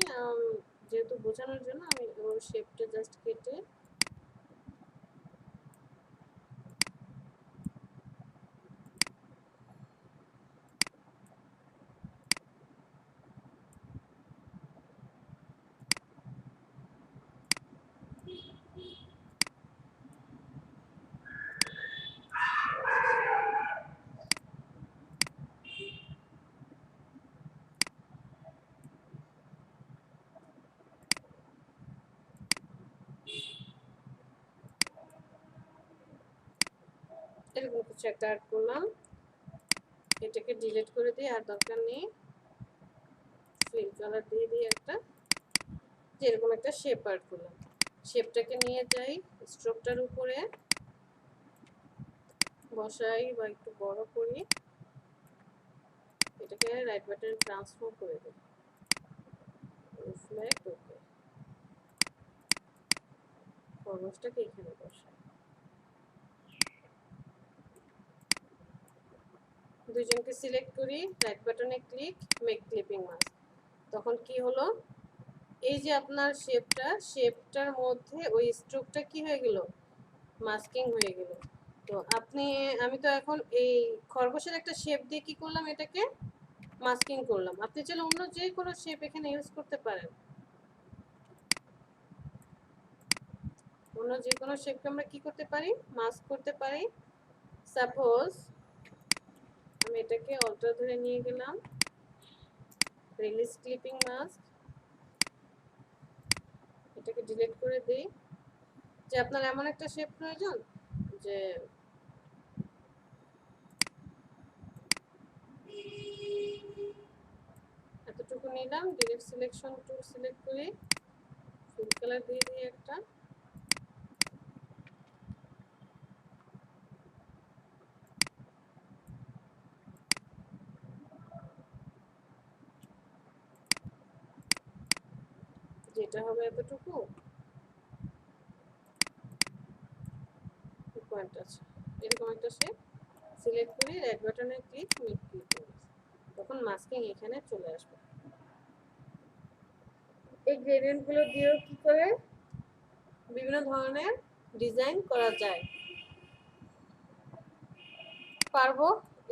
যেহেতু বোঝানোর জন্য আমি ওর শেপটা জাস্ট কেটে এরকম কিছু একটা অ্যাড করলাম। এটাকে ডিলিট করে দিই, আর দরকার নেই। ফিল কালার দিয়ে দিই একটা, যেরকম একটা শেপ অ্যাড করলাম। শেপটাকে নিয়ে যাই স্ট্রোকটার উপরে বসাই বা একটু বড় করি, এটাকে রাইট বাটনে ট্রান্সফর্ম করে দিই, রিফ্লেক্ট, ওকে। ফরম্যাটটাকে এখানে বসাই, দুইজনকে সিলেক্ট করি, রাইট বাটনে ক্লিক, মেক ক্লিপিং মাস্ক। তখন কি হলো, এই যে আপনার শেপটার মধ্যে ওই স্ট্রোকটা কি হয়ে গেল, মাস্কিং হয়ে গেল। তো আমি তো এখন এই খরগোশের একটা শেপ দিয়ে কি করলাম, এটাকে মাস্কিং করলাম। আপনি চাইলে অন্য যে কোনো শেপ এখানে ইউজ করতে পারেন, অন্য যে কোনো শেপকে আমরা কি করতে পারি, মাস্ক করতে পারি। সাপোজ আমি এটাকে অল্টার ধরে নিয়ে গেলাম, রিলিজ ক্লিপিং মাস্ক, এটাকে ডিলিট করে দিই। যে আপনার এমন একটা শেপ প্রয়োজন যে এতটুকু নিলাম, ডিরেক্ট সিলেকশন টুল সিলেক্ট করি, ফুল কালার দিয়ে দিই একটা, যেটা হবে এতটুকু পয়েন্ট আছে, এরকম একটা শেপ সিলেক্ট করি, রাইট বাটনে ক্লিক, মেক ক্লিক করি, তখন মাস্কিং এখানে চলে আসবে। এই গ্রেডিয়েন্ট গুলো দিয়েও কি করে বিভিন্ন ধরনের ডিজাইন করা যায়। পারবো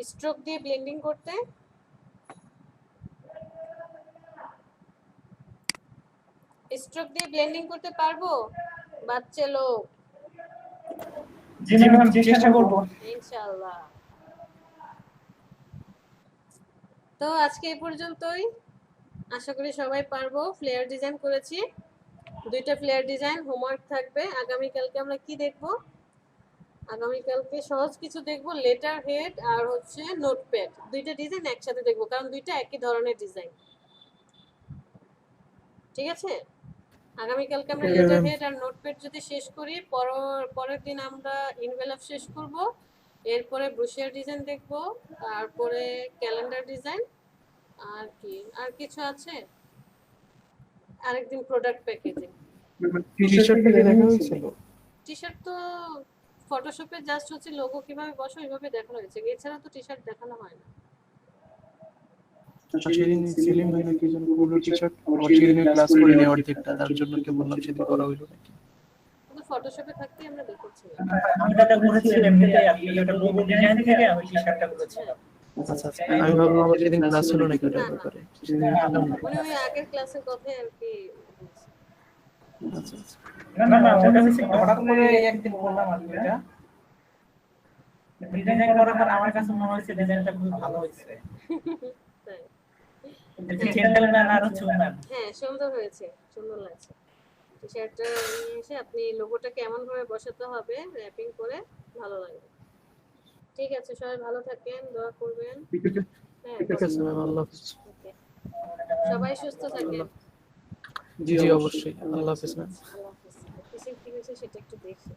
স্ট্রোক দিয়ে ব্লেন্ডিং করতে? স্ট্রোক দিয়ে ব্লেন্ডিং করতে পারবো বাচ্চা লোক? জি ম্যাম, চেষ্টা করবো। ইনশাআল্লাহ। তো আজকে এই পর্যন্তই, আশা করি সবাই পারবো। ফ্লেয়ার ডিজাইন করেছি, 2টা ফ্লেয়ার ডিজাইন হোমওয়ার্ক থাকবে। আগামীকালকে আমরা কি দেখবো? আগামীকালকে সহজ কিছু দেখবো, লেটার হেড আর হচ্ছে নোটপ্যাড, 2টা ডিজাইন একসাথে দেখবো, কারণ 2টা একই ধরনের ডিজাইন। ঠিক আছে, আগামীকালকে আমরা লেটার হেড আর নোটপ্যাড যদি শেষ করি, পরের দিন আমরা ইনভেলপ শেষ করব, এরপরে ব্রোশিয়ার ডিজাইন দেখবো, তারপরে ক্যালেন্ডার ডিজাইন, আর কি আর কিছু আছে, আরেকদিন প্রোডাক্ট প্যাকেজিং। টি-শার্ট থেকে দেখা হয়েছিল। টি-শার্ট তো ফটোশপে জাস্ট হচ্ছে লোগো কিভাবে বসো ওইভাবে দেখানো হয়েছে, এছাড়া তো টি-শার্ট দেখানো হয় না। সেদিন সেলিম ভাই নাকি যেন পুরো টি-শার্ট আমার সেদিনের ক্লাস করে নেওয়ার দিকটা, তার জন্য কে বললাম সেদিন করা হইলো নাকি। কিন্তু ফটোশপে থাকতেই আমরা দেখেছি। আমি যেটা করেছিলাম এমনিতেই আর কি, ওটা লোগো ডিজাইন থেকে আমি টি-শার্টটা করেছিলাম। আচ্ছা আচ্ছা, আমি ভাবলাম আমার সেদিন ক্লাস হলো নাকি ওটার ব্যাপারে। সেদিন জানলাম না। মানে ওই আগের ক্লাসের কথাই আর কি। আচ্ছা আচ্ছা, না না, ওটা হচ্ছে হঠাৎ করে একদিন বললাম আর কি, এটা ডিজাইন করার পর আমার কাছে মনে হয়েছে ডিজাইনটা খুব ভালো হয়েছে। তাই? জেন্টলম্যান আর হচ্ছে উম্যান। হ্যাঁ, সুন্দর হয়েছে, সুন্দর লাগছে। টি-শার্টটা নিয়ে এসে আপনি লোগোটাকে এমন ভাবে বসাতে হবে র‍্যাপিং করে, ভালো লাগবে। ঠিক আছে, সবাই ভালো থাকেন, দোয়া করবেন। হ্যাঁ, ঠিক আছে ম্যাম, আল্লাহ হাফেজ। ওকে, সবাই সুস্থ থাকেন। জি জি অবশ্যই, আল্লাহ হাফেজ ম্যাম। আল্লাহ হাফেজ। অফিসে কি হয়েছে সেটা একটু দেখি।